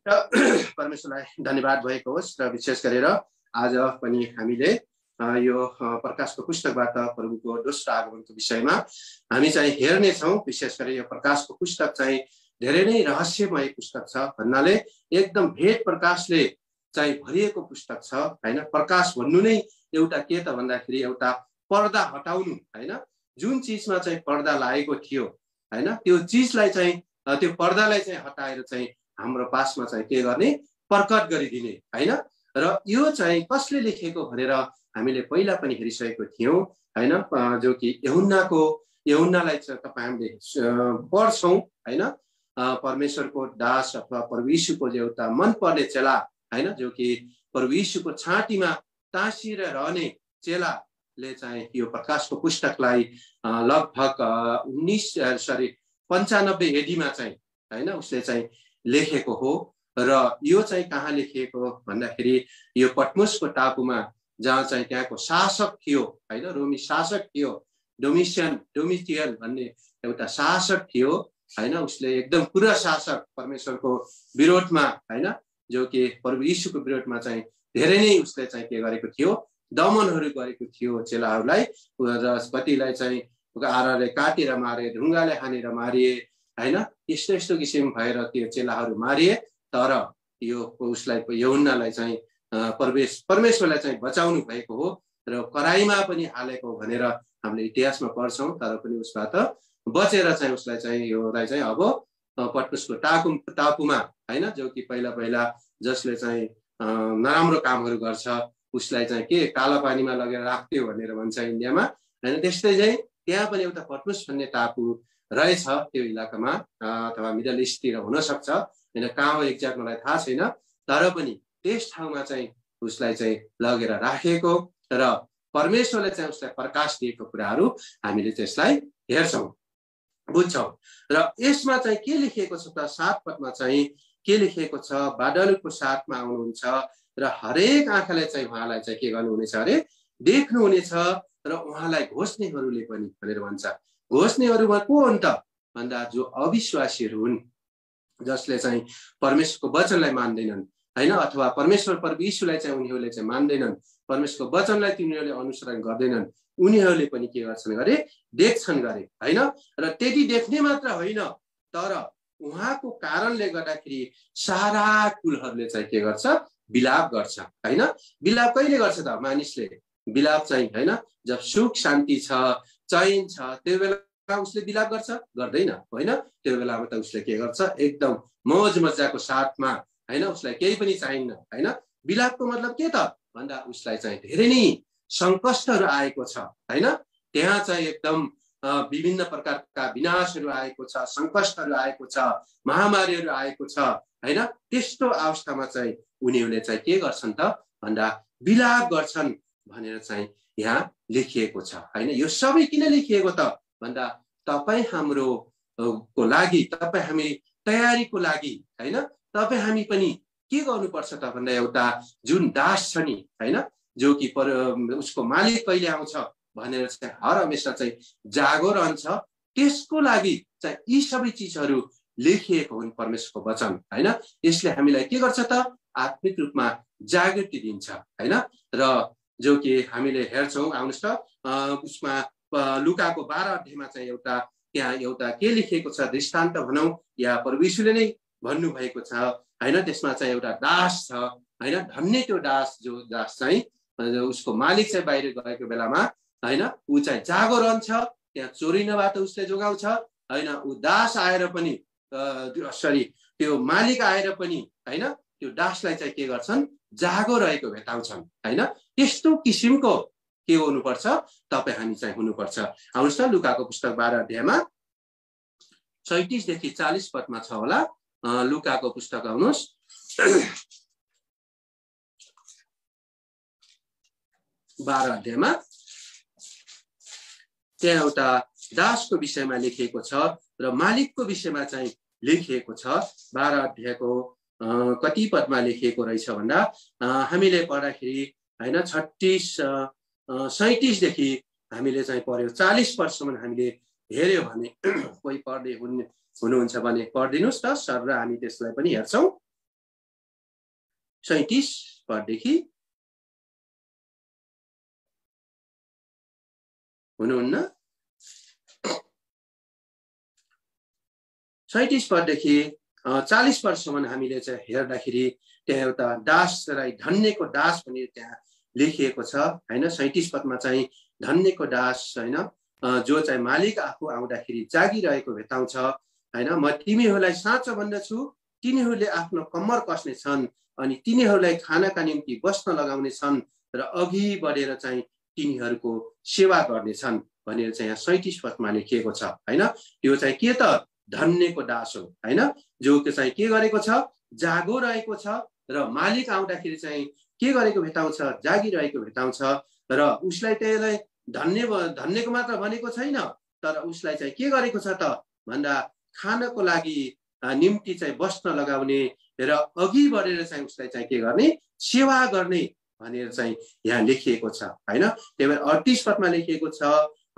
परमेश्वरलाई धन्यवाद भएको होस् र विशेष गरेर आज पनि हामीले यो प्रकाशको पुस्तकबाट प्रभुको दोस्रो आगमनको विषयमा हामी चाहिँ हेर्ने छौं। विशेष गरी यो प्रकाशको पुस्तक चाहिँ धेरै नै रहस्यमय पुस्तक छ भन्नाले एकदम भेद प्रकाशले चाहिँ भरिएको पुस्तक छ हैन। प्रकाश भन्नु नै एउटा के त भन्दाखेरि एउटा पर्दा हटाउनु हैन। जुन चीजमा चाहिँ पर्दा लागेको थियो हैन त्यो चीजलाई चाहिँ त्यो पर्दालाई चाहिँ हटाएर चाहिँ हाम्रो पासमा चाहिँ के गर्ने प्रकट गरिदिने हैन। र यो चाहिँ कसले लेखेको भनेर हामीले पहिला पनि हेरिसकेको थियौं हैन। जो कि यूहन्नालाई चाहिँ तपाईं हामीले पढ्छौं हैन। परमेश्वरको दास अथवा प्रभु यीशुको एउटा मन पर्ने चेला हैन, जो कि प्रभु यीशुको छातीमा टाँसिएर रहने चेलाले चाहिँ यो प्रकाशको पुस्तकलाई लगभग 95 एडीमा चाहिँ हैन उसले चाहिँ लेखेको हो। र यो चाहिँ कहाँ लेखिएको भन्दाखेरि यो पटमोसको टापुमा जहाँ चाहिँ त्यहाँको शासक थियो हैन, रोमी शासक थियो, डोमिटियन भन्ने एउटा शासक थियो हैन। उसले एकदम पुरा शासक परमेश्वरको विरोधमा हैन, जो कि प्रभु यीशुको विरोधमा चाहिँ धेरै नै उसले चाहिँ के गरेको थियो, दमनहरू गरेको थियो चेलाहरूलाई। र कतिलाई चाहिँ आराले काटेर मारे, ढुङ्गाले हानेर मारिए हैन। यस्तो यस्तो किसिम भएर त्यो चेलाहरू मारिए। तर यो उसलाई यूहन्नालाई चाहिँ परमेश्वरलाई चाहिँ बचाउनु भएको हो र कराईमा पनि हालेको भनेर हामीले इतिहासमा पढ्छौं। तर पनि उसबाट बचेर चाहिँ उसलाई चाहिँ योलाई चाहिँ अब पटमोसको टापुमा हैन, जो कि पहिला जसले चाहिँ नराम्रो कामहरू गर्छ उसलाई चाहिँ के काला पानीमा लगेर राख्थ्यो भनेर भन्छ इन्डियामा हैन। त्यस्तै चाहिँ त्यहाँ पनि एउटा पटमोस भन्ने टापु रहेछ त्यो इलाकामा, अथवा मिडल इस्टतिर हुन सक्छ हैन, कहाँ हो एक्ज्याक्ट मलाई थाहा छैन। तर पनि त्यस ठाउँमा चाहिँ उसलाई चाहिँ लगेर राखेको र परमेश्वरले चाहिँ उसलाई प्रकाश दिएको कुराहरू हामीले त्यसलाई हेर्छौं, बुझ्छौं। र यसमा चाहिँ के लेखिएको छ त 7 पदमा चाहिँ के लेखिएको छ, बादलको साथमा आउनुहुन्छ र हरेक आँखाले चाहिँ उहाँलाई चाहिँ के गर्नुहुनेछ अरे, देख्नुहुनेछ र उहाँलाई घोष्नेहरूले पनि भनेर भन्छ। घोष्नेहरूमा को हुन् त भन्दा जो अविश्वासीहरू हुन्, जसले चाहिँ परमेश्वरको वचनलाई मान्दैनन् हैन, अथवा परमेश्वर प्रभु यीशुलाई चाहिँ उनीहरूले चाहिँ मान्दैनन्, परमेश्वरको वचनलाई तिनीहरूले अनुसरण गर्दैनन्, उनीहरूले पनि के गर्छन् गरे, देख्छन् गरे हैन। र त्यति देख्ने मात्र होइन, तर उहाँको कारणले गर्दाखेरि सारा कुलहरूले चाहिँ के गर्छ, विलाप गर्छ हैन। विलाप कहिले गर्छ त मानिसले? विलाप चाहिँ हैन जब सुख शान्ति छ, चैन छ, त्यो बेला उसले विलाप गर्छ, गर्दैन हैन। त्यो बेलामा त उसले के गर्छ, एकदम मौज मजाको साथमा हैन, उसलाई केही पनि चाहिन्न हैन। विलापको मतलब के त भन्दा उसलाई चाहिँ धेरै नै संकष्टहरू आएको छ हैन। त्यहाँ चाहिँ एकदम विभिन्न प्रकारका विनाशहरू आएको छ, संकष्टहरू आएको छ, महामारीहरू आएको छ हैन। त्यस्तो अवस्थामा चाहिँ उनीहरूले चाहिँ के गर्छन् त भन्दा विलाप गर्छन् भनेर चाहिँ यहाँ लेखिएको छ हैन। यो सबै किन लेखिएको त भन्दा तपाई हाम्रो को लागि, तपाई हामी तयारीको लागि हैन। तपाई हामी पनि के गर्नुपर्छ त भन्दा एउटा जुन दास छ नि हैन, जो कि उसको मालिक कहिले आउँछ भनेर चाहिँ हर हमेशा चाहिँ जागो रहन्छ, त्यसको लागि चाहिँ यी सबै चिजहरू लेखिएको हुन् परमेश्वरको वचन हैन। यसले हामीलाई के गर्छ त आत्मिक रूपमा जागृति दिन्छ हैन। र जो कि हामीले हेर्छौं, आउनुस् त उसमा लुकाको 12 अध्यायमा चाहिँ त्यहाँ एउटा के लेखिएको छ, दृष्टान्त भनौं या प्रभु यीशुले नै भन्नु भएको छ हैन। त्यसमा चाहिँ एउटा दास छ हैन, धन्य त्यो दास, जो दास चाहिँ उसको मालिक चाहिँ बाहिर गएको बेलामा हैन, ऊ चाहिँ जागो रहन्छ, त्यहाँ चोरिनबाट उसले जोगाउँछ हैन। ऊ दास आएर पनि त्यो मालिक आएर पनि हैन त्यो दासलाई चाहिँ के गर्छन्, जागो रहेको भेटाउँछन् हैन। त्यस्तो किसिमको के हुनुपर्छ, तपाई हामी चाहिँ हुनुपर्छ। आउनुस् त लुकाको पुस्तक 12 अध्यायमा 37 देखि 40 पदमा छ होला। लुकाको पुस्तक आउनुस् 12 अध्यायमा त्यहाँ एउटा दासको विषयमा लेखिएको छ र मालिकको विषयमा चाहिँ लेखिएको छ। 12 अध्यायको कति पदमा लेखिएको रहेछ भन्दा हामीले पढ्दाखेरि हैन 37 देखि हामीले चाहिँ पढ्यो 40 पदसम्म हामीले हेर्यो भने कोही पढ्दै हुनुहुन्छ भने पढिदिनुस् त सर, र हामी त्यसलाई पनि हेर्छौं। 37 पददेखि हुनुहुन्न 37 पददेखि 40 पदसम्म हामीले चाहिँ हेर्दाखेरि त्यहाँ एउटा दासलाई धन्यको दास भनेर त्यहाँ लेखिएको छ हैन 37 पदमा चाहिँ धन्यको दास हैन जो चाहिँ मालिक आफू आउँदाखेरि जागिरहेको भेटाउँछ हैन म तिमीहरूलाई साँचो भन्दछु तिनीहरूले आफ्नो कम्मर कस्ने छन् अनि तिनीहरूलाई खानाका निम्ति बस्न लगाउने छन् र अघि बढेर चाहिँ तिनीहरूको सेवा गर्नेछन् भनेर चाहिँ यहाँ 37 पदमा लेखिएको छ हैन त्यो चाहिँ के त धन्यको दास हो हैन जो चाहिँ के गरेको छ जागो रहेको छ र मालिक आउँदाखेरि चाहिँ के गरेको भेटाउँछ जागिरहेको भेटाउँछ र उसलाई त्यसलाई धन्यको मात्र भनेको छैन तर उसलाई चाहिँ के गरेको छ त भन्दा खानको लागि निम्ति चाहिँ बस्न लगाउने र अघि बढेर चाहिँ उसलाई चाहिँ के गर्ने सेवा गर्ने भनेर चाहिँ यहाँ लेखिएको छ हैन त्यही भएर 38 पदमा लेखिएको छ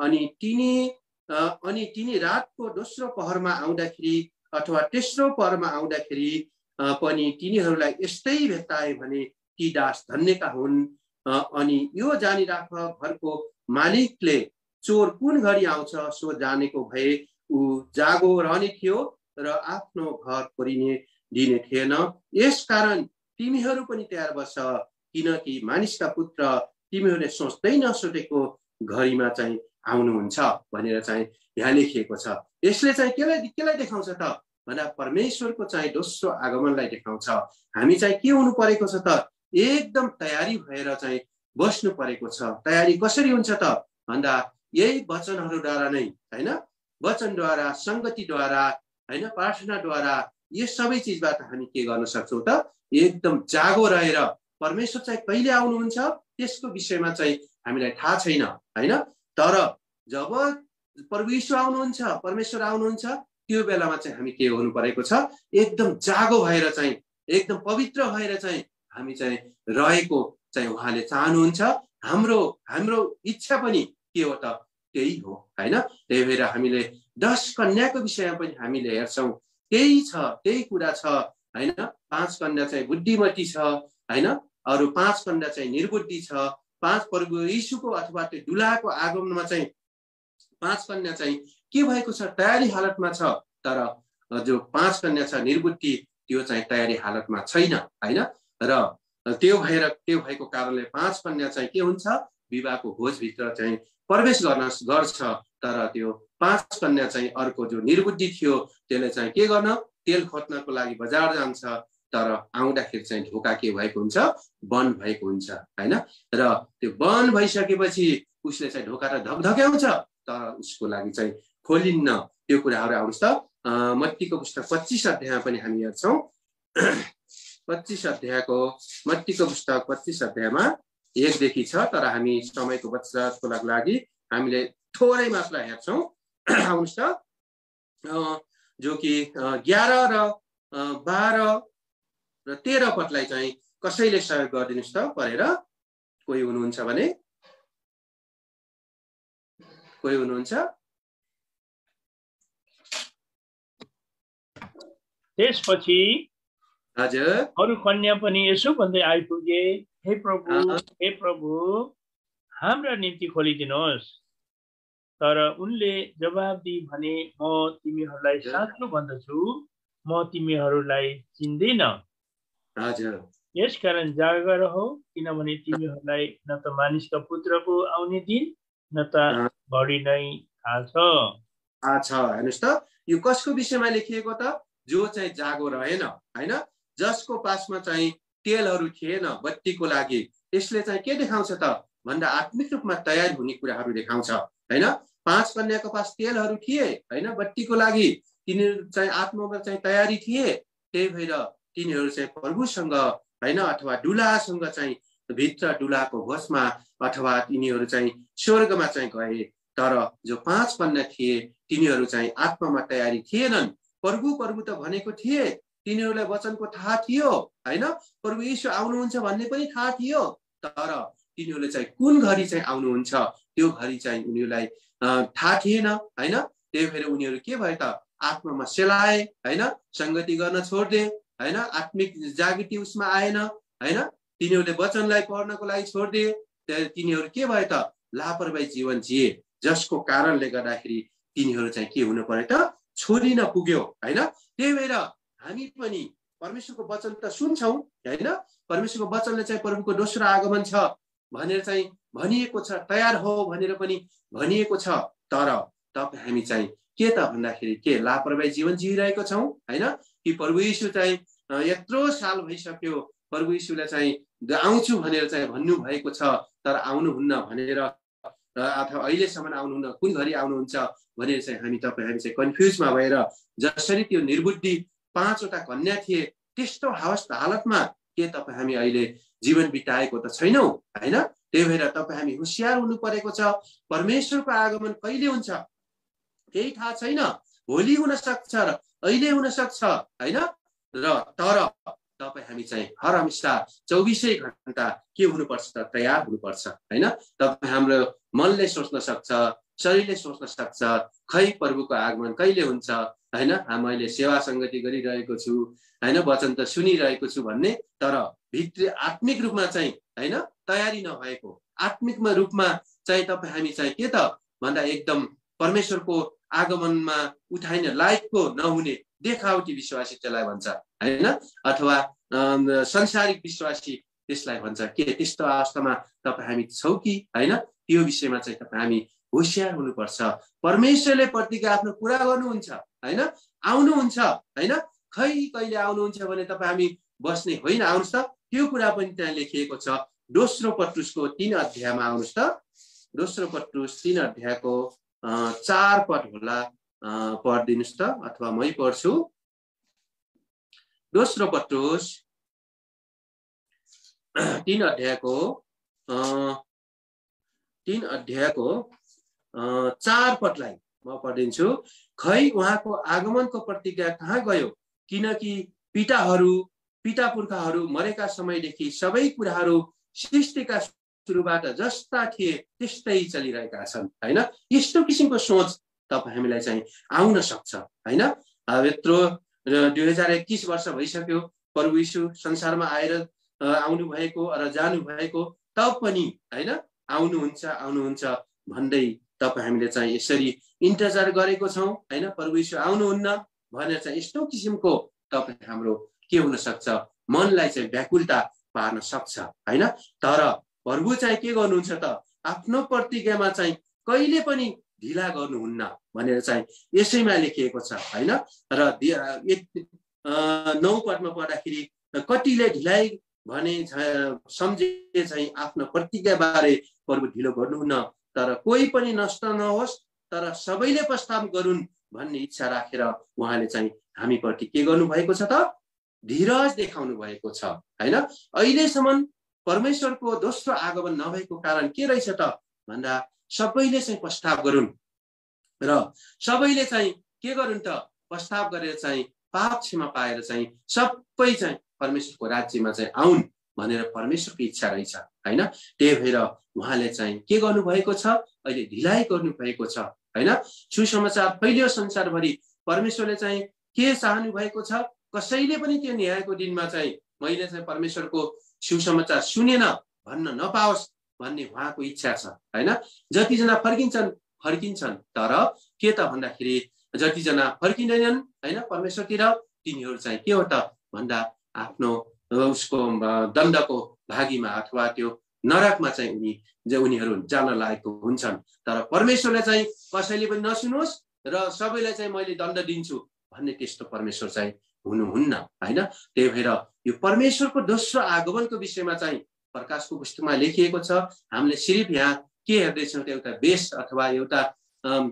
अनि तिनी रातको दोस्रो पहरमा आउँदाखेरि अथवा तेस्रो पहरमा आउँदाखेरि पनि तिनीहरूलाई यस्तै भेट्टाए भने ती दास धन्यका हुन् अनि यो जानिराख घरको मालिकले चोर कुन घडी आउँछ सो जानेको भए ऊ जागो रहने थियो र आफ्नो घर कोरिने दिने थिएन यसकारण तिमीहरू पनि तयार बस किनकि मानिसका पुत्र तिमीहरूले सोच्दै नसोचेको घडीमा चाहिँ आउनुहुन्छ भनेर चाहिँ यहाँ लेखिएको छ यसले चाहिँ केलाई देखाउँछ त भन्दा परमेश्वरको चाहिँ दोस्रो आगमनलाई देखाउँछ हामी चाहिँ के हुनु परेको छ त एकदम तयारी भएर चाहिँ बस्नु परेको छ तयारी कसरी हुन्छ त भन्दा यही वचनहरूद्वारा नै हैन वचनद्वारा संगतिद्वारा हैन प्रार्थनाद्वारा यो सबै चिजबाट हामी के गर्न सक्छौं त एकदम जागो रहेर परमेश्वर चाहिँ कहिले आउनुहुन्छ त्यसको विषयमा चाहिँ हामीलाई थाहा छैन हैन तर जब प्रभु यीशु आउनुहुन्छ परमेश्वर आउनुहुन्छ त्यो बेलामा चाहिँ हामी के हुनु परेको छ एकदम जागो भएर चाहिँ एकदम पवित्र भएर चाहिँ हामी चाहिँ रहेको चाहिँ उहाँले चाहनुहुन्छ हाम्रो इच्छा पनि के हो त त्यही हो हैन त्यही भएर हामीले 10 कन्याको विषयमा पनि हामीले हेर्छौं त्यही कुरा छ हैन 5 कन्या चाहिँ बुद्धिमती छ हैन अरु 5 कन्या चाहिँ निर्बुद्धि छ 5 प्रभु यीशुको अथवा त्यो दुलाको आगमनमा चाहिँ 5 कन्या चाहिँ के भएको छ तयारी हालतमा छ तर जो 5 कन्या छ निर्बुद्धि त्यो चाहिँ तयारी हालतमा छैन हैन र त्यो भएको कारणले 5 कन्या चाहिँ के हुन्छ विवाहको भोजभित्र चाहिँ प्रवेश गर्छ तर त्यो 5 कन्या चाहिँ अर्को जो निर्बुद्धि थियो त्यसले चाहिँ के गर्न तेल खोज्नको लागि बजार जान्छ तर आउँदाखेरि चाहिँ ढोका के भएको हुन्छ बन्द भएको हुन्छ हैन र त्यो बन्द भइसकेपछि उसले चाहिँ ढोका त धक्धक्याउँछ तर उसको लागि चाहिँ खोलिन्न त्यो कुराहरु आउँछ त मत्तीको पुस्तक 25 अध्यायमा पनि हामी हेर्छौं 25 अध्यायको मत्तीको पुस्तक 25 अध्यायमा 1 देखि छ तर हामी समयको बचतको लागि हामीले थोरै मात्र हेर्छौं आउँछ त जो कि 11 र 12 र 13 पदलाई चाहिँ कसैले सहयोग गरिदिनुस् त पढेर कोही हुनुहुन्छ भने कोही हुनुहुन्छ त्यसपछि हजुर अरु कन्या पनि यसो भन्दै आइपुगे हे प्रभु हाम्रा निम्ति खोलिदिनुहोस् तर उनले जवाब दिए भने म तिमीहरूलाई साँचो भन्दछु म तिमीहरूलाई चिन्दिन हजुर यसकारण जागेर रहो किनभने तिमीहरूलाई न त मानिसका पुत्रको आउने दिन न त घडी नै थाहा छ हेर्नुस् त यो कसको विषयमा लेखिएको त जो चाहिँ जागो रहेन हैन जसको पासमा चाहिँ तेलहरू थिएन बत्तीको लागि यसले चाहिँ के देखाउँछ त भन्दा आत्मिक रूपमा तयार हुने कुराहरू देखाउँछ हैन 5 कन्याको पास तेलहरू थिए हैन बत्तीको लागि तिनीहरू चाहिँ आत्मामा चाहिँ तयारी थिए त्यही भएर तिनीहरू चाहिँ प्रभुसँग हैन अथवा दुलासँग चाहिँ भित्र दुलाको भोजमा अथवा तिनीहरू चाहिँ स्वर्गमा चाहिँ गए तर जो 5 कन्या थिए तिनीहरू चाहिँ आत्मामा तयारी थिएनन् प्रभु त भनेको थिए तिनीहरूलाई वचनको थाहा थियो हैन प्रभु यीशु आउनुहुन्छ भन्ने पनि थाहा थियो तर तिनीहरूले चाहिँ कुन घडी चाहिँ आउनुहुन्छ त्यो घडी चाहिँ उनीहरूलाई थाहा थिएन हैन त्यही भएर उनीहरू के भए त आत्मामा सेलाए हैन संगति गर्न छोड्दे हैन आत्मिक जागृति उसमा आएन हैन तिनीहरूले वचनलाई पढ्नको लागि छोडिदिए तिनीहरू के भयो त लापरवाही जीवन जिए जसको कारणले गर्दाखेरि तिनीहरू चाहिँ के हुनु पर्यो त छोडिन पुग्यो हैन त्यही भएर हामी पनि परमेश्वरको वचन त सुन्छौं हैन परमेश्वरको वचनले चाहिँ प्रभुको दोस्रो आगमन छ भनेर चाहिँ भनिएको छ तयार हो भनेर पनि भनिएको छ तर तपाईं हामी चाहिँ के त भन्दाखेरि के लापरवाही जीवन जिइरहेको छौं हैन कि प्रभु येशू चाहिँ यत्रो साल भइसक्यो प्रभु येशूले चाहिँ आउँछु भनेर चाहिँ भन्नु भएको छ तर आउनुहुन्न भनेर अथवा अहिलेसम्म आउनुहुन्न कुन घडी आउनुहुन्छ भनेर चाहिँ हामी चाहिँ कन्फ्युजमा भएर जसरी त्यो निर्बुद्धि 5 वटा कन्या थिए त्यस्तो हालतमा के तपाईँ हामी अहिले जीवन बिताएको त छैनौं हैन त्यही भएर तपाईँ हामी होशियार हुनु परेको छ परमेश्वरको आगमन कहिले हुन्छ केही थाहा छैन भोलि हुन सक्छ र अहिले हुन सक्छ हैन र तर तपाईँ हामी चाहिँ हर हमेशा 24 घण्टा के हुनुपर्छ त तयार हुनुपर्छ हैन तपाईँ हाम्रो मनले सोच्न सक्छ शरीरले सोच्न सक्छ खै प्रभुको आगमन कहिले हुन्छ हैन मैले सेवा संगति गरिरहेको छु हैन वचन त सुनिरहेको छु भन्ने तर भित्री आत्मिक रूपमा चाहिँ हैन तयारी नभएको आत्मिक रूपमा चाहिँ तपाईँ हामी चाहिँ के त भन्दा एकदम परमेश्वरको आगमनमा उठाइन लायकको नहुने देखावटी विश्वासी त्यसलाई भन्छ हैन अथवा संसारिक विश्वासी त्यसलाई भन्छ के त्यस्तो अवस्थामा तपाईँ हामी छौ कि हैन त्यो विषयमा चाहिँ तपाईँ हामी होशियार हुनुपर्छ परमेश्वरले प्रतिज्ञा आफ्नो पूरा गर्नुहुन्छ हैन आउनुहुन्छ हैन खै कहिले आउनुहुन्छ भने तपाईँ हामी बस्ने होइन आउनुस् त त्यो कुरा पनि त्यहाँ लेखिएको छ दोस्रो पत्रुसको 3 अध्यायमा आउनुस् त दोस्रो पत्रुस 3 अध्यायको 4 पद होला पढिदिनुस् त अथवा मै पढ्छु दोस्रो पत्रुस 3 अध्यायको 4 पदलाई म पढिदिन्छु खै उहाँको आगमनको प्रतिज्ञा कहाँ गयो किनकि पिता पुर्खाहरू मरेका समयदेखि सबै कुराहरू सृष्टिका सुरुबाट जस्ता थिए त्यस्तै चलिरहेका छन् हैन यस्तो किसिमको सोच तपाईँ हामीलाई चाहिँ आउन सक्छ हैन अब यत्रो 2021 वर्ष भइसक्यो प्रभु येशू संसारमा आएर आउनु भएको र जानु भएको तब पनि हैन आउनुहुन्छ भन्दै तपाईँ हामीले चाहिँ यसरी इन्तजार गरेको छौं हैन प्रभु येशू आउनुहुन्न भनेर चाहिँ यस्तो किसिमको तपाईँ हाम्रो के हुन सक्छ मनलाई चाहिँ व्याकुलता पार्न सक्छ हैन तर प्रभु चाहिँ के गर्नुहुन्छ त आफ्नो प्रतिज्ञामा चाहिँ कहिले पनि ढिला गर्नुहुन्न भनेर चाहिँ यसैमा लेखिएको छ हैन र 9 पदमा पढ्दाखेरि कतिले ढिलाइ भने सम्झे चाहिँ आफ्नो प्रतिज्ञा बारे प्रभु ढिलो गर्नुहुन्न तर कोही पनि नष्ट नहोस् तर सबैले प्रस्ताव गरून् भन्ने इच्छा राखेर उहाँले चाहिँ हामी प्रति के गर्नु भएको छ त धीरज देखाउनु भएको छ हैन अहिलेसम्म परमेश्वरको दोस्रो आगमन नभएको कारण के रहेछ त भन्दा सबैले चाहिँ प्रस्ताव गरून् र सबैले चाहिँ के गरून् त प्रस्ताव गरेर चाहिँ पाप क्षमा पाएर चाहिँ सबै चाहिँ परमेश्वरको राज्यमा चाहिँ आउन् भनेर परमेश्वरको इच्छा रहेछ हैन त्यही भएर उहाँले चाहिँ के गर्नु भएको छ अहिले ढिलाइ गर्नु भएको छ हैन सुसमाचार फैलियो संसारभरि परमेश्वरले चाहिँ के चाहनु भएको छ कसैले पनि त्यो न्यायको दिनमा चाहिँ मैले चाहिँ परमेश्वरको सुसमाचार सुनेन भन्न नपाओस् भन्ने उहाँको इच्छा छ हैन जतिजना फर्किन्छन् तर के त भन्दाखेरि जतिजना फर्किँदैनन् हैन परमेश्वरतिर तिनीहरू चाहिँ के हो त भन्दा आफ्नो उसको दण्डको भागीमा अथवा त्यो नरकमा चाहिँ उनीहरू जान लागेको हुन्छन् तर परमेश्वरले चाहिँ कसैले पनि नसुनोस् र सबैलाई चाहिँ मैले दण्ड दिन्छु भन्ने त्यस्तो परमेश्वर चाहिँ हुनुहुन्न हैन त्यही भएर यो परमेश्वरको दोस्रो आगमनको विषयमा चाहिँ प्रकाशको पुस्तकमा लेखिएको छ हामीले सिर्फ यहाँ के हेर्दैछौँ त एउटा बेस अथवा एउटा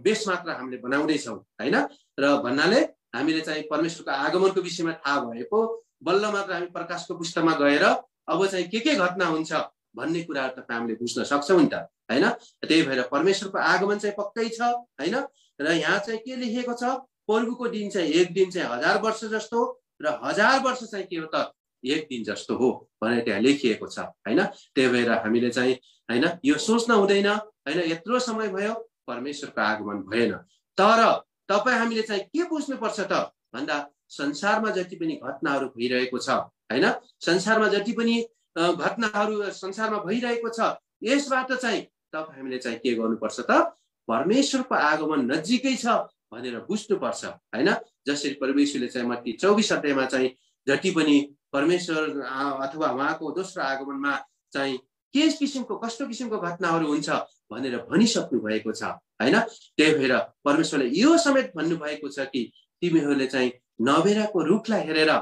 बेस मात्र हामीले बनाउँदैछौँ हैन र भन्नाले हामीले चाहिँ परमेश्वरको आगमनको विषयमा थाहा भएको बल्ल मात्र हामी प्रकाशको पुस्तकमा गएर अब चाहिँ के घटना हुन्छ भन्ने कुराहरु त हामीले बुझ्न सक्छौं नि त हैन त्यही भएर परमेश्वरको आगमन चाहिँ पक्कै छ हैन र यहाँ चाहिँ के लेखिएको छ प्रभुको दिन चाहिँ एक दिन चाहिँ 1000 वर्ष जस्तो र 1000 वर्ष चाहिँ के हो त एक दिन जस्तो हो भनेर त्यहाँ लेखिएको छ हैन त्यही भएर हामीले चाहिँ हैन यो सोच्न हुँदैन हैन यत्रो समय भयो परमेश्वरको आगमन भएन तर तपाई हामीले चाहिँ के बुझ्नु पर्छ त भन्दा संसारमा जति पनि घटनाहरू भइरहेको छ हैन संसारमा जति पनि घटनाहरू संसारमा भइरहेको छ, यसबाट चाहिँ तपाईँ हामीले चाहिँ के गर्नुपर्छ त, परमेश्वरको आगमन नजिकै छ भनेर बुझ्नुपर्छ हैन। जसरी परमेश्वरले चाहिँ मत्ती 24 अध्यायमा चाहिँ जति पनि परमेश्वर अथवा उहाँको दोस्रो आगमनमा चाहिँ के किसिमको कस्तो किसिमको घटनाहरू हुन्छ भनेर भनिसक्नु भएको छ हैन। त्यही भएर परमेश्वरले यो समेत भन्नुभएको छ कि तिमीहरूले चाहिँ नेभराको रुखलाई हेरेर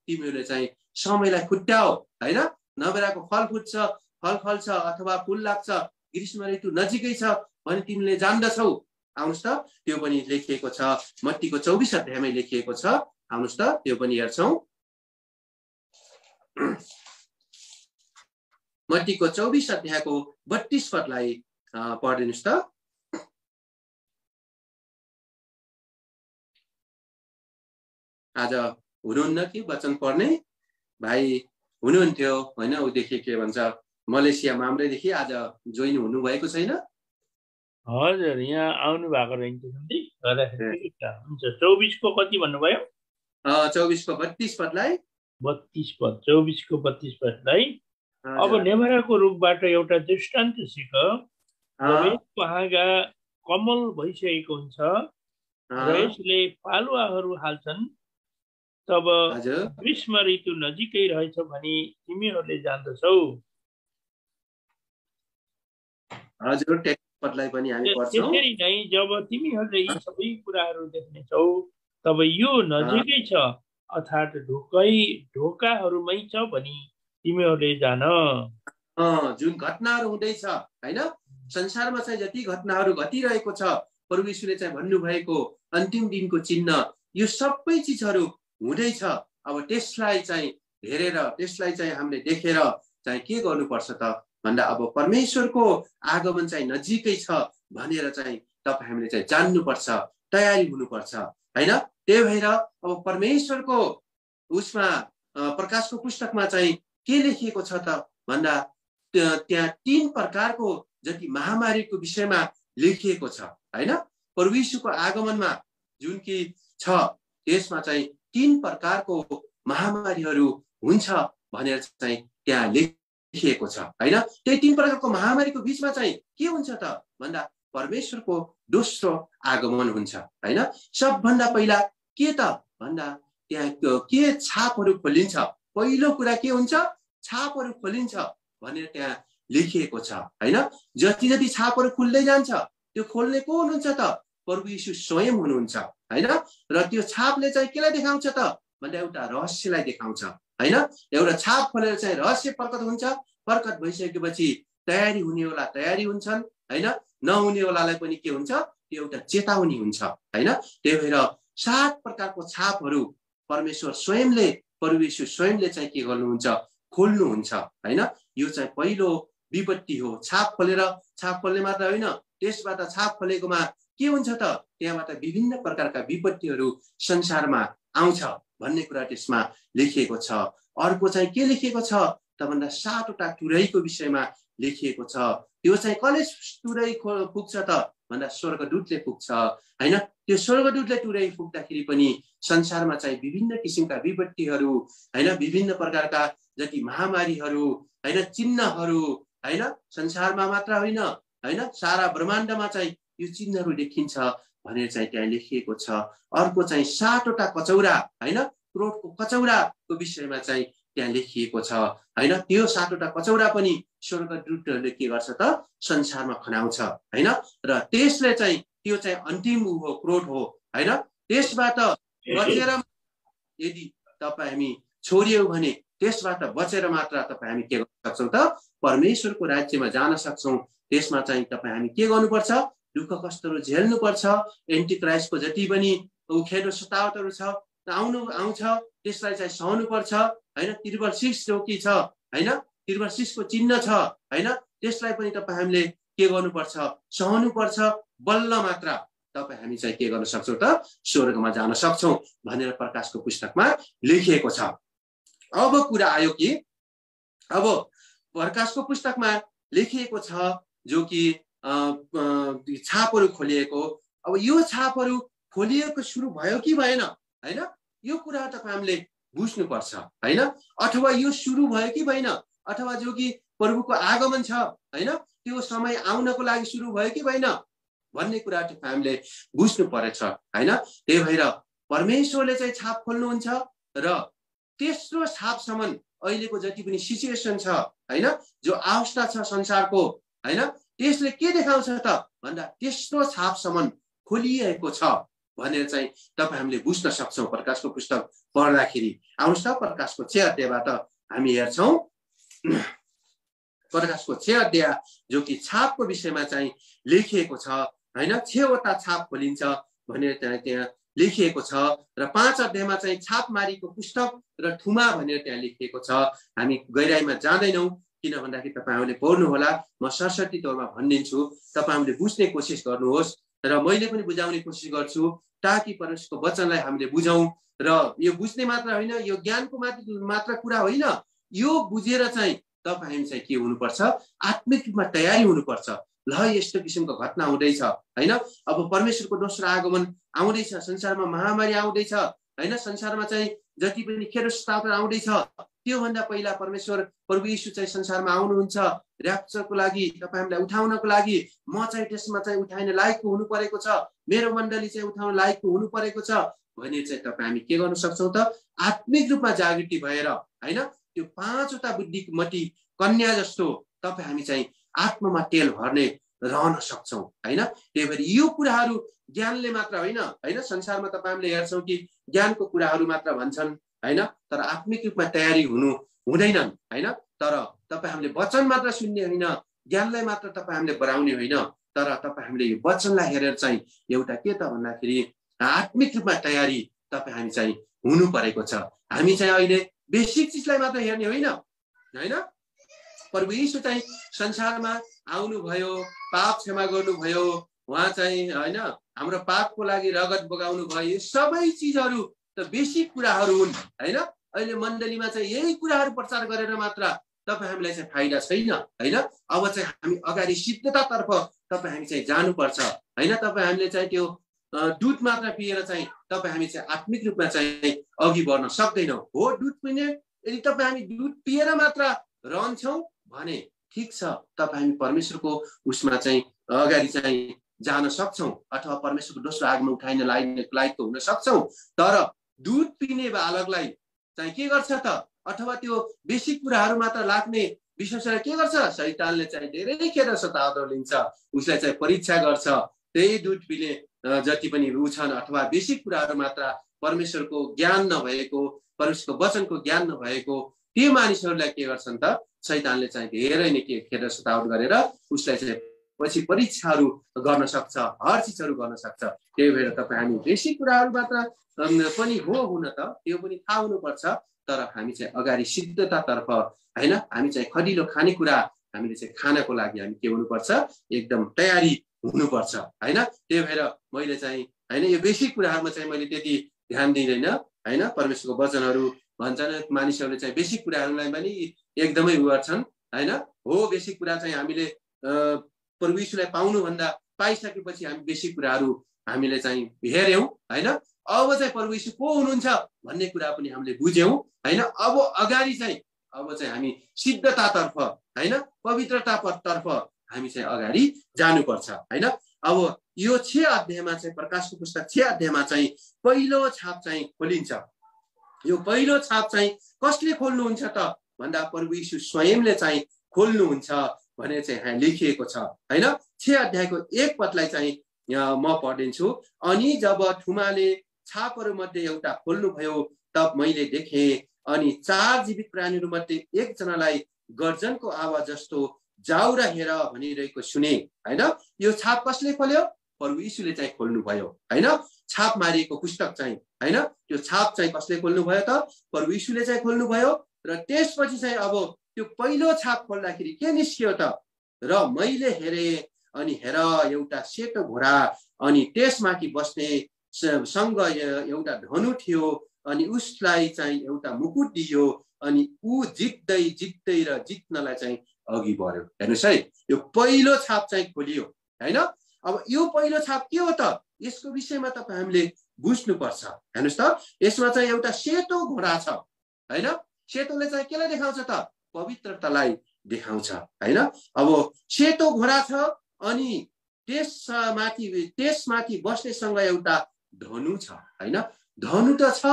तिमीहरूले चाहिँ समयलाई खुट्याओ हैन। नेभराको फल फुट्छ, फल फल्छ अथवा फुल लाग्छ, ग्रीष्म ऋतु नजिकै छ भने तिमीले जान्दछौ। आउनुस् त, त्यो पनि लेखिएको छ मत्तीको 24 अध्यायमै लेखिएको छ। आउनुस् त त्यो पनि हेर्छौं। मत्तीको 24 अध्यायको 32 पदलाई पढिदिनुस् त। आज हुनुहुन्न कि वचन पढ्ने भाइ हुनुहुन्थ्यो हैन, उदेखि के भन्छ मलेसिया माम्रेदेखि आज जोइन हुनुभएको छैन? हजुर, यहाँ आउनु भएको रहेछ नि गर्दाखेरि हुन्छ। 24 को कति भन्नुभयो? 24 को 32 पदलाई 32 पद 24 को 32 पदलाई अब नेभराको रुखबाट एउटा दृष्टान्त सिक, जब हाँगा कमल भइसकेको हुन्छ र यसले पालुवाहरू हाल्छन्, तब ग्रीष्म ऋतु नजिकै रहेछ भने तिमीहरूले जान्दछौ। हजुर, पदलाई पनि हामी पढ्छौं। त्यसरी नै जब तिमीहरूले यी सबै कुराहरू देख्नेछौ तब यो नजिकै छ, अर्थात् ढोकाहरूमै छ भनी तिमीहरूले जान। जुन घटनाहरू हुँदैछ हैन, संसारमा चाहिँ जति घटनाहरू घटिरहेको छ, परमेश्वरले चाहिँ भन्नुभएको अन्तिम दिनको चिन्ह, यो सबै चिजहरू हुँदैछ। अब त्यसलाई चाहिँ हेरेर, त्यसलाई चाहिँ हामीले देखेर चाहिँ के गर्नुपर्छ त भन्दा अब परमेश्वरको आगमन चाहिँ नजिकै छ भनेर चाहिँ तपाईँ हामीले चाहिँ जान्नुपर्छ, तयारी हुनुपर्छ हैन। त्यही भएर अब परमेश्वरको उसमा प्रकाशको पुस्तकमा चाहिँ के लेखिएको छ त भन्दा त्यहाँ 3 प्रकारको जति महामारीको विषयमा लेखिएको छ हैन। परमेश्वरको आगमनमा जुन कि छ त्यसमा चाहिँ 3 प्रकारको महामारीहरू हुन्छ भनेर चाहिँ त्यहाँ लेखिएको छ हैन। त्यही 3 प्रकारको महामारीको बीचमा चाहिँ के हुन्छ त भन्दा परमेश्वरको दोस्रो आगमन हुन्छ हैन। सबभन्दा पहिला के त भन्दा त्यहाँ के छापहरू खोलिन्छ। पहिलो कुरा के हुन्छ, छापहरू खोलिन्छ भनेर त्यहाँ लेखिएको छ हैन। जति जति छापहरू खुल्दै जान्छ त्यो खोल्ने को हुनुहुन्छ त, प्रभु येशू स्वयं हुनुहुन्छ हैन। र त्यो छापले चाहिँ केलाई देखाउँछ त भन्दा एउटा रहस्यलाई देखाउँछ हैन। एउटा छाप खोलेर चाहिँ रहस्य प्रकट हुन्छ। प्रकट भइसकेपछि तयारी हुनेवाला तयारी हुन्छन् हैन, नहुनेवालालाई पनि के हुन्छ, त्यो एउटा चेतावनी हुन्छ हैन। त्यही भएर 7 प्रकारको छापहरू परमेश्वर स्वयंले, प्रभु येशू स्वयंले चाहिँ के गर्नुहुन्छ, खोल्नुहुन्छ हैन। यो चाहिँ पहिलो विपत्ति हो। छाप खोल्ने मात्र होइन, त्यसबाट छाप खोलेकोमा के हुन्छ त, त्यहाँबाट विभिन्न प्रकारका विपत्तिहरू संसारमा आउँछ भन्ने कुरा त्यसमा लेखिएको छ। अर्को चाहिँ के लेखिएको छ त भन्दा 7वटा तुरैको विषयमा लेखिएको छ। त्यो चाहिँ कसले तुरै पुग्छ त भन्दा स्वर्गदूतले पुग्छ हैन। त्यो स्वर्गदूतले तुरै पुग्दाखेरि पनि संसारमा चाहिँ विभिन्न किसिमका विपत्तिहरू हैन, विभिन्न प्रकारका जति महामारीहरू हैन, चिन्हहरू हैन, संसारमा मात्र होइन हैन, सारा ब्रह्माण्डमा चाहिँ यो चिन्हहरू देखिन्छ भनेर चाहिँ त्यहाँ लेखिएको छ। अर्को चाहिँ 7वटा कचौरा हैन, क्रोधको कचौराको विषयमा चाहिँ त्यहाँ लेखिएको छ हैन। त्यो 7वटा कचौरा पनि स्वर्गदूतहरूले के गर्छ त, संसारमा खनाउँछ हैन। र त्यसले चाहिँ त्यो चाहिँ अन्तिम हो, क्रोध हो हैन। त्यसबाट बचेर यदि तपाईँ हामी छोडियौँ भने त्यसबाट बचेर मात्र तपाईँ हामी के गर्न सक्छौँ त, परमेश्वरको राज्यमा जान सक्छौँ। त्यसमा चाहिँ तपाईँ हामी के गर्नुपर्छ, दुःख कष्टहरू झेल्नुपर्छ। एन्टिक्राइस्टको जति पनि उखेडो सतावटहरू छ आउँछ, त्यसलाई चाहिँ सहनुपर्छ हैन। त्रिबल 6 जो कि छ हैन, त्रिबल 6 को चिन्ह छ हैन, त्यसलाई पनि तपाईँ हामीले के गर्नुपर्छ, सहनुपर्छ। बल्ल मात्र तपाईँ हामी चाहिँ के गर्न सक्छौँ त, स्वर्गमा जान सक्छौँ भनेर प्रकाशको पुस्तकमा लेखिएको छ। अब कुरा आयो कि अब प्रकाशको पुस्तकमा लेखिएको छ जो कि छापहरू खोलिएको। अब यो छापहरू खोलिएको सुरु भयो कि भएन हैन, यो कुरा तपाईँ हामीले बुझ्नुपर्छ हैन। अथवा यो सुरु भयो कि भएन, अथवा जो कि प्रभुको आगमन छ हैन, त्यो समय आउनको लागि सुरु भयो कि भएन भन्ने कुरा हामीले बुझ्नु परेछ हैन। त्यही भएर परमेश्वरले चाहिँ छाप खोल्नुहुन्छ र तेस्रो छापसम्म अहिलेको जति पनि सिचुएसन छ हैन, जो अवस्था छ संसारको हैन, त्यसले के देखाउँछ त भन्दा तेस्रो छापसम्म खोलिएको छ भनेर चाहिँ तपाईँ हामीले बुझ्न सक्छौँ प्रकाशको पुस्तक पढ्दाखेरि। आउनुहोस् त प्रकाशको 6 अध्यायबाट हामी हेर्छौँ। प्रकाशको 6 अध्याय जो कि छापको विषयमा चाहिँ लेखिएको छ हैन। 6 वटा छाप खोलिन्छ भनेर त्यहाँ लेखिएको छ र 5 अध्यायमा चाहिँ छापमारीको पुस्तक र थुमा भनेर त्यहाँ लेखिएको छ। हामी गहिराइमा जाँदैनौँ किन भन्दाखेरि तपाईहरूले पढ्नु होला, म सरस्वती तौरमा भनिदिन्छु, तपाईहरूले बुझ्ने कोसिस गर्नुहोस् र मैले पनि बुझाउने कोसिस गर्छु ताकि परमेश्वरको वचनलाई हामीले बुझौँ। र यो बुझ्ने मात्र होइन, यो ज्ञानको मात्र कुरा होइन, यो बुझेर चाहिँ तपाईँ हामी चाहिँ के हुनुपर्छ, आत्मिक रूपमा तयारी हुनुपर्छ। ल यस्तो किसिमको घटना हुँदैछ हैन, अब परमेश्वरको दोस्रो आगमन आउँदैछ, संसारमा महामारी आउँदैछ हैन, संसारमा चाहिँ जति पनि खेदस्ताप आउँदैछ, त्योभन्दा पहिला परमेश्वर प्रभु यीशु चाहिँ संसारमा आउनुहुन्छ र्याप्चरको लागि, तपाईहरूलाई उठाउनको लागि। म चाहिँ त्यसमा चाहिँ उठाइने लायकको हुनु परेको छ, मेरो मण्डली चाहिँ उठाउन लायकको हुनु परेको छ भने चाहिँ तपाईँ हामी के गर्न सक्छौँ त, आत्मिक रूपमा जागृति भएर हैन, त्यो 5 वटा बुद्धिमती कन्या जस्तो तपाईँ हामी चाहिँ आत्मामा तेल भर्ने रहन सक्छौँ हैन। त्यही भएर यो कुराहरू ज्ञानले मात्र होइन हैन, संसारमा तपाईँ हामीले हेर्छौँ कि ज्ञानको कुराहरू मात्र भन्छन् हैन, तर आत्मिक रूपमा तयारी हुँदैनन् हैन। तर तपाईँ हामीले वचन मात्र सुन्ने होइन, ज्ञानलाई मात्र तपाईँ हामीले बढाउने होइन, तर तपाईँ हामीले यो वचनलाई हेरेर चाहिँ एउटा के त भन्दाखेरि आत्मिक रूपमा तयारी तपाईँ हामी चाहिँ हुनु परेको छ। हामी चाहिँ अहिले बेसिक चिजलाई मात्र हेर्ने होइन हैन। प्रभु यीशु चाहिँ संसारमा आउनुभयो, पाप क्षमा गर्नुभयो, उहाँ चाहिँ हैन हाम्रो पापको लागि रगत बगाउनु भयो, यो सबै चिजहरू त बेसिक कुराहरू हुन् हैन। अहिले मण्डलीमा चाहिँ यही कुराहरू प्रचार गरेर मात्र तपाईँ हामीलाई चाहिँ फाइदा छैन हैन। अब चाहिँ हामी अगाडि सिद्धतातर्फ तपाईँ हामी चाहिँ जानुपर्छ हैन। तपाईँ हामीले चाहिँ त्यो दुध मात्र पिएर चाहिँ तपाईँ हामी चाहिँ आत्मिक रूपमा चाहिँ अघि बढ्न सक्दैनौँ। हो, दुध पिने, यदि तपाईँ हामी दुध पिएर मात्र रहन्छौँ भने ठिक छ, तपाईँ हामी परमेश्वरको उसमा चाहिँ अगाडि चाहिँ जान सक्छौँ अथवा परमेश्वरको दोस्रो आगमन उठाइन लायकको हुन सक्छौँ। तर दुध पिने बालकलाई चाहिँ के गर्छ त, अथवा त्यो बेसिक कुराहरू मात्र लाग्ने विश्वासलाई के गर्छ, शैतानले चाहिँ धेरै खेर सतावट लिन्छ, उसलाई चाहिँ परीक्षा गर्छ। त्यही दुध पिने जति पनि रू छन् अथवा बेसिक कुराहरू मात्र परमेश्वरको ज्ञान नभएको, परमेश्वरको वचनको ज्ञान नभएको त्यो मानिसहरूलाई के गर्छन् त, शैतानले चाहिँ धेरै नै के खेर सतावट गरेर उसलाई चाहिँ पछि परीक्षाहरू गर्न सक्छ, हर चिजहरू गर्न सक्छ। त्यही भएर तपाईँ हामी बेसिक कुराहरू मात्र पनि हो हुन त, त्यो पनि थाहा हुनुपर्छ, तर हामी चाहिँ अगाडि सिद्धतातर्फ हैन, हामी चाहिँ खदिलो खानेकुरा हामीले चाहिँ खानको लागि हामी के हुनुपर्छ, एकदम तयारी हुनुपर्छ हैन। त्यही भएर मैले चाहिँ हैन यो बेसिक कुराहरूमा चाहिँ मैले त्यति ध्यान दिँदैन हैन। परमेश्वरको वचनहरू भन्छन् मानिसहरूले चाहिँ बेसिक कुराहरूलाई पनि एकदमै गर्छन् हैन। हो, बेसिक कुरा चाहिँ हामीले प्रभु यीशुलाई पाउनुभन्दा पाइसकेपछि हामी बेसिक कुराहरू हामीले चाहिँ हेर्यौँ हैन। अब चाहिँ प्रभु यीशु को हुनुहुन्छ भन्ने कुरा पनि हामीले बुझ्यौँ हैन। अब अगाडि चाहिँ हामी सिद्धतातर्फ हैन, पवित्रतातर्फ हामी चाहिँ अगाडि जानुपर्छ हैन। अब यो 6 अध्यायमा चाहिँ प्रकाशको पुस्तक 6 अध्यायमा चाहिँ पहिलो छाप चाहिँ खोलिन्छ। यो पहिलो छाप चाहिँ कसले खोल्नुहुन्छ त भन्दा प्रभु यीशु स्वयंले चाहिँ खोल्नुहुन्छ भनेर चाहिँ लेखिएको छ हैन। 6 अध्यायको 1 पदलाई चाहिँ म पढिदिन्छु। अनि जब थुमाले छापहरू मध्ये एउटा खोल्नुभयो तब मैले देखेँ, अनि 4 जीवित प्राणीहरू मध्ये एकजनालाई गर्जनको आवाज जस्तो जाऊ र हेर भनिरहेको सुने हैन। यो छाप कसले खोल्यो? प्रभु यीशुले चाहिँ खोल्नुभयो हैन। छाप मारिएको पुस्तक चाहिँ हैन, त्यो छाप चाहिँ कसले खोल्नुभयो त? प्रभु यीशुले चाहिँ खोल्नुभयो। र त्यसपछि चाहिँ अब त्यो पहिलो छाप खोल्दाखेरि के निस्कियो त? र मैले हेरेँ, अनि हेर एउटा सेतो घोडा, अनि त्यसमाथि बस्ने सँग एउटा धनु थियो, अनि उसलाई चाहिँ एउटा मुकुट दियो, अनि ऊ जित्दै र जित्नलाई चाहिँ अघि बढ्यो। हेर्नुहोस् है, यो पहिलो छाप चाहिँ खोलियो हैन। अब यो पहिलो छाप के हो त? यसको विषयमा तपाईँ हामीले बुझ्नुपर्छ। हेर्नुस् त, यसमा चाहिँ एउटा सेतो घोडा छ हैन। सेतोले चाहिँ केलाई देखाउँछ त? पवित्रतालाई देखाउँछ हैन। अब सेतो घोडा छ अनि त्यसमाथि बस्नेसँग एउटा धनु छ हैन। धनु त छ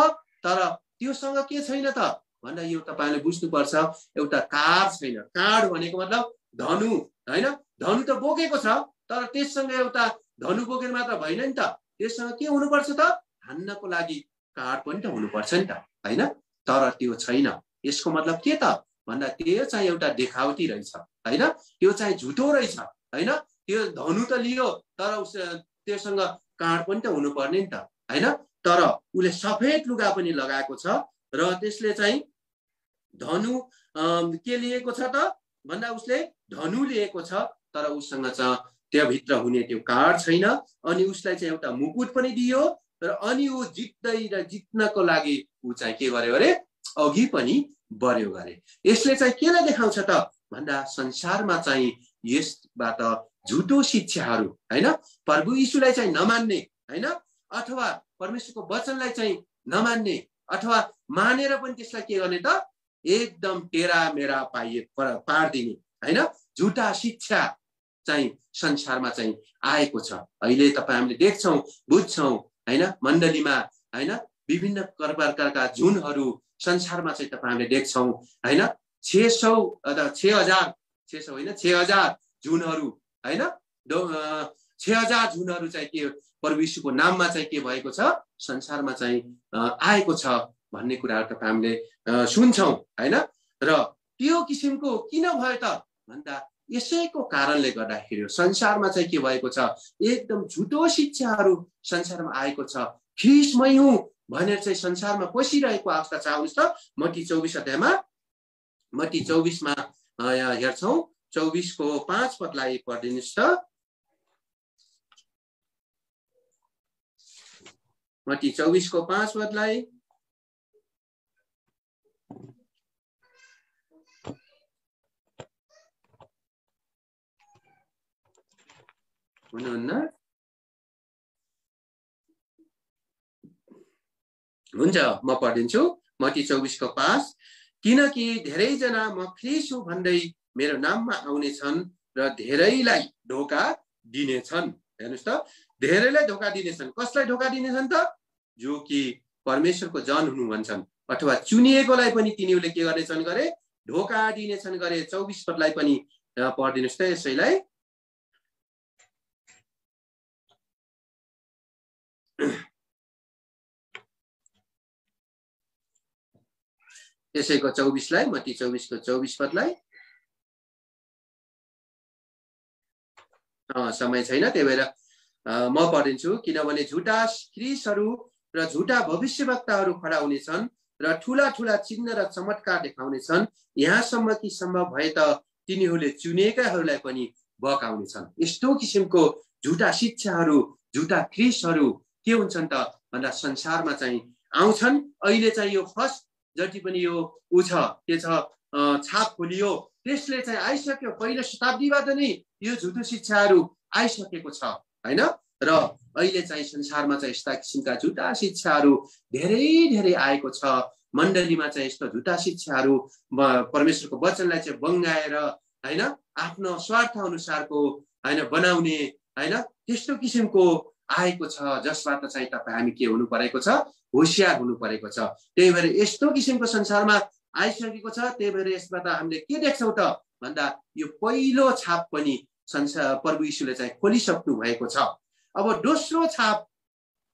तर त्योसँग के छैन त भन्दा यो तपाईले बुझ्नुपर्छ, एउटा कार्ड छैन। कार्ड भनेको मतलब धनु हैन। धनु त बोकेको छ तर त्यससँग एउटा धनु बोकेर मात्र भएन नि त, त्यससँग के हुनुपर्छ त? हान्नको लागि कार्ड पनि त हुनुपर्छ नि त हैन। तर त्यो छैन। यसको मतलब के त भन्दा त्यो चाहिँ एउटा देखावटी रहेछ हैन। त्यो चाहिँ झुटो रहेछ हैन। त्यो धनु त लियो तर त्योसँग कार्ड पनि त हुनुपर्ने नि त हैन। तर उसले सफेद लुगा पनि लगाएको छ र त्यसले चाहिँ धनु के लिएको छ त भन्दा उसले धनु लिएको छ तर उसँग चाहिँ त्यभित्र हुने त्यो कार्ड छैन। अनि उसलाई चाहिँ एउटा मुकुट पनि दियो र अनि ऊ जित्नको लागि ऊ चाहिँ के गर्यो अरे? अघि पनि बढ्यो गरे। यसले चाहिँ केलाई देखाउँछ त भन्दा संसारमा चाहिँ यसबाट झुटो शिक्षाहरू हैन, प्रभु यीशुलाई चाहिँ नमान्ने हैन, अथवा परमेश्वरको वचनलाई चाहिँ नमान्ने अथवा मानेर पनि त्यसलाई के गर्ने त? एकदम टेरा मेरा पार्दिने हैन, झुटा शिक्षा चाहिँ संसारमा चाहिँ आएको छ। अहिले तपाईँ हामीले देख्छौँ बुझ्छौँ हैन, मण्डलीमा हैन विभिन्न प्रकारका जुनहरू संसारमा चाहिँ तपाईँ हामीले देख्छौँ हैन। 600 अथवा 6000 जुनहरू हैन, 6000 जुनहरू चाहिँ के प्रभु यीशुको नाममा चाहिँ के भएको छ? संसारमा चाहिँ आएको छ भन्ने कुराहरू तपाईँ हामीले सुन्छौँ हैन। र त्यो किसिमको किन भयो त भन्दा यसैको कारणले गर्दाखेरि संसारमा चाहिँ के भएको छ? एकदम झुटो शिक्षाहरू संसारमा आएको छ। ख्रीष्ट मै हुँ भनेर चाहिँ संसारमा पसिरहेको अवस्था छ। आउनुहोस् त मत्ती 24 अध्यायमा, मत्ती 24 मा हेर्छौँ। 24 को 5 पदलाई पढिदिनुस् त। मत्ती 24 को 5 पदलाई हुनुहुन्न? हुन्छ म पढिदिन्छु। मत्ती 24 को 5, किनकि धेरैजना म ख्रीष्ट हुँ भन्दै मेरो नाममा आउनेछन् र धेरैलाई धोका दिनेछन्। हेर्नुस् त, धेरैलाई धोका दिनेछन्। कसलाई धोका दिनेछन् त? जो कि परमेश्वरको जन हुनु भन्छन् अथवा चुनिएकोलाई पनि तिनीहरूले के गर्नेछन् गरे? धोका दिनेछन् गरे। 24 पदलाई पनि पढिदिनुस् त यसैलाई। यसैको 24 लाई, मत्ती 24 को 24 पदलाई। समय छैन त्यही भएर म पढिदिन्छु। किनभने झुटा ख्रीष्टहरू र झुटा भविष्यवक्ताहरू खडा हुनेछन् र ठूला ठूला चिन्ह र चमत्कार देखाउनेछन्, यहाँसम्म कि सम्भव भए त तिनीहरूले चुनिएकाहरूलाई पनि बकाउनेछन्। यस्तो किसिमको झुटा शिक्षाहरू, झुटा ख्रीष्टहरू के हुन्छन् त भन्दा संसारमा चाहिँ आउँछन्। अहिले चाहिँ यो फर्स्ट जति पनि यो छ के छ छाप खोलियो, त्यसले चाहिँ आइसक्यो। पहिलो शताब्दीबाट नै यो झुटो शिक्षाहरू आइसकेको छ हैन। र अहिले चाहिँ संसारमा चाहिँ यस्ता किसिमका झुटा शिक्षाहरू धेरै आएको छ। मण्डलीमा चाहिँ यस्तो झुटा शिक्षाहरू परमेश्वरको वचनलाई चाहिँ बङ्गाएर हैन आफ्नो स्वार्थ अनुसारको हैन बनाउने हैन, त्यस्तो किसिमको आएको छ, जसबाट चाहिँ तपाईँ हामी के हुनु परेको छ? होशियार हुनु परेको छ। त्यही भएर यस्तो किसिमको संसारमा आइसकेको छ। त्यही भएर यसबाट हामीले के देख्छौँ त भन्दा यो पहिलो छाप पनि संसार प्रभु यीशुले चाहिँ खोलिसक्नु भएको छ। अब दोस्रो छाप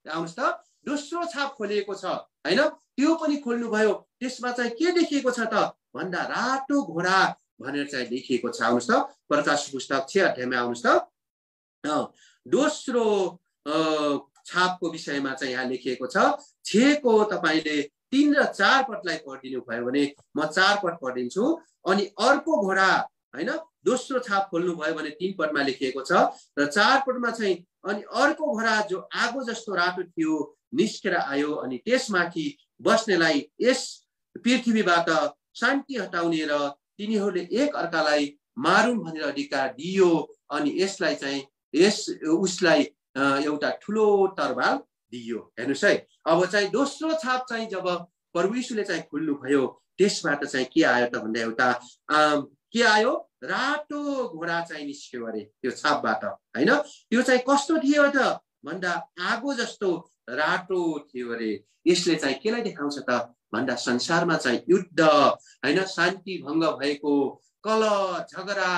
आउनुहोस् त, दोस्रो छाप खोलिएको छ हैन, त्यो पनि खोल्नु भयो। त्यसमा चाहिँ के देखिएको छ त भन्दा रातो घोडा भनेर चाहिँ देखिएको छ। आउनुहोस् त प्रकाश पुस्तक 6 अध्यायमा आउनुहोस् त। दोस्रो छापको विषयमा चाहिँ यहाँ लेखिएको छ। 6 को तपाईले 3 र 4 पदलाई पढिदिनु भयो भने म 4 पद पढिदिन्छु। अनि अर्को घोडा हैन, दोस्रो छाप खोल्नु भयो भने 3 पदमा लेखिएको छ र 4 पदमा चाहिँ अनि अर्को घोडा जो आगो जस्तो रातो थियो निस्केर आयो अनि त्यसमाथि बस्नेलाई यस पृथ्वीबाट शान्ति हटाउने र तिनीहरूले एक अर्कालाई मारुन् भनेर अधिकार दियो। अनि यसलाई चाहिँ उसलाई एउटा ठुलो तरवार दियो। हेर्नुहोस् है, अब चाहिँ दोस्रो छाप चाहिँ जब प्रभु यीशुले चाहिँ खोल्नु भयो, त्यसबाट चाहिँ के आयो त भन्दा एउटा के आयो, रातो घोडा चाहिँ निस्क्यो अरे त्यो छापबाट, होइन। त्यो चाहिँ कस्तो थियो त भन्दा आगो जस्तो रातो थियो अरे। यसले चाहिँ केलाई देखाउँछ त भन्दा संसारमा चाहिँ युद्ध, होइन, शान्ति भङ्ग भएको, कलह झगडा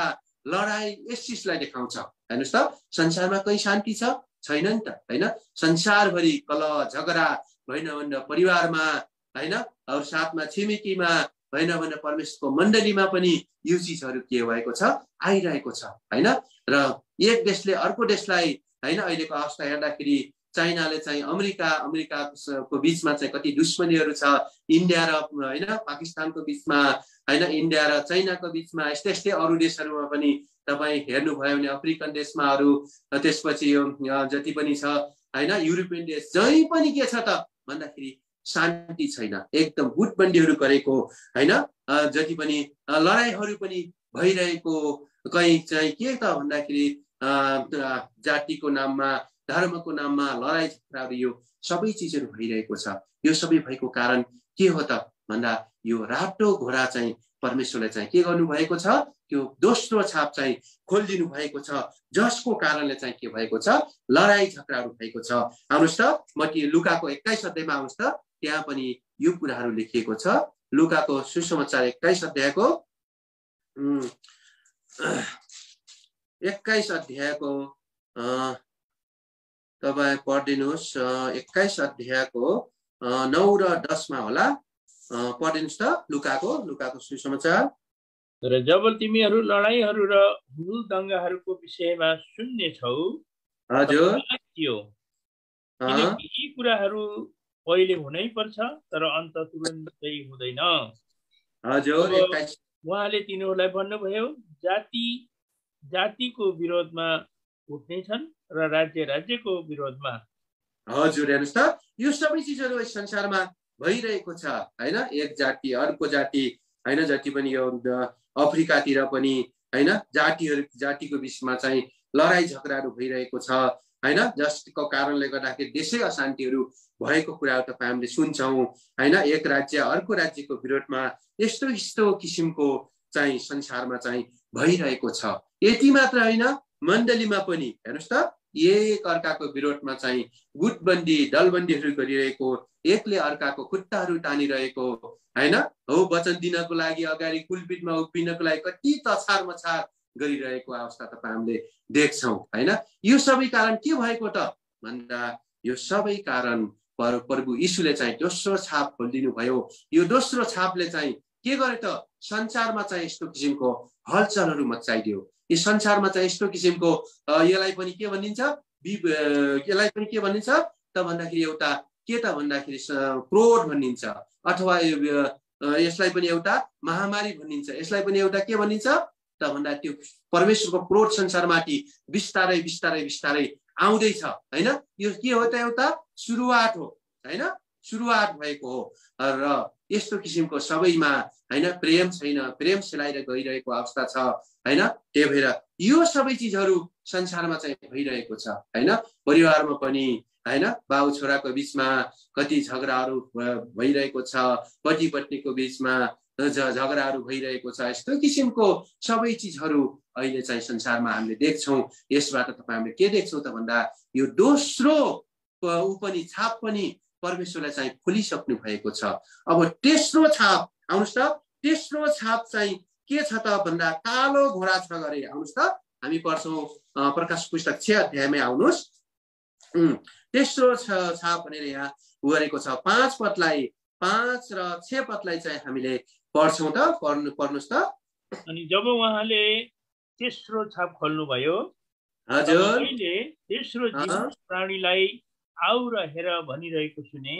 लडाई, यस चिजलाई देखाउँछ। हेर्नुहोस् त, संसारमा कहीँ शान्ति छैन नि त, होइन। संसारभरि कलह झगडा, होइन भन्दा परिवारमा, होइन, अरू साथमा छिमेकीमा, होइन भन्दा परमेश्वरको मण्डलीमा पनि यो चिजहरू के भएको छ, आइरहेको छ, होइन। र एक देशले अर्को देशलाई, होइन, अहिलेको अवस्था हेर्दाखेरि चाइनाले चाहिँ अमेरिकाको बिचमा चाहिँ कति दुश्मनीहरू छ, इन्डिया र, होइन, पाकिस्तानको बिचमा, होइन, इन्डिया र चाइनाको बिचमा, यस्तै यस्तै अरू देशहरूमा पनि तपाईँ हेर्नुभयो भने अफ्रिकन देशमाहरू, त्यसपछि यो जति पनि छ, होइन, युरोपियन देश, जहीँ पनि के छ त भन्दाखेरि शान्ति छैन, एकदम गुटबन्दीहरू गरेको, होइन, जति पनि लडाइँहरू पनि भइरहेको, कहीँ चाहिँ के त भन्दाखेरि जातिको नाममा, धर्मको नाममा लडाइँ झगडाहरू, यो सबै चिजहरू भइरहेको छ। यो सबै भएको कारण के हो त भन्दा यो रातो घोडा चाहिँ परमेश्वरले चाहिँ के गर्नुभएको छ, त्यो दोस्रो छाप चाहिँ खोलिदिनु भएको छ, जसको कारणले चाहिँ के भएको छ, लडाइँ झगडाहरू भएको छ। आउनुहोस् त, लुकाको 21 अध्यायमा आउनुहोस् त, त्यहाँ पनि यो कुराहरू लेखिएको छ। लुकाको सुसमाचार 21 अध्यायको 21 अध्यायको तपाईँ पढिदिनुहोस्, 21 अध्यायको 9 र 10 होला, पढिदिनुहोस् त लुकाको सुसमाचार। र जब तिमीहरू लडाइँहरू र हुल दङ्गाहरूको विषयमा सुन्ने छौ, हजुर, किनकि यी कुराहरू पहिले हुनै पर्छ, तर अन्त तुरुन्तै हुँदैन। हजुर, उहाँले तिनीहरूलाई भन्नुभयो, जातिको विरोधमा उठ्नेछन् र राज्यको विरोधमा। हजुर, हेर्नुहोस् त, यो सबै चिजहरू संसारमा भइरहेको छ, होइन। एक जाति अर्को जाति, होइन, जति पनि यो अफ्रिकातिर पनि, होइन, जातिको बिचमा चाहिँ लडाइँ झगडाहरू भइरहेको छ, होइन, जसको कारणले गर्दाखेरि देशै अशान्तिहरू भएको कुराहरू तपाईँ हामीले सुन्छौँ, होइन। एक राज्य अर्को राज्यको विरोधमा यस्तो किसिमको चाहिँ संसारमा चाहिँ भइरहेको छ। यति मात्र होइन, मण्डलीमा पनि हेर्नुहोस् त, एक अर्काको विरोधमा चाहिँ गुटबन्दी दलबन्दीहरू गरिरहेको, एकले अर्काको खुट्टाहरू तानिरहेको, होइन, हो वचन दिनको लागि अगाडि कुलपिटमा उभिनको लागि कति तछार मछार गरिरहेको अवस्था तपाईँ हामीले देख्छौँ, होइन। यो सबै कारण के भएको त भन्दा यो सबै कारण प्रभु यीशुले चाहिँ दोस्रो छाप खोलिदिनु भयो। यो दोस्रो छापले चाहिँ के गर्यो त, संसारमा चाहिँ यस्तो किसिमको हलचलहरू मचाइदियो। यो संसारमा चाहिँ यस्तो किसिमको यसलाई पनि के भनिन्छ त भन्दाखेरि एउटा के त भन्दाखेरि क्रोध भनिन्छ, अथवा यसलाई पनि एउटा महामारी भनिन्छ, यसलाई पनि एउटा के भनिन्छ त भन्दा त्यो परमेश्वरको क्रोध संसारमाथि बिस्तारै बिस्तारै बिस्तारै आउँदैछ, होइन। यो के हो त, एउटा सुरुवात हो, होइन, सुरुवात भएको हो। र यस्तो किसिमको सबैमा, होइन, प्रेम छैन, प्रेम सेलाएर गइरहेको अवस्था छ, होइन। त्यही भएर यो सबै चिजहरू संसारमा चाहिँ भइरहेको छ, होइन। परिवारमा पनि, होइन, बाउ छोराको बिचमा कति झगडाहरू भइरहेको छ, पति पत्नीको बिचमा झगडाहरू भइरहेको छ। यस्तो किसिमको सबै चिजहरू अहिले चाहिँ संसारमा हामीले देख्छौँ। यसबाट तपाईँ हामीले के देख्छौँ त भन्दा यो दोस्रो पनि छाप पनि परमेश्वरले चाहिँ खोलिसक्नु भएको छ। अब तेस्रो छाप आउनुहोस् त, तेस्रो छाप चाहिँ के छ त भन्दा कालो घोडा छ गरे। आउनुहोस् त, हामी पढ्छौँ प्रकाश पुस्तक 6 अध्यायमै आउनुहोस्। तेस्रो छाप भनेर यहाँ गरेको छ। 5 पदलाई 5 र 6 पदलाई चाहिँ हामीले पढ्छौँ त, पढ्नुहोस् त। अनि जब उहाँले तेस्रो छाप खोल्नुभयो, हजुर, मैले तेस्रो जीवित प्राणीलाई आऊ र हेर भनिरहेको सुने,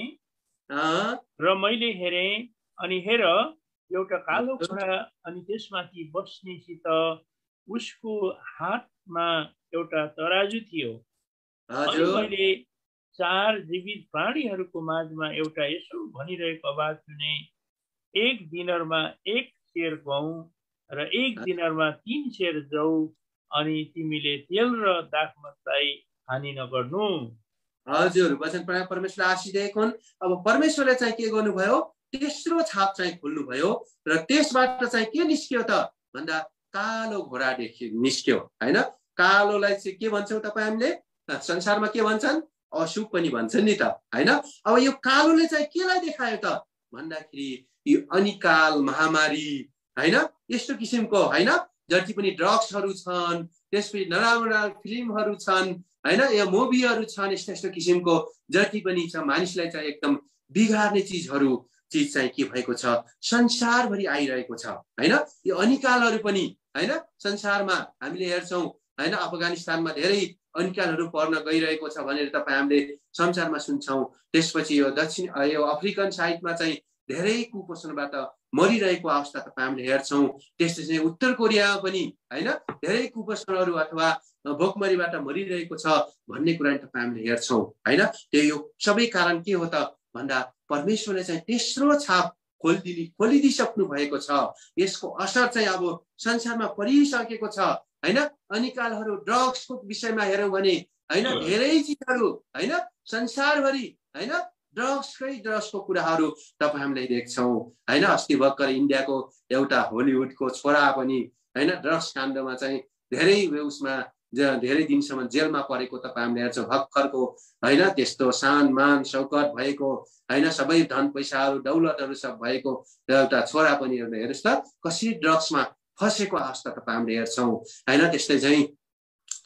र मैले हेरेँ, अनि हेर एउटा कालो घोडा, अनि त्यसमाथि बस्नेसित उसको हातमा एउटा तराजु थियो। अनि मैले 4 जीवित प्राणीहरूको माझमा एउटा यसो भनिरहेको आवाज सुने, एक दिनरमा 1 सेर गहुँ र 1 दिनरमा 3 सेर जौ, अनि तिमीले तेल र दाखमतलाई हानि नगर्नु। हजुर, वचन पढाइ परमेश्वरले आशिष दिएको हुन्। अब परमेश्वरले चाहिँ के गर्नुभयो, तेस्रो छाप चाहिँ खोल्नुभयो र त्यसबाट चाहिँ के निस्क्यो त भन्दा कालो घोडा निस्क्यो हैन। कालोलाई चाहिँ के भन्छौँ तपाईँ हामीले, संसारमा के भन्छन्, अशुभ पनि भन्छन् नि त हैन। अब यो कालोले चाहिँ केलाई देखायो त भन्दाखेरि यो अनिकाल महामारी हैन, यस्तो किसिमको हैन, जति पनि ड्रग्सहरू छन्, त्यसपछि नराम्रा फिल्महरू छन् हैन, यो मुभीहरू छन्, यस्तो यस्तो किसिमको जति पनि छ मानिसलाई चाहिँ एकदम बिगार्ने चिज चाहिँ के भएको छ, संसारभरि आइरहेको छ हैन। यो अनिकालहरू पनि हैन संसारमा हामीले हेर्छौँ हैन, अफगानिस्तानमा धेरै अनिकालहरू पर्न गइरहेको छ भनेर तपाईँ हामीले संसारमा सुन्छौँ। त्यसपछि यो यो अफ्रिकन साइडमा चाहिँ धेरै कुपोषणबाट मरिरहेको अवस्था तपाईँ हामीले हेर्छौँ। त्यसपछि उत्तर कोरियामा पनि हैन धेरै कुपोषणहरू अथवा भोकमरीबाट मरिरहेको छ भन्ने कुरा तपाईँ हामीले हेर्छौँ हैन। त्यो यो सबै कारण के हो त भन्दा परमेश्वरले चाहिँ तेस्रो छाप खोलिदिइसक्नु भएको छ। यसको असर चाहिँ अब संसारमा परिसकेको छ हैन। अनिकालहरू ड्रग्सको विषयमा हेरौँ भने हैन, धेरै चिजहरू हैन संसारभरि हैन ड्रग्सको कुराहरू तपाईँ हामीले देख्छौँ हैन। अस्ति भर्खर इन्डियाको एउटा हलिउडको छोरा पनि हैन ड्रग्स काण्डमा चाहिँ धेरै उसमा धेरै दिनसम्म जेलमा परेको तपाईँ हामीले हेर्छौँ। भर्खरको हैन त्यस्तो सान मान शौकत भएको हैन, सबै धन पैसाहरू दौलतहरू सब भएको एउटा छोरा पनि हेर्नुहोस् त कसरी ड्रग्समा फसेको अवस्था तपाईँ हामीले हेर्छौँ हैन। त्यस्तै चाहिँ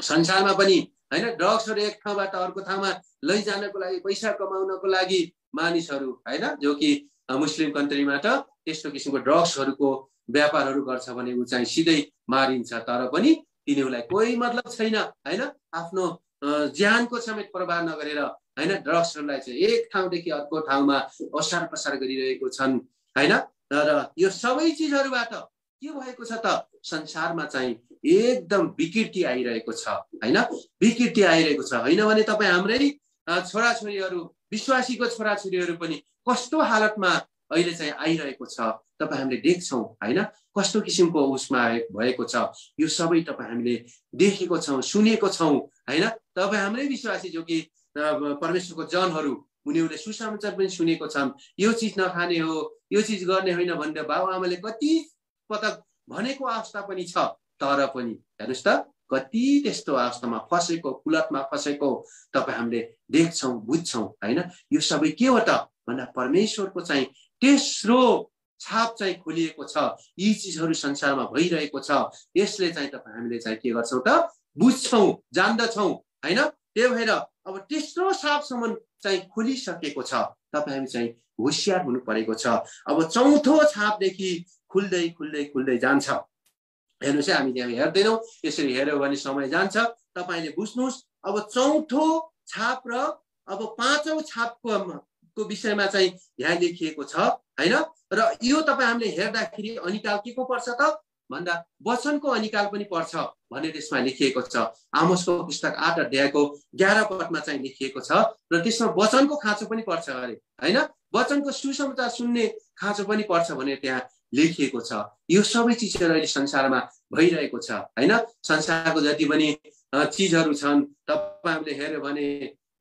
संसारमा पनि हैन ड्रग्सहरू एक ठाउँबाट अर्को ठाउँमा लैजानको लागि, पैसा कमाउनको लागि मानिसहरू हैन जो कि मुस्लिम कन्ट्रीमा त त्यस्तो किसिमको ड्रग्सहरूको व्यापारहरू गर्छ भने ऊ चाहिँ सिधै मारिन्छ। तर पनि तिनीहरूलाई कोही मतलब छैन हैन, आफ्नो ज्यानको समेत प्रभाव नगरेर हैन ड्रग्सहरूलाई चाहिँ एक ठाउँदेखि अर्को ठाउँमा ओसार पसार गरिरहेको छन् हैन। र यो सबै चिजहरूबाट के भएको छ त संसारमा चाहिँ एकदम विकृति आइरहेको छ हैन, विकृति आइरहेको छ। हैन भने तपाईँ हाम्रै छोराछोरीहरू, विश्वासीको छोराछोरीहरू पनि कस्तो हालतमा अहिले चाहिँ आइरहेको छ तपाईँ हामीले देख्छौँ हैन, कस्तो किसिमको उसमा भएको छ। यो सबै तपाईँ हामीले देखेको छौँ, सुनेको छौँ हैन। तपाईँ हाम्रै विश्वासी जो कि परमेश्वरको जनहरू, उनीहरूले सुसमाचार पनि सुनेको छन्, यो चिज नखाने हो, यो चिज गर्ने होइन भनेर बाबुआमाले कति पटक भनेको अवस्था पनि छ। तर पनि हेर्नुहोस् त कति त्यस्तो अवस्थामा फसेको, कुलतमा फसेको तपाईँ हामीले देख्छौँ, बुझ्छौँ हैन। यो सबै के हो त भन्दा परमेश्वरको चाहिँ तेस्रो छाप चाहिँ खोलिएको छ। यी चिजहरू संसारमा भइरहेको छ। यसले चाहिँ तपाईँ हामीले चाहिँ के गर्छौँ त बुझ्छौँ, जान्दछौँ हैन। त्यही भएर अब तेस्रो छापसम्म चाहिँ खोलिसकेको छ, तपाईँ हामी चाहिँ होसियार हुनु परेको छ। अब चौथो छापदेखि खुल्दै खुल्दै खुल्दै जान्छ। हेर्नुहोस् है, हामी त्यहाँ हेर्दैनौँ, यसरी हेऱ्यो भने समय जान्छ। तपाईँले बुझ्नुहोस् अब चौथो छाप र अब पाँचौँ छापको विषयमा चाहिँ यहाँ लेखिएको छ हैन। र यो तपाईँ हामीले हेर्दाखेरि अनिकाल के को पर्छ त भन्दा वचनको अनिकाल पनि पर्छ भन्ने त्यसमा लेखिएको छ। आमोसको पुस्तक 8 अध्यायको 11 पदमा चाहिँ लेखिएको छ र त्यसमा वचनको खाँचो पनि पर्छ अरे हैन, वचनको सुसमाचार सुन्ने खाँचो पनि पर्छ भनेर त्यहाँ लेखिएको छ। यो सबै चिजहरू अहिले संसारमा भइरहेको छ हैन। संसारको जति पनि चिजहरू छन् तपाईँ हामीले हेऱ्यो भने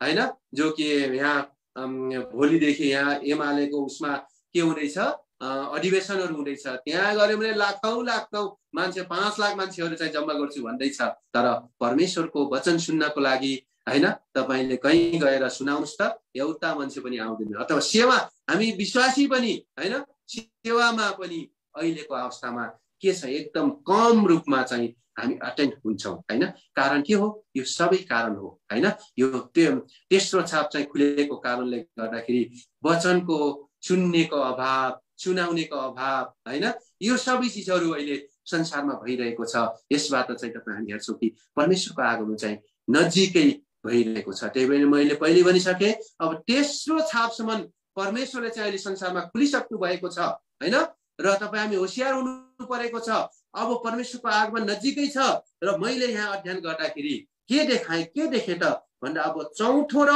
हैन, जो कि यहाँ भोलिदेखि यहाँ एमालेको उसमा के हुँदैछ, अधिवेशनहरू हुँदैछ। त्यहाँ गऱ्यो भने लाखौँ मान्छे, 5 लाख मान्छेहरू चाहिँ जम्मा गर्छु भन्दैछ। तर परमेश्वरको वचन सुन्नको लागि हैन तपाईँले कहीँ गएर सुनाउनुहोस् त, एउटा मान्छे पनि आउँदैन। अथवा सेवा, हामी विश्वासी पनि हैन सेवामा पनि अहिलेको अवस्थामा के छ, एकदम कम रूपमा चाहिँ हामी अटेन्ड हुन्छौँ हैन। कारण के हो, यो सबै कारण हो हैन। यो तेस्रो छाप चाहिँ खुलेको कारणले गर्दाखेरि वचनको सुन्नेको अभाव, सुनाउनेको अभाव हैन, यो सबै चिजहरू अहिले संसारमा भइरहेको छ। यसबाट चाहिँ तपाईँ हामी हेर्छौँ कि परमेश्वरको आगमन चाहिँ नजिकै भइरहेको छ। त्यही भएर मैले पहिले भनिसकेँ, अब तेस्रो छापसम्म परमेश्वरले चाहिँ अहिले संसारमा खुलिसक्नु भएको छ हैन। र तपाईँ हामी होसियार हुनु परेको छ। अब परमेश्वरको आगमन नजिकै छ। र मैले यहाँ अध्ययन गर्दाखेरि के देखेँ त भन्दा अब चौथो र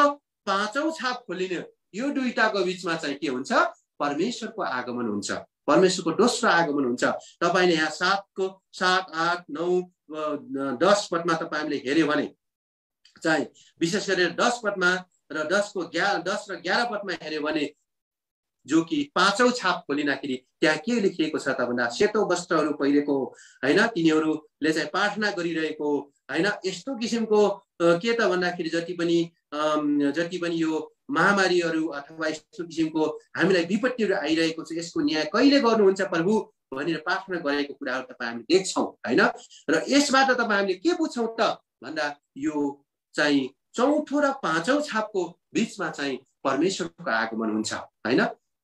पाँचौँ छाप खोलिने यो दुईटाको बिचमा चाहिँ के हुन्छ, परमेश्वरको आगमन हुन्छ, परमेश्वरको दोस्रो आगमन हुन्छ। तपाईँले यहाँ 7, 8, 9, 10 पदमा तपाईँ हामीले हेऱ्यो भने चाहिँ विशेष गरेर 10 पदमा र 10 र 11 पदमा हेर्यो भने जो कि 5औं छाप खोलिँदाखेरि त्यहाँ के लेखिएको छ त भन्दा सेतो वस्त्रहरू पहिरेको हैन तिनीहरूले चाहिँ प्रार्थना गरिरहेको हैन यस्तो किसिमको के त भन्दाखेरि जति पनि यो महामारीहरू अथवा यस्तो किसिमको हामीलाई विपत्तिहरू आइरहेको छ यसको न्याय कहिले गर्नुहुन्छ प्रभु भनेर प्रार्थना गरेको कुराहरू तपाईँ हामीले देख्छौँ हैन र यसबाट तपाईँ हामीले के बुझ्छौँ त भन्दा यो चाहिँ चौथो र 5औं छापको बीचमा चाहिँ परमेश्वरको आगमन हुन्छ हैन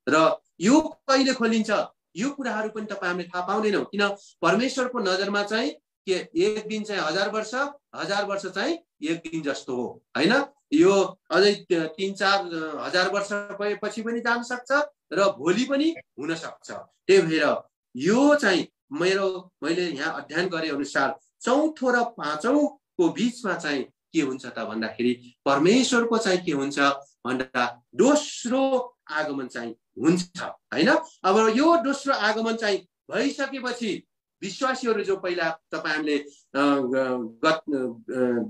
र यो कहिले खोलिन्छ यो कुराहरू पनि तपाईँ हामीले थाहा पाउँदैनौँ किन परमेश्वरको नजरमा चाहिँ के एक दिन चाहिँ 1000 वर्ष 1000 वर्ष चाहिँ एक दिन जस्तो हो हैन यो अझै 3-4 हजार वर्ष पछि पनि जान सक्छ र भोलि पनि हुन सक्छ त्यही भएर यो चाहिँ मैले यहाँ अध्ययन गरे अनुसार चौथो र 5औं को बीचमा चाहिँ के हुन्छ त भन्दाखेरि परमेश्वरको चाहिँ के हुन्छ भन्दा दोस्रो आगमन चाहिँ हुन्छ हैन अब यो दोस्रो आगमन चाहिँ भइसकेपछि विश्वासीहरू जो पहिला तपाईँ हामीले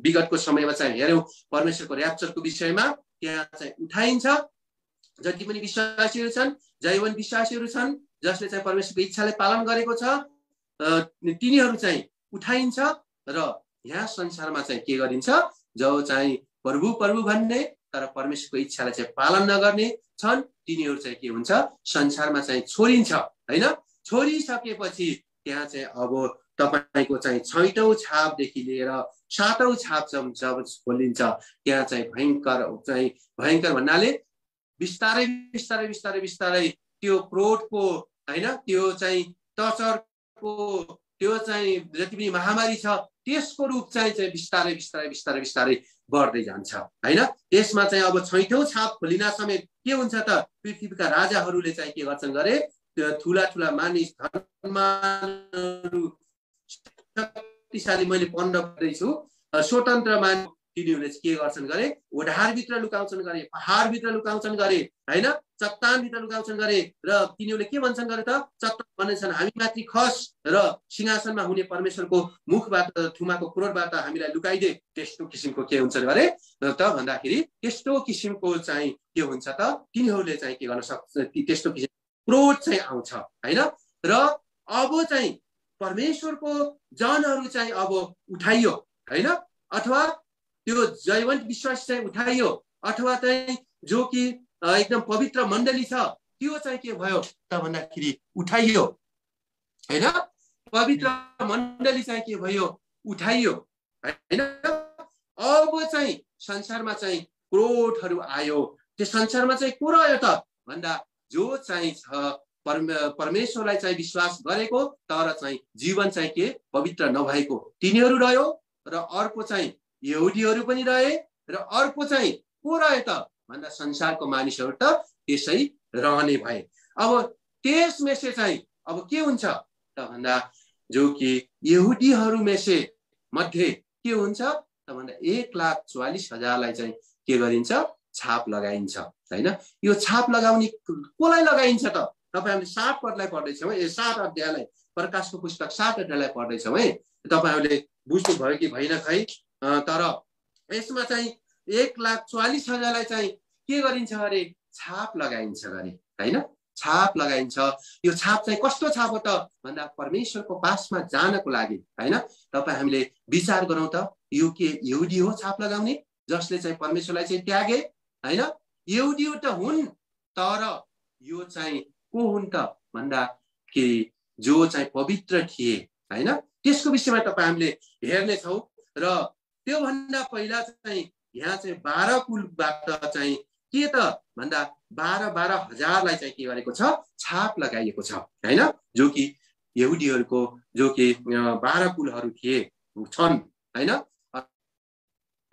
विगतको समयमा चाहिँ हेर्यौं परमेश्वरको र्याप्चरको विषयमा त्यहाँ चाहिँ उठाइन्छ जति पनि विश्वासीहरू छन् जैवन विश्वासीहरू छन् जसले चाहिँ परमेश्वरको इच्छालाई पालन गरेको छ तिनीहरू चाहिँ उठाइन्छ र यहाँ संसारमा चाहिँ के गरिन्छ जो चाहिँ प्रभु प्रभु भन्ने तर परमेश्वरको इच्छालाई चाहिँ पालन नगर्ने छन् तिनीहरू चाहिँ के हुन्छ संसारमा चाहिँ छोडिन्छ हैन छोडिसकेपछि त्यहाँ चाहिँ अब तपाईको चाहिँ 6औं छापदेखि लिएर 7औं छाप जब खोलिन्छ त्यहाँ चाहिँ भयंकर भन्नाले बिस्तारै बिस्तारै बिस्तारै बिस्तारै त्यो क्रोधको हैन त्यो चाहिँ टर्चरको त्यो चाहिँ जति पनि महामारी छ त्यसको रूप चाहिँ बिस्तारै बिस्तारै बिस्तारै बिस्तारै बढ्दै जान्छ हैन त्यसमा चाहिँ अब 6औं छाप खोलिना समेत के हुन्छ त पृथ्वीका राजाहरूले चाहिँ के गर्छन् गरे ठुला ठुला मानिस धर्महरू शक्तिशाली मैले पढ्न पर्दैछु स्वतन्त्र मानिस तिनीहरूले के गर्छन् गरे ओढारभित्र लुकाउँछन् गरे पहाडभित्र लुकाउँछन् गरे हैन चट्टानभित्र लुकाउँछन् गरे र तिनीहरूले के भन्छन् गरे त चट्टान भनेछन् हामी माथि खस र सिंहासनमा हुने परमेश्वरको मुखबाट थुमाको क्रोधबाट हामीलाई लुकाइदे त्यस्तो किसिमको के हुन्छ गरे त भन्दाखेरि त्यस्तो किसिमको चाहिँ के हुन्छ त तिनीहरूले चाहिँ के गर्न सक्छ त्यस्तो किसिमको क्रोध चाहिँ आउँछ हैन र अब चाहिँ परमेश्वरको जनहरू चाहिँ अब उठाइयो हैन अथवा त्यो जैवन्त विश्वास चाहिँ उठाइयो अथवा चाहिँ जो कि एकदम पवित्र मण्डली छ त्यो चाहिँ के भयो त भन्दाखेरि उठाइयो हैन पवित्र मण्डली चाहिँ के भयो उठाइयो हैन अब चाहिँ संसारमा चाहिँ क्रोधहरू आयो त्यो संसारमा चाहिँ को रह्यो त भन्दा जो चाहिँ छ परमेश्वरलाई चाहिँ विश्वास गरेको तर चाहिँ जीवन चाहिँ के पवित्र नभएको तिनीहरू रह्यो र अर्को चाहिँ यहुदीहरू पनि रहे र अर्को चाहिँ को रहे त भन्दा संसारको मानिसहरू त त्यसै रहने भए अब त्यसमा चाहिँ अब के हुन्छ त भन्दा जो कि यहुदीहरू मेसे मध्ये के हुन्छ त भन्दा 1,44,000लाई चाहिँ के गरिन्छ छाप लगाइन्छ हैन यो छाप लगाउने कोलाई लगाइन्छ त तपाईं हामीले 7 पदलाई पढ्दैछौँ है 7 अध्यायलाई प्रकाशको पुस्तक 7 अध्यायलाई पढ्दैछौँ है तपाईहरुले बुझ्नु भयो कि भएन खै तर यसमा चाहिँ 1,44,000लाई चाहिँ के गरिन्छ अरे छाप लगाइन्छ गरे हैन छाप लगाइन्छ यो छाप चाहिँ कस्तो छाप हो त भन्दा परमेश्वरको पासमा जानको लागि हैन तपाई हामीले विचार गरौँ त यो के यहुदी हो छाप लगाउने जसले चाहिँ परमेश्वरलाई चाहिँ त्यागे हैन यहुदी त हुन् तर यो चाहिँ को हुन् त भन्दा कि जो चाहिँ पवित्र थिए हैन त्यसको विषयमा तपाई हामीले हेर्ने छौं र त्यो भन्दा पहिला चाहिँ यहाँ चाहिँ 12 कुलबाट चाहिँ के त भन्दा 12,000लाई चाहिँ के गरेको छ छाप लगाइएको छ हैन जो कि यहुदीहरुको जो कि 12 कुलहरु थिए छन् हैन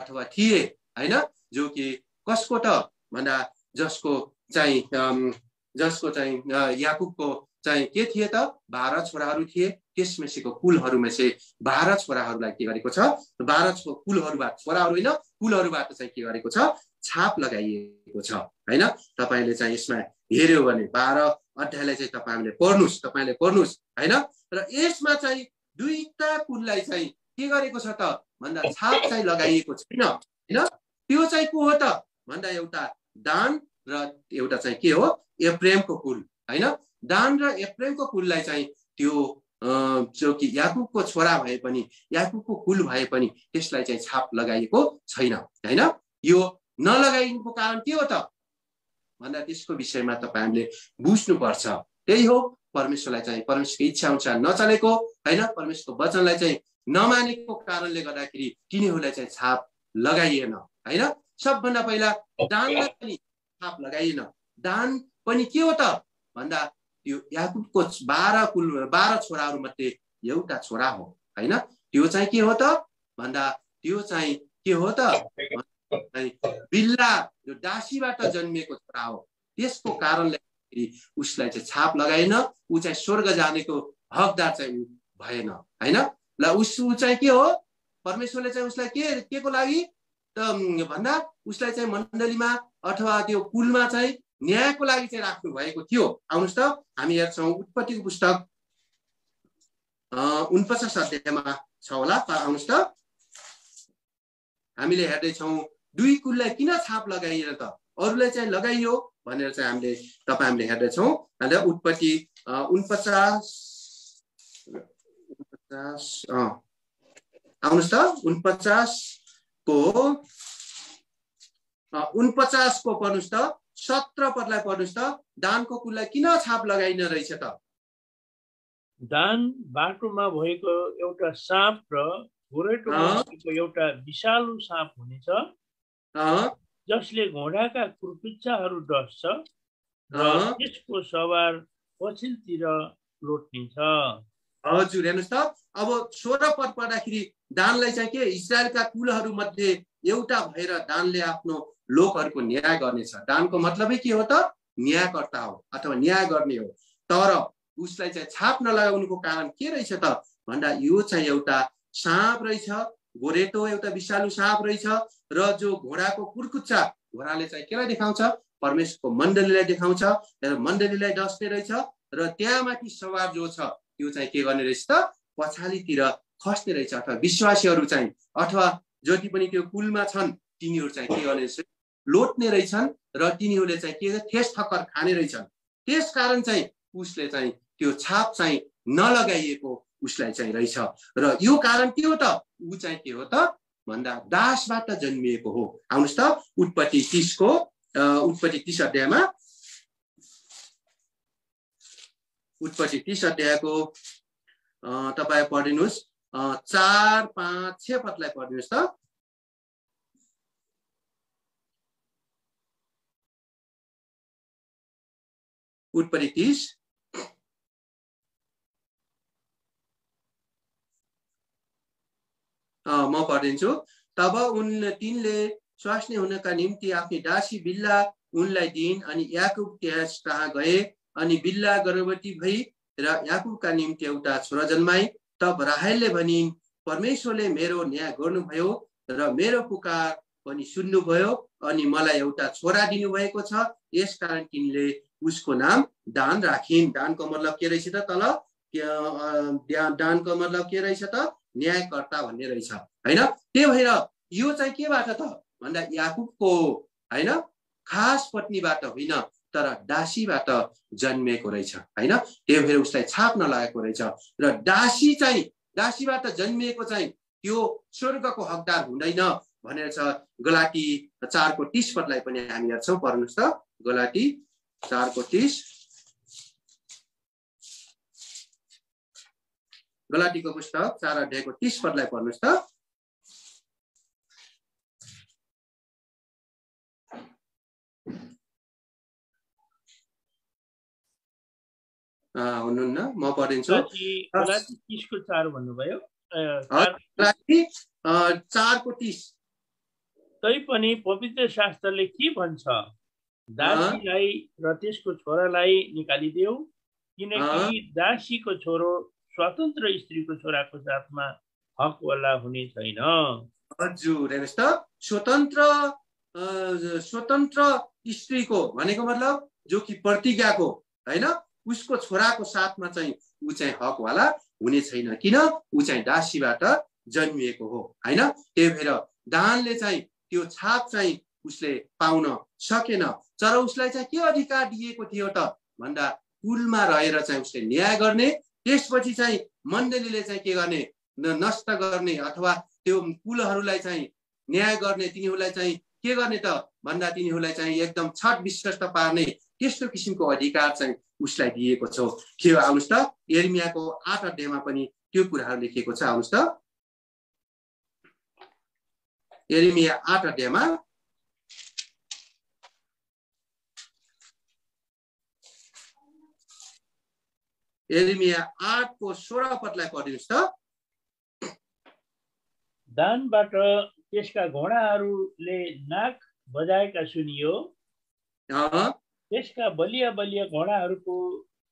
अथवा थिए हैन जो कि कसको त भन्दा जसको चाहिँ याकुबको चाहिँ के थिए त 12 छोराहरू थिए त्यसमेको कुलहरुमा चाहिँ 12 छोराहरूलाई के गरेको छ 12 कुलहरुबाट छोराहरू हैन कुलहरुबाट चाहिँ के गरेको छ छाप लगाइएको छ हैन तपाईले चाहिँ यसमा हेर्यो भने 12 अध्यायलाई चाहिँ तपाईले पढ्नुस् हैन र यसमा चाहिँ दुईटा कुललाई चाहिँ के गरेको छ त भन्दा छाप चाहिँ लगाइएको छैन हैन त्यो चाहिँ को हो त भन्दा एउटा दान र एउटा चाहिँ के हो एफ्रेमको कुल हैन। दान र एफ्रेमको कुललाई चाहिँ त्यो जो कि याकुबको छोरा भए पनि याकुबको कुल भए पनि त्यसलाई चाहिँ छाप लगाइएको छैन हैन। यो नलगाइनुको कारण के हो त भन्दा त्यसको विषयमा तपाईहरुले बुझ्नुपर्छ। त्यही हो परमेश्वरलाई चाहिँ परमेश्वरको इच्छा अनुसार नचलेको हैन, परमेश्वरको वचनलाई चाहिँ नमानेको कारणले गर्दाखेरि तिनीहरूलाई चाहिँ छाप लगाइएन हैन। सबभन्दा पहिला दानलाई पनि छाप लगाइएन। दान पनि के हो त भन्दा त्यो याकुबको 12 छोराहरू मध्ये एउटा छोरा हो हैन। त्यो चाहिँ के हो त भन्दा त्यो चाहिँ के हो त बिल्ला जो दासीबाट जन्मिएको छोरा हो। त्यसको कारणले उसलाई चाहिँ छाप लगाएन। ऊ चाहिँ स्वर्ग जानेको हकदार चाहिँ भएन हैन। ल ऊ चाहिँ के हो परमेश्वरले चाहिँ उसलाई के को लागि त भन्दा उसलाई चाहिँ मण्डलीमा अथवा त्यो कुलमा चाहिँ न्यायको लागि चाहिँ राख्नु भएको थियो। आउनुस् त हामी हेर्छौँ उत्पत्तिको पुस्तक 49 अध्यायमा छ होला। आउनुस् त हामीले हेर्दै छौँ दुई कुललाई किन छाप लगाइएन त अरूलाई चाहिँ लगाइयो भनेर चाहिँ हामीले हेर्दै छौँ। अनि उत्पत्ति 49 आउनुस् त 49 को पढ्नुस् त 17 पदलाई पढ्नुस् त। दानको कुललाई किन छाप लगाइन रहेछ त? दान बाटोमा भएको एउटा साँप र गोरेटोमा भएको एउटा विषालु साँप हुनेछ जसले घोडाका कुर्कुच्चाहरू डस्छ र त्यसको सवार पछिल्तिर लोट्नेछ। हजुर हेर्नुस् त अब 16 पद पढ्दाखेरि दानलाई चाहिँ के इस्राएलका कुलहरू मध्ये एउटा भएर दानले आफ्नो लोकहरूको न्याय गर्नेछ। दानको मतलबै के हो त न्यायकर्ता हो अथवा न्याय गर्ने हो। तर उसलाई चाहिँ छाप नलगाउनुको कारण के रहेछ त भन्दा यो चाहिँ एउटा साँप रहेछ, गोरेटो एउटा विषालु साँप रहेछ र जो घोडाको कुर्कुच्चा घोडाले चाहिँ केलाई देखाउँछ परमेश्वरको मण्डलीलाई देखाउँछ र मण्डलीलाई डस्ने रहेछ र त्यहाँमाथि सवार जो छ त्यो चाहिँ के गर्ने रहेछ त पछाडितिर खस्ने रहेछ अथवा विश्वासीहरू चाहिँ अथवा जति पनि त्यो कुलमा छन् तिनीहरू चाहिँ के गर्ने रहेछ लोट्ने रहेछन् र तिनीहरूले चाहिँ के ठेस ठक्कर खाने रहेछन्। त्यसकारण चाहिँ उसले चाहिँ त्यो छाप चाहिँ नलगाइएको उसलाई चाहिँ रहेछ र यो कारण के हो त ऊ चाहिँ के हो त भन्दा दासबाट जन्मिएको हो। आउनुस् त उत्पत्ति 30 अध्यायमा उत्पत्ति 30 अध्यायको तपाईँ पढिनुस् 4, 5, 6 पदलाई पढिनुस् त। उत्पत्ति 30 म पढिदिन्छु। तब तिनले स्वास्नी हुनका निम्ति आफ्नी दासी बिल्ला उनलाई दिइन् अनि याकुब त्यस कहाँ गए अनि बिल्ला गर्भवती भई र याकुबका निम्ति एउटा छोरा जन्माई। तब राहेलले भनिन् परमेश्वरले मेरो न्याय गर्नुभयो र मेरो पुकार पनि सुन्नुभयो अनि मलाई एउटा छोरा दिनुभएको छ। यसकारण तिनले उसको नाम दान राखिन्। दानको मतलब के रहेछ त तल दानको मतलब के रहेछ त न्यायकर्ता भन्ने रहेछ हैन। त्यही भएर यो चाहिँ केबाट त भन्दा याकुबको हैन खास पत्नीबाट होइन तर दासीबाट जन्मेको रहेछ हैन। त्यही भएर उसलाई छाप नलागेको रहेछ र दासीबाट जन्मिएको चाहिँ त्यो स्वर्गको हकदार हुँदैन भनेर छ। गलाती 4:30 पदलाई पनि हामी हेर्छौँ। पढ्नुस् त गलाती 4:30 गलातीको पुस्तक 4 अध्यायको 30 पदलाई पढ्नुस् त। हुनुहुन्न म पढिन्छु। गलाती 30:4 भन्नुभयो। गलाती 4:30 तैपनि पवित्र शास्त्रले के भन्छ दासीलाई र त्यसको छोरालाई निकालिदेऊ किनकि दासीको छोरो स्वतन्त्र स्त्रीको छोराको साथमा हकवाला हुने छैन। हजुर हेर्नुहोस् त स्वतन्त्र स्त्रीको भनेको मतलब जो कि प्रतिज्ञाको हैन उसको छोराको साथमा चाहिँ ऊ चाहिँ हकवाला हुने छैन किन ऊ चाहिँ दासीबाट जन्मिएको हो हैन। त्यही भएर दानले चाहिँ त्यो छाप चाहिँ उसले पाउन सकेन। तर उसलाई चाहिँ के अधिकार दिएको थियो त भन्दा कुलमा रहेर चाहिँ उसले न्याय गर्ने, त्यसपछि चाहिँ मण्डलीले चाहिँ के गर्ने, नष्ट गर्ने अथवा त्यो कुलहरूलाई चाहिँ न्याय गर्ने, तिनीहरूलाई चाहिँ के गर्ने त भन्दा तिनीहरूलाई चाहिँ एकदम छट विश्वस्त पार्ने त्यस्तो किसिमको अधिकार चाहिँ उसलाई दिएको छ। के हो आउनुहोस् त, यिर्मयाको 8 अध्यायमा पनि त्यो कुराहरू लेखिएको छ। आउनुहोस् त, यिर्मया 8 अध्यायमा यिर्मया 8 को 16 पदलाई पढिदिनुस् त। दानबाट त्यसका घोडाहरूले नाक बजाएका सुनियो, त्यसका बलिया बलिया घोडाहरूको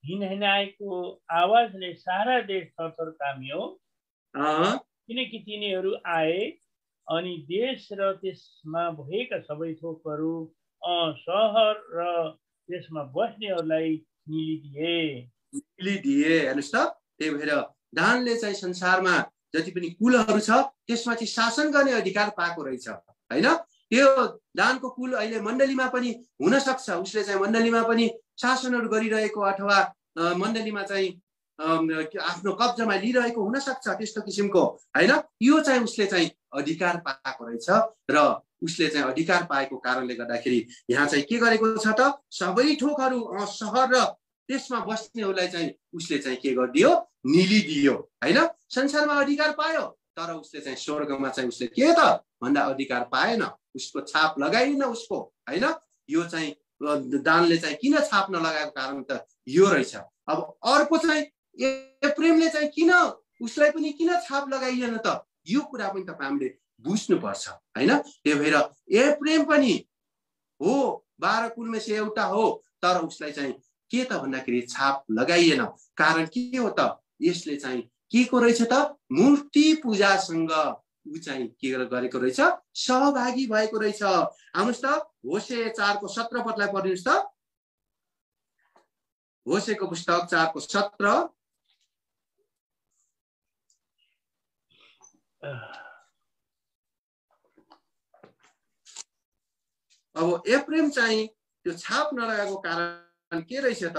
हिनहिनाएको आवाजले सारा देश थरथर काम्यो, किनकि तिनीहरू आए अनि देश र त्यसमा भएका सबै थोकहरू, सहर र त्यसमा बस्नेहरूलाई निलिदिए। हेर्नुहोस् त, त्यही भएर दानले चाहिँ संसारमा जति पनि कुलहरू छ त्यसमा चाहिँ शासन गर्ने अधिकार पाएको रहेछ हैन। त्यो दानको कुल अहिले मण्डलीमा पनि हुन सक्छ, उसले चाहिँ मण्डलीमा पनि शासनहरू गरिरहेको अथवा मण्डलीमा चाहिँ आफ्नो कब्जामा लिइरहेको हुन सक्छ, त्यस्तो किसिमको हैन। यो चाहिँ उसले चाहिँ अधिकार पाएको रहेछ र उसले चाहिँ अधिकार पाएको कारणले गर्दाखेरि यहाँ चाहिँ के गरेको छ त, सबै थोकहरू सहर र त्यसमा बस्नेहरूलाई चाहिँ उसले चाहिँ के गरिदियो, निलिदियो हैन। संसारमा अधिकार पायो तर उसले चाहिँ स्वर्गमा चाहिँ उसले के त भन्दा अधिकार पाएन, उसको छाप लगाइएन उसको हैन। यो चाहिँ दानले चाहिँ किन छाप नलगाएको कारण त यो रहेछ। अब अर्को चाहिँ एप्रेमले चाहिँ किन उसलाई पनि किन छाप लगाइएन त, यो कुरा पनि तपाईँ हामीले बुझ्नुपर्छ हैन। त्यही भएर एप्रेम पनि हो 12 कुलमा से एउटा हो, तर उसलाई चाहिँ के त भन्दाखेरि छाप लगाइएन। कारण के हो त, यसले चाहिँ के को रहेछ त, मूर्ति पूजासँग ऊ चाहिँ के गरेको रहेछ, सहभागी भएको रहेछ। आउनुहोस् त, होशे 4 को 17 पदलाई पढिदिनुस् त। होशेको पुस्तक 4 को 17। अब एप्रेम चाहिँ त्यो छाप नलगाएको कारण के रहेछ त,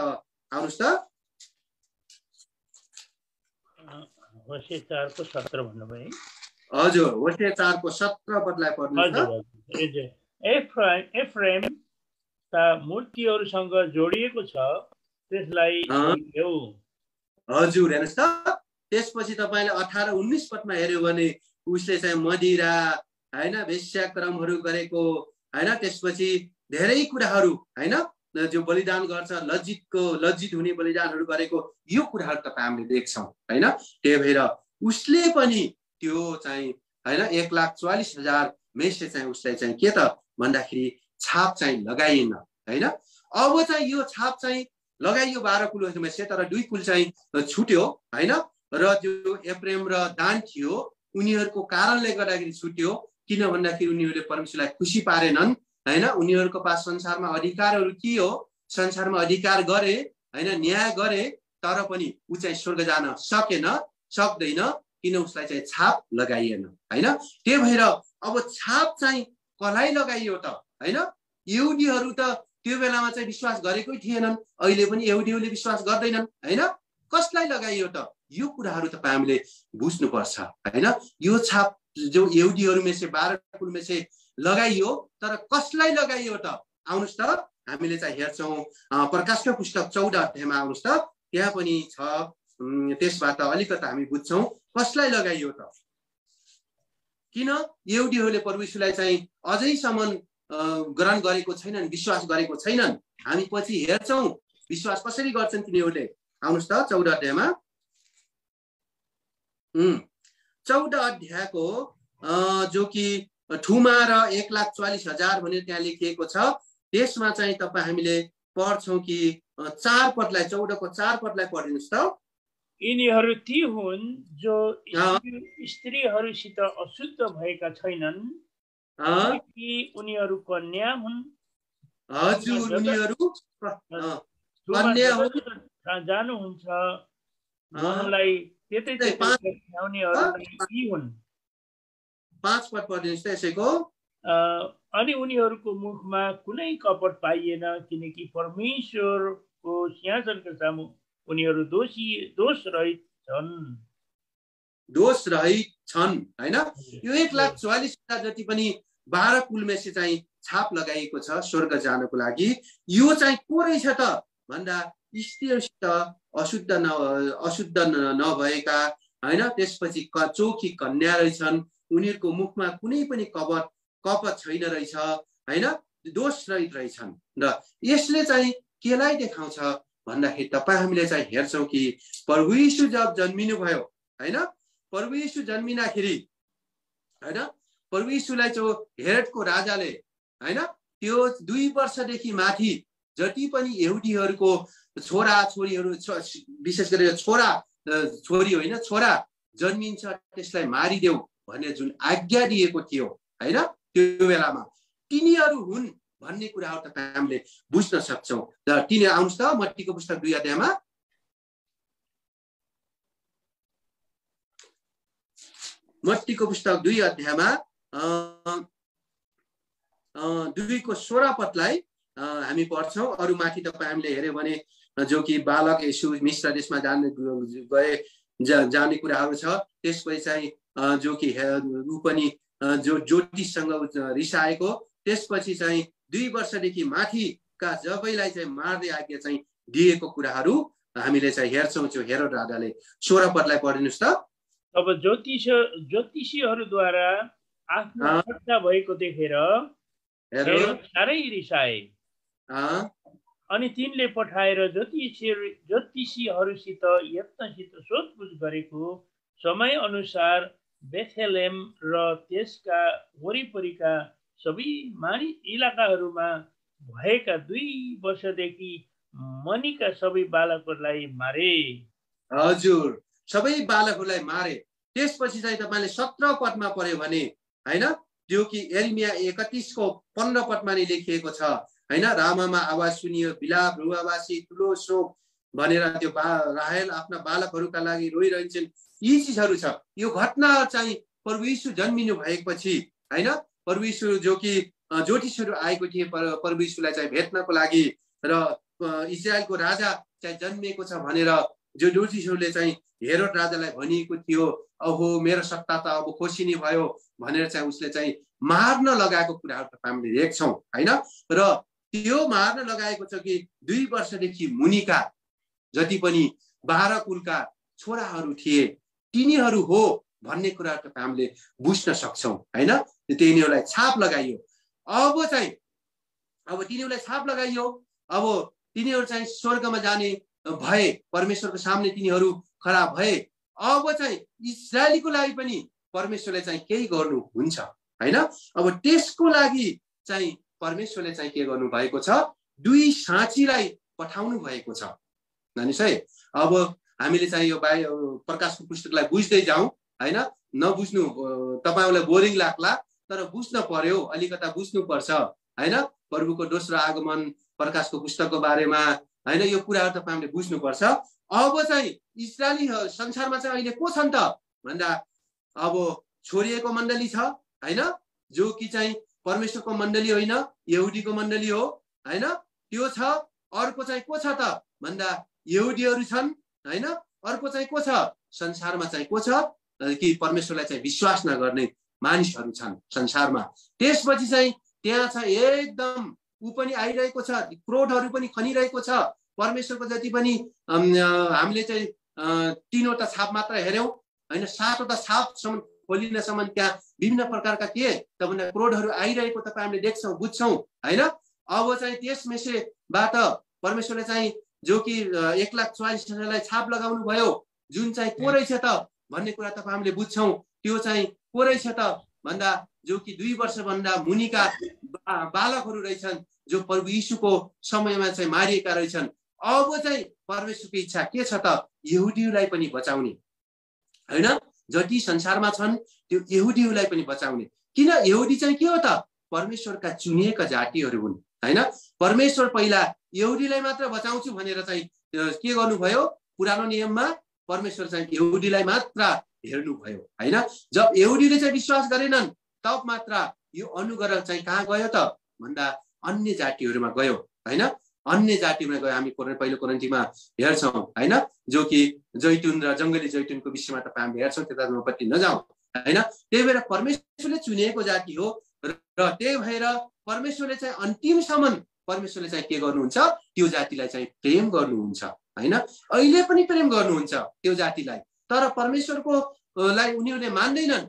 आउनुहोस् त। होशे 4 को 17 भन्नुभयो। हजुर, होशे 4 को 17 पदलाई पढ्नुस् त। एफ्रेमका मूर्तिहरूसँग जोडिएको छ, त्यसलाई देऊ। हजुर, हेर्नुहोस् त, त्यसपछि तपाईले 18-19 पदमा हेर्यो भने उसले चाहिँ मदिरा हैन, वेश्याक्रमहरू गरेको हैन, त्यसपछि धेरै कुराहरू हैन, जो बलिदान गर्छ, लज्जित हुने बलिदानहरू गरेको, यो कुराहरू तपाईँ हामीले देख्छौँ हैन। त्यही भएर उसले पनि त्यो चाहिँ हैन 1,44,000 मेसे चाहिँ उसलाई चाहिँ के त भन्दाखेरि छाप चाहिँ लगाइएन हैन। अब चाहिँ यो छाप चाहिँ लगाइयो 12 कुलहरूमा से, तर 2 कुल चाहिँ छुट्यो हैन। र जो एप्रेम र दान थियो उनीहरूको कारणले गर्दाखेरि छुट्यो, किन भन्दाखेरि उनीहरूले परमेश्वरलाई खुसी पारेनन् हैन। उनीहरूको पास संसारमा अधिकारहरू के हो, संसारमा अधिकार गरे हैन, न्याय गरे, तर पनि ऊ चाहिँ स्वर्ग जान सक्दैन, किन उसलाई चाहिँ छाप लगाइएन हैन। त्यही भएर अब छाप चाहिँ कसलाई लगाइयो त हैन। यहुदीहरू त त्यो बेलामा चाहिँ विश्वास गरेकै थिएनन्, अहिले पनि यहुदीहरूले विश्वास गर्दैनन् हैन। कसलाई लगाइयो त, यो कुराहरू तपाईँ हामीले बुझ्नुपर्छ हैन। यो छाप जो यहुदीहरूमा से 12 कुलमा से लगाइयो, तर कसलाई लगाइयो त, आउनुहोस् त हामीले चाहिँ हेर्छौँ प्रकाशको पुस्तक 14 अध्यायमा आउनुहोस् त, त्यहाँ पनि छ। त्यसबाट अलिकति हामी बुझ्छौँ कसलाई लगाइयो त। किन यहुदीहरूले परमेश्वरलाई चाहिँ अझैसम्म ग्रहण गरेको छैनन्, विश्वास गरेको छैनन्। हामी पछि हेर्छौँ विश्वास कसरी गर्छन् तिनीहरूले। आउनुहोस् त 14 अध्यायमा, 14 अध्यायको जो कि ठुमा र 1,44,000 भनेर त्यहाँ लेखिएको छ, त्यसमा चाहिँ तपाईँ हामीले पढ्छौँ कि 4 पदलाई, 14 को 4 पदलाई पढिदिनुहोस् त। यिनीहरू ती हुन् जो स्त्रीहरूसित अशुद्ध भएका छैनन्, कि उनीहरू कन्या हुन्। हजुर, उनीहरू कन्या हुन्, जानुहुन्छ उहाँलाई त्यतै ल्याउनेहरू ती हुन्। 5 पद पढिदिनुहोस् त यसैको। अनि उनीहरूको मुखमा कुनै कपट पाइएन, किनकि परमेश्वरको सिंहासनका सामु उनीहरू दोष रहित छन्। दोष रहित छन् हैन। यो 1,44,000 जति पनि 12 कुलमेसी चाहिँ छाप लगाइएको छ स्वर्ग जानको लागि। यो चाहिँ को रहेछ त भन्दा स्त्रीहरूसित अशुद्ध नभएका हैन, त्यसपछि चोखी कन्या रहेछन्, उनीहरूको मुखमा कुनै पनि कपट छैन रहेछ हैन, दोष रहित रहेछन्। र यसले चाहिँ केलाई देखाउँछ भन्दाखेरि तपाईँ हामीले चाहिँ हेर्छौँ कि प्रभु येशू जब जन्मिनु भयो हैन, प्रभु येशू जन्मिनाखेरि हैन, प्रभु येशूलाई चाहिँ हेरोदको राजाले हैन त्यो 2 वर्षदेखि माथि जति पनि यहुदीहरूको छोरा छोरीहरू, विशेष गरेर छोरी होइन छोरा जन्मिन्छ त्यसलाई मारिदेऊ भन्ने जुन आज्ञा दिएको थियो हैन, त्यो बेलामा तिनीहरू हुन् भन्ने कुराहरू तपाईँ हामीले बुझ्न सक्छौँ। र तिनी आउनुहोस् त मत्तीको पुस्तक 2 अध्यायमा, मत्तीको पुस्तक 2 अध्यायमा 2 को 16 पदलाई हामी पढ्छौँ। अरू माथि तपाईँ हामीले हेऱ्यो भने जो कि बालक येशू मिश्र देशमा जाने कुराहरू छ। त्यसपछि चाहिँ जो कि ऊ पनि जो ज्योतिषसँग रिसाएको, त्यसपछि चाहिँ 2 वर्षदेखि माथिका सबैलाई चाहिँ मार्दै आज्ञा चाहिँ दिएको कुराहरू हामीले चाहिँ हेर्छौँ। जो हेरोद राजाले 16 पदलाई पढिदिनुहोस् त। अब ज्योतिषीहरूद्वारा आफ्नो हत्या भएको देखेर साह्रै रिसाए अनि तिनले पठाएर ज्योतिषीहरूसित यत्नसित सोधपुछ गरेको समय अनुसार बेथलेम र त्यसका वरिपरिका सबै इलाकाहरूमा भएका 2 वर्षदेखि मनिका सबै बालकहरूलाई मारे। हजुर, सबै बालकहरूलाई मारे। त्यसपछि चाहिँ तपाईँले 17 पदमा पढ्यो भने हैन, त्यो कि यिर्मिया 31 को 15 पदमा नै लेखिएको छ हैन, रामामा आवाज सुनियो, बिलाप रुवावासी ठुलो शोक भनेर त्यो राहेल आफ्ना बालकहरूका लागि रोइरहन्छन्। यी चिजहरू छ। यो घटना चाहिँ प्रभु येशू जन्मिनु भएपछि हैन, प्रभु येशू जो कि ज्योतिषहरू आएको थिए प्रभु येशूलाई चाहिँ भेट्नको लागि, र इजरायलको राजा चाहिँ जन्मिएको छ भनेर जो ज्योतिषहरूले चाहिँ हेरोद राजालाई भनिएको थियो, अहो मेरो सत्ता त अब खोसिनी भयो भनेर चाहिँ उसले चाहिँ मार्न लगाएको कुराहरू हामीले देख्छौँ हैन। र त्यो मार्न लगाएको छ कि 2 वर्षदेखि मुनिका जति पनि 12 कुलका छोराहरू थिए तिनीहरू हो भन्ने कुरा हामीले बुझ्न सक्छौँ हैन। तिनीहरूलाई छाप लगाइयो। अब तिनीहरूलाई छाप लगाइयो। अब तिनीहरू चाहिँ स्वर्गमा जाने भए, परमेश्वरको सामने तिनीहरू खडा भए। अब चाहिँ इजरायलीको लागि पनि परमेश्वरले चाहिँ केही गर्नु हुन्छ हैन। अब त्यसको लागि चाहिँ परमेश्वरले चाहिँ के गर्नु भएको छ, 2 साँचीलाई पठाउनु भएको छ मानिस है। अब हामीले चाहिँ यो प्रकाशको पुस्तकलाई बुझ्दै जाउँ हैन, नबुझ्नु तपाईलाई बोरिङ लाग्ला, तर बुझ्न पर्यो, अलिकता बुझ्नु पर्छ हैन। प्रभुको दोस्रो आगमन, प्रकाशको पुस्तकको बारेमा हैन, यो कुराहरू तपाईले बुझ्नु पर्छ। अब चाहिँ इजरायली संसारमा चाहिँ अहिले को छन् त भन्दा अब छोडिएको मण्डली छ हैन, जो कि चाहिँ परमेश्वरको मण्डली होइन, यहुदीको मण्डली हो हैन, त्यो छ। अर्को चाहिँ को छ त भन्दा यहुदीहरू छन् हैन। अर्को चाहिँ को छ संसारमा चाहिँ को छ कि परमेश्वरलाई चाहिँ विश्वास नगर्ने मानिसहरू छन् संसारमा। त्यसपछि चाहिँ त्यहाँ छ एकदम ऊ पनि आइरहेको छ, क्रोधहरू पनि खनिरहेको छ। परमेश्वरको जति पनि हामीले चाहिँ 3वटा छाप मात्र हेऱ्यौँ हैन, 7वटा छापसम्म खोलिनसम्म त्यहाँ विभिन्न प्रकारका के त भन्दा क्रोधहरू आइरहेको तपाईँ हामीले देख्छौँ, बुझ्छौँ हैन। अब चाहिँ त्यसमेबाट परमेश्वरले चाहिँ जो कि 1,44,000लाई छाप लगाउनु भयो, जुन चाहिँ को रहेछ त भन्ने कुरा तपाईँ हामीले बुझ्छौँ। त्यो चाहिँ को रहेछ त भन्दा जो कि 2 वर्षभन्दा मुनिका बालकहरू रहेछन्, जो प्रभु येशूको समयमा चाहिँ मारिएका रहेछन्। अब चाहिँ परमेश्वरको इच्छा के छ त, यहुदीहरूलाई पनि बचाउने हैन। जति संसारमा छन् त्यो यहुदीहरूलाई पनि बचाउने। किन यहुदी चाहिँ के हो त, परमेश्वरका चुनिएका जातिहरू हुन् हैन। परमेश्वर पहिला यहुदीलाई मात्र बचाउँछु भनेर चाहिँ के गर्नुभयो, पुरानो नियममा परमेश्वर चाहिँ यहुदीलाई मात्र हेर्नु भयो हैन। जब यहुदीले चाहिँ विश्वास गरेनन् तब मात्र यो अनुग्रह चाहिँ कहाँ गयो त भन्दा अन्य जातिहरूमा गयो हैन। अन्य जातिमा गयो। हामी पहिलो कोरिन्थीमा हेर्छौँ हैन, जो कि जैतुन र जंगली जैतुनको विषयमा तपाईँ हामीले हेर्छौँ, त्यतापट्टि नजाउँ हैन। त्यही भएर परमेश्वरले चुनेको जाति हो र त्यही भएर परमेश्वरले चाहिँ अन्तिमसम्म परमेश्वरले चाहिँ के गर्नुहुन्छ, त्यो जातिलाई चाहिँ प्रेम गर्नुहुन्छ हैन। अहिले पनि प्रेम गर्नुहुन्छ त्यो जातिलाई, तर परमेश्वरको लाई उनीहरूले मान्दैनन्।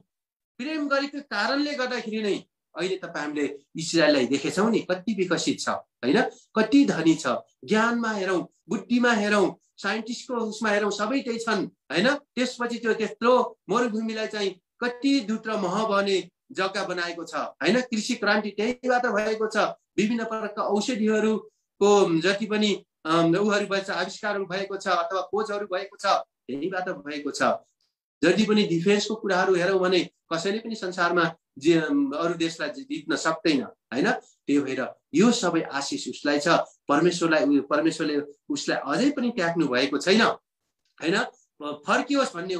प्रेम गरेको कारणले गर्दाखेरि नै अहिले तपाईँ हामीले इस्राएललाई देखेछौँ नि, कति विकसित छ हैन, कति धनी छ। ज्ञानमा हेरौँ, बुद्धिमा हेरौँ, साइन्टिस्टको उसमा हेरौँ, सबै त्यही छन् हैन। त्यसपछि त्यो त्यत्रो मरुभूमिलाई चाहिँ कति दुध र मह बहने जग्गा बनाएको छ हैन। कृषि क्रान्ति त्यहीबाट भएको छ। विभिन्न प्रकारका औषधिहरूको जति पनि उहरू भएछ, आविष्कारहरू भएको छ अथवा खोजहरू भएको छ, त्यहीबाट भएको छ। जति पनि डिफेन्सको कुराहरू हेरौँ भने कसैले पनि संसारमा अरू देशलाई जित्न सक्दैन हैन। त्यही भएर यो सबै आशिष उसलाई छ। परमेश्वरले उसलाई अझै पनि त्याग्नु भएको छैन हैन, फर्कियोस् भन्ने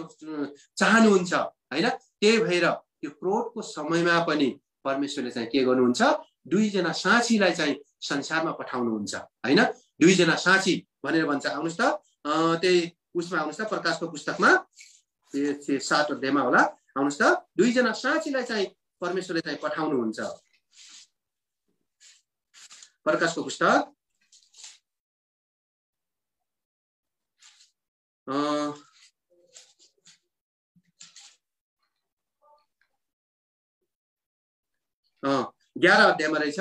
चाहनुहुन्छ हैन। त्यही भएर त्यो क्रोधको समयमा पनि परमेश्वरले चाहिँ के गर्नुहुन्छ, दुईजना साँचीलाई चाहिँ संसारमा पठाउनुहुन्छ हैन। दुईजना साँची भनेर भन्छ। आउनुहोस् त त्यही उसमा आउनुहोस् त, प्रकाशको पुस्तकमा 7 अध्यायमा होला, आउनुहोस् त। दुईजना साँचीलाई चाहिँ परमेश्वरले चाहिँ पठाउनुहुन्छ। प्रकाशको पुस्तक 11 अध्यायमा रहेछ,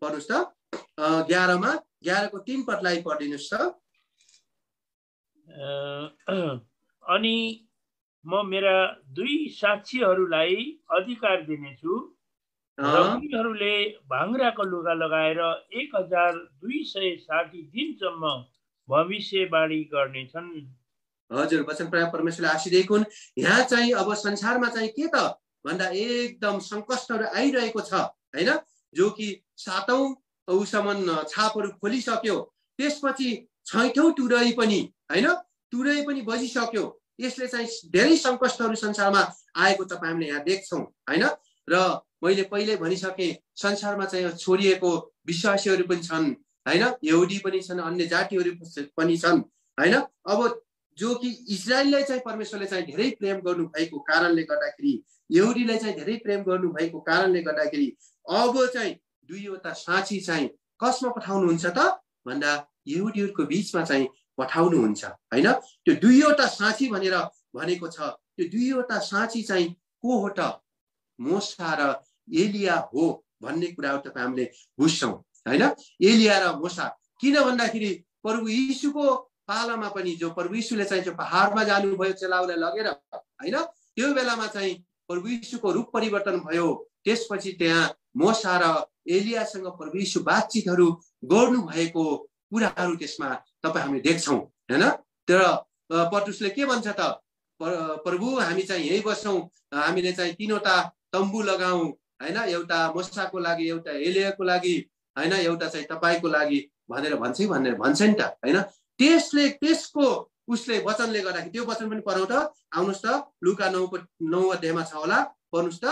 पढ्नुहोस् त। 11 को 3 पदलाई पढिदिनुहोस् त। अनि म मेरा दुई साक्षीहरूलाई अधिकार दिनेछु र उनीहरूले भाङ्राको लुगा लगाएर 1260 दिनसम्म भविष्यवाणी गर्नेछन्। हजुर, वचन प्राय परमेश्वरले आशीष दिएको हुन्। यहाँ चाहिँ अब संसारमा चाहिँ के त भन्दा एकदम सङ्कष्टहरू आइरहेको छ हैन, जो कि 7औं उसम्म छापहरू खोलिसक्यो। त्यसपछि 6औं तुरै पनि हैन, तुरै पनि बजिसक्यो। यसले चाहिँ धेरै सङ्कष्टहरू संसारमा आएको तपाईँ हामीले यहाँ देख्छौँ हैन। र मैले पहिल्यै भनिसकेँ, संसारमा चाहिँ छोडिएको विश्वासीहरू पनि छन् हैन, यहुदी पनि छन्, अन्य जातिहरू पनि छन् हैन। अब जो कि इजरायललाई चाहिँ परमेश्वरले चाहिँ धेरै प्रेम गर्नु भएको कारणले गर्दाखेरि, यहुदीलाई चाहिँ धेरै प्रेम गर्नु भएको कारणले गर्दाखेरि अब चाहिँ दुईवटा साँची चाहिँ कसमा पठाउनुहुन्छ त भन्दा यहुदीहरूको बीचमा चाहिँ पठाउनुहुन्छ हैन। त्यो दुईवटा साँची भनेर भनेको छ। त्यो दुईवटा साँची चाहिँ को हो त? मोसा र एलिया हो भन्ने कुराहरू तपाईँ हामीले बुझ्छौँ हैन। एलिया र मोसा, किन भन्दाखेरि प्रभु यीशुको पालामा पनि जो प्रभु यीशुले चाहिँ त्यो पहाडमा जानुभयो चेलाउलाई लगेर हैन, त्यो बेलामा चाहिँ प्रभु यीशुको रूप परिवर्तन भयो। त्यसपछि त्यहाँ मोसा र एलियासँग प्रभु यीशु बातचितहरू गर्नु भएको कुराहरू त्यसमा तपाईँ हामीले देख्छौँ हैन। तर पत्रुसले के भन्छ त, प्रभु हामी चाहिँ यही बस्छौँ, हामीले चाहिँ 3वटा तम्बु लगाऊ हैन, एउटा मोसाको लागि, एउटा एलियाको लागि हैन, एउटा चाहिँ तपाईँको लागि भनेर भन्छ नि त हैन। त्यसको उसले वचनले गर्दाखेरि त्यो वचन पनि पढौँ त। आउनुहोस् त, लुका 9 अध्यायमा छ होला, पढ्नुहोस् त।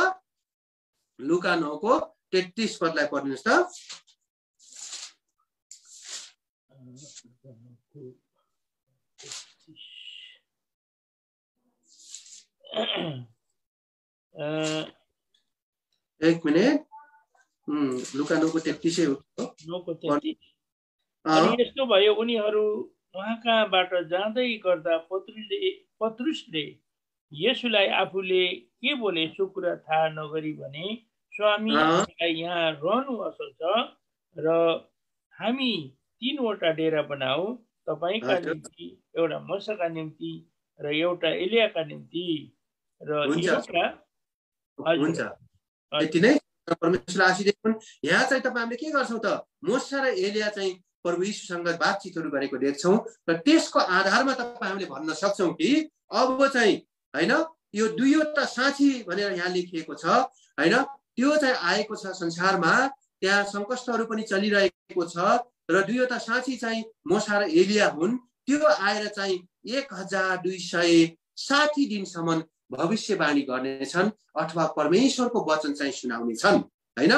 लुका 9 को 33 पदलाई पढ्नुहोस् त। एक मिनट, लुका 9 को 33 हो। 9 को 33। अनि यस्तो भयो, उनीहरू उहाँ कहाँबाट जाँदै गर्दा पत्रुसले येशूलाई आफूले के बोले सो कुरा थाहा नगरी भने, स्वामी यहाँ रहनु असल छ र हामी 3वटा डेरा बनाऊ, तपाईँका निम्ति, एउटा मोसाका निम्ति र एउटा एलियाका निम्ति र एउटा। हुन्छ, यति नै। परमेश्वर आशीष दिएको। यहाँ चाहिँ तपाईँ हामीले के गर्छौँ त, मोसा र एलिया चाहिँ प्रभु यीशुसँग बातचितहरू गरेको देख्छौँ र त्यसको आधारमा तपाईँ हामीले भन्न सक्छौँ कि अब चाहिँ हैन, यो दुईवटा साँची भनेर यहाँ लेखिएको छ हैन, त्यो चाहिँ आएको छ संसारमा। त्यहाँ सङ्कष्टहरू पनि चलिरहेको छ र दुईवटा साँची चाहिँ मोसा र एलिया हुन्। त्यो आएर चाहिँ 1260 दिनसम्म भविष्यवाणी गर्नेछन् अथवा परमेश्वरको वचन चाहिँ सुनाउनेछन् हैन।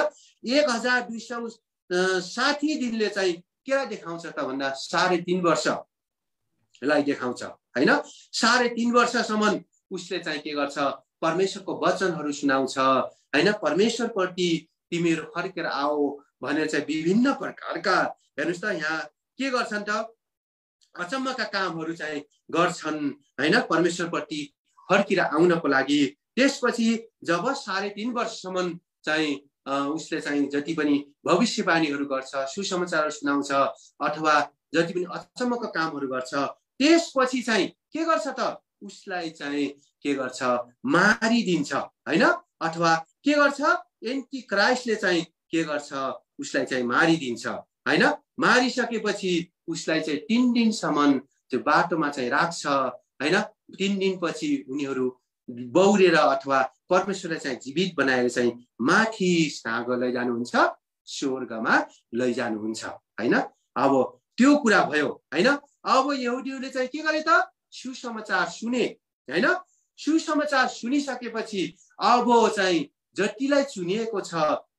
1260 दिनले चाहिँ केलाई देखाउँछ त भन्दा 3.5 वर्षलाई देखाउँछ हैन। 3.5 वर्षसम्म उसले चाहिँ के गर्छ, परमेश्वरको वचनहरू सुनाउँछ हैन। परमेश्वरप्रति तिमीहरू फर्केर आओ भनेर चाहिँ विभिन्न प्रकारका हेर्नुस् त यहाँ के गर्छन् त, अचम्मका कामहरू चाहिँ गर्छन् हैन परमेश्वरप्रति फर्केर आउनको लागि। त्यसपछि जब 3.5 वर्षसम्म चाहिँ उसले चाहिँ जति पनि भविष्यवाणीहरू गर्छ, सुसमाचारहरू सुनाउँछ अथवा जति पनि अचम्मका कामहरू गर्छ, त्यसपछि चाहिँ के गर्छ त, उसलाई चाहिँ के गर्छ, मारिदिन्छ हैन। अथवा के गर्छ, एन्टी क्राइस्टले चाहिँ के गर्छ, उसलाई चाहिँ मारिदिन्छ हैन। मारिसकेपछि उसलाई चाहिँ 3 दिनसम्म त्यो बाटोमा चाहिँ राख्छ हैन। 3 दिनपछि उनीहरू बौरेर अथवा परमेश्वरलाई चाहिँ जीवित बनाएर चाहिँ माथि साँग लैजानुहुन्छ, स्वर्गमा लैजानुहुन्छ हैन। अब त्यो कुरा भयो हैन। अब यहुदीहरूले चाहिँ के गरे त, सुसमाचार सुने हैन। सुसमाचार सुनिसकेपछि अब चाहिँ जतिलाई चुनिएको छ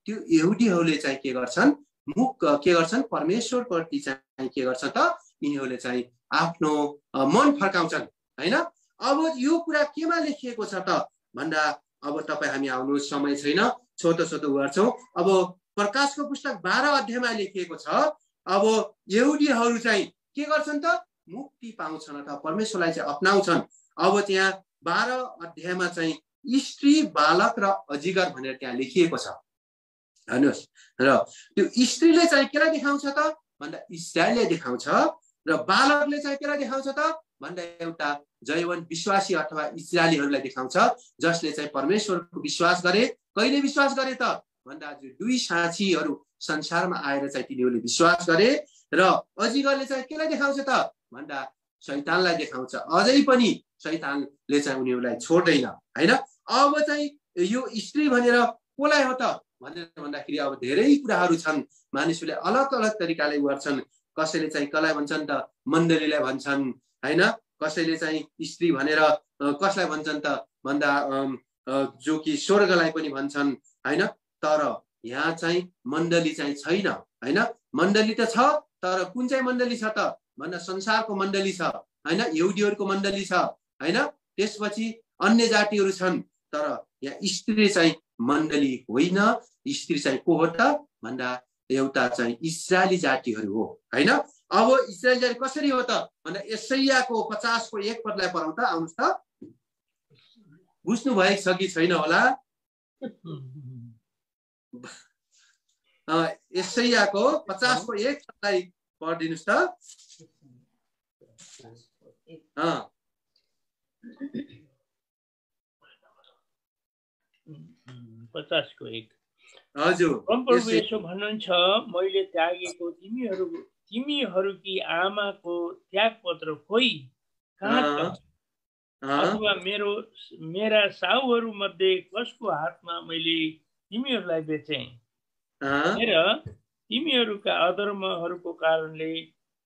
त्यो यहुदीहरूले चाहिँ के गर्छन्, के गर्छन्, परमेश्वरप्रति चाहिँ के गर्छ त, यिनीहरूले चाहिँ आफ्नो मन फर्काउँछन् हैन। अब यो कुरा केमा लेखिएको छ त भन्दा, अब तपाईँ हामी आउनु समय छैन, छोटो छोटो गर्छौँ। अब प्रकाशको पुस्तक 12 अध्यायमा लेखिएको छ, अब यहुदीहरू चाहिँ के गर्छन् त, मुक्ति पाउँछन् अथवा परमेश्वरलाई चाहिँ अपनाउँछन्। अब त्यहाँ 12 अध्यायमा चाहिँ स्त्री, बालक र अजिगर भनेर त्यहाँ लेखिएको छ हेर्नुहोस्। र त्यो स्त्रीले चाहिँ केलाई देखाउँछ त भन्दा इस्राएलले देखाउँछ, र बालकले चाहिँ केलाई देखाउँछ त भन्दा एउटा जयवन विश्वासी अथवा इस्राएलीहरूलाई देखाउँछ, जसले चाहिँ परमेश्वरको विश्वास गरे। कहिले विश्वास गरे त भन्दा जो 2 साक्षीहरू संसारमा आएर चाहिँ तिनीहरूले विश्वास गरे। र अजिगरले चाहिँ केलाई देखाउँछ त भन्दा शैतानलाई देखाउँछ। अझै पनि शैतानले चाहिँ उनीहरूलाई छोड्दैन हैन। अब चाहिँ यो स्त्री भनेर कोलाई हो त भनेर भन्दाखेरि अब धेरै कुराहरू छन्, मानिसहरूले अलग अलग तरिकाले गर्छन्। कसैले चाहिँ कसलाई भन्छन् त, मण्डलीलाई भन्छन् हैन। कसैले चाहिँ स्त्री भनेर कसलाई भन्छन् त भन्दा जो कि स्वर्गलाई पनि भन्छन् हैन। तर यहाँ चाहिँ मण्डली चाहिँ छैन हैन। मण्डली त छ, तर कुन चाहिँ मण्डली छ त भन्दा संसारको मण्डली छ हैन, यहुदीहरूको मण्डली छ हैन। त्यसपछि अन्य जातिहरू छन्, तर यहाँ स्त्री चाहिँ मण्डली होइन। स्त्री चाहिँ को हो त भन्दा एउटा चाहिँ इस्राएली जातिहरू हो हैन। अब इस्राएली जाति कसरी हो त भन्दा यशायाको 50:1 पदलाई पढौँ त, आउनुहोस् त। बुझ्नु भएको छ कि छैन होला? यशायाको 50:1 पदलाई पढिदिनुस् त। 50:1 हजुर। परमप्रभु यसो भन्नुहुन्छ, मैले त्यागेको तिमीहरूकी आमाको त्यागपत्र खोइ कहाँ छ? अथवा मेरा साउहरू मध्ये कसको हातमा मैले तिमीहरूलाई बेचे? हेर, तिमीहरूका अधर्महरूको कारणले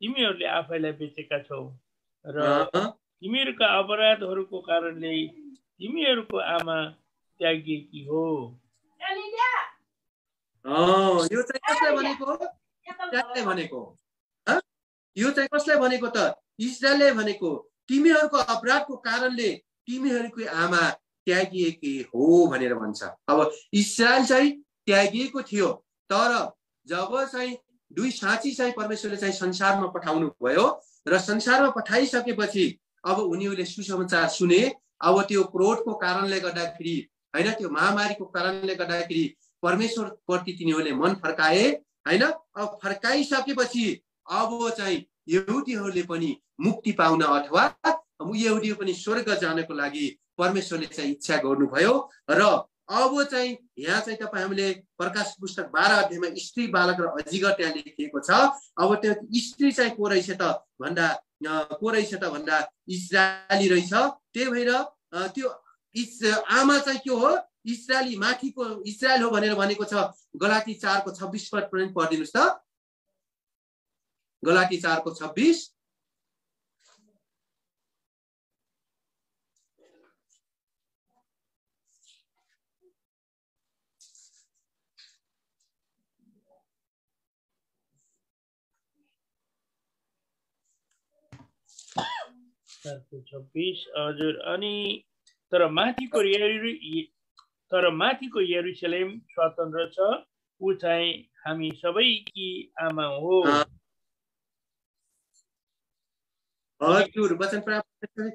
तिमीहरूले आफैलाई बेचेका छौ, र तिमीहरूका अपराधहरूको कारणले तिमीहरूको आमा त्यागिएकी हो। यो चाहिँ कसलाई भनेको? इस्राएललाई भनेको। यो चाहिँ कसलाई भनेको त? इस्राएलले भनेको। तिमीहरूको अपराधको कारणले तिमीहरूको आमा त्यागिएकी हो भनेर भन्छ। अब इस्राएल चाहिँ त्यागिएको थियो, तर जब चाहिँ 2 साक्षी चाहिँ परमेश्वरले चाहिँ संसारमा पठाउनु भयो, र संसारमा पठाइसकेपछि अब उनीहरूले सुसमाचार सुने। अब त्यो क्रोधको कारणले गर्दाखेरि हैन, त्यो महामारीको कारणले गर्दाखेरि परमेश्वरप्रति तिनीहरूले मन फर्काए हैन। अब फर्काइसकेपछि अब चाहिँ यहुदीहरूले पनि मुक्ति पाउन अथवा यहुदीहरू पनि स्वर्ग जानको लागि परमेश्वरले चाहिँ इच्छा गर्नुभयो। र अब चाहिँ यहाँ चाहिँ तपाईँ हामीले प्रकाश पुस्तक 12 अध्यायमा स्त्री, बालक र अजिगर त्यहाँ लेखिएको छ। अब त्यो स्त्री चाहिँ को रहेछ त भन्दा इस्राएली रहेछ। त्यही भएर त्यो आमा चाहिँ के हो? इस्राएली, माथिको इस्राएल हो भनेर भनेको छ। गलाती 4:26 पद पढिदिनुस् त। गलाती 4:26। 26 हजुर। अनि तर माथिको यरुशलेम स्वतन्त्र छ, ऊ चाहिँ हामी सबैकी आमा हो। हजुर, वचन परमेश्वर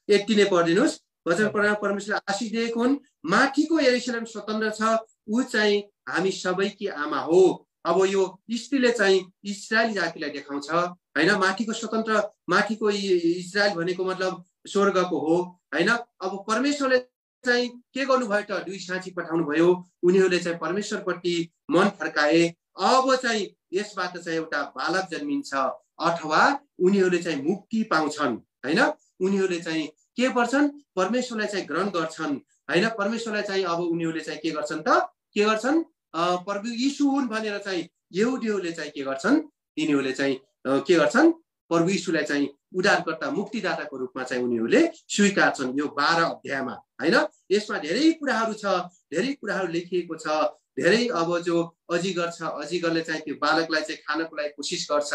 80 नै पढिदिनुस्। वचन परमेश्वरले आशीष दिएको हुन्, माथिको यरुशलेम स्वतन्त्र छ, ऊ चाहिँ हामी सबैकी आमा हो। अब यो स्त्रीले चाहिँ इस्राएली जातिलाई देखाउँछ हैन। माथिको स्वतन्त्र, माथिको इस्राएल भनेको मतलब स्वर्गको हो हैन। अब परमेश्वरले चाहिँ के गर्नुभयो त, दुई साँची पठाउनु भयो, उनीहरूले चाहिँ परमेश्वरप्रति मन फर्काए। अब चाहिँ यसबाट चाहिँ एउटा बालक जन्मिन्छ अथवा उनीहरूले चाहिँ मुक्ति पाउँछन् हैन। उनीहरूले चाहिँ के गर्छन्, परमेश्वरलाई चाहिँ ग्रहण गर्छन् हैन। परमेश्वरलाई चाहिँ अब उनीहरूले चाहिँ के गर्छन् त, के गर्छन्, प्रभु यीशु हुन् भनेर चाहिँ यहुदीहरूले चाहिँ के गर्छन्, तिनीहरूले चाहिँ के गर्छन्, प्रभु यीशुलाई चाहिँ उद्धारकर्ता मुक्तिदाताको रूपमा चाहिँ उनीहरूले स्वीकार्छन्। यो 12 अध्यायमा हैन। यसमा धेरै कुराहरू छ, धेरै कुराहरू लेखिएको छ। धेरै अब जो अजिगर छ, अजिगरले चाहिँ त्यो बालकलाई चाहिँ खानको लागि कोसिस गर्छ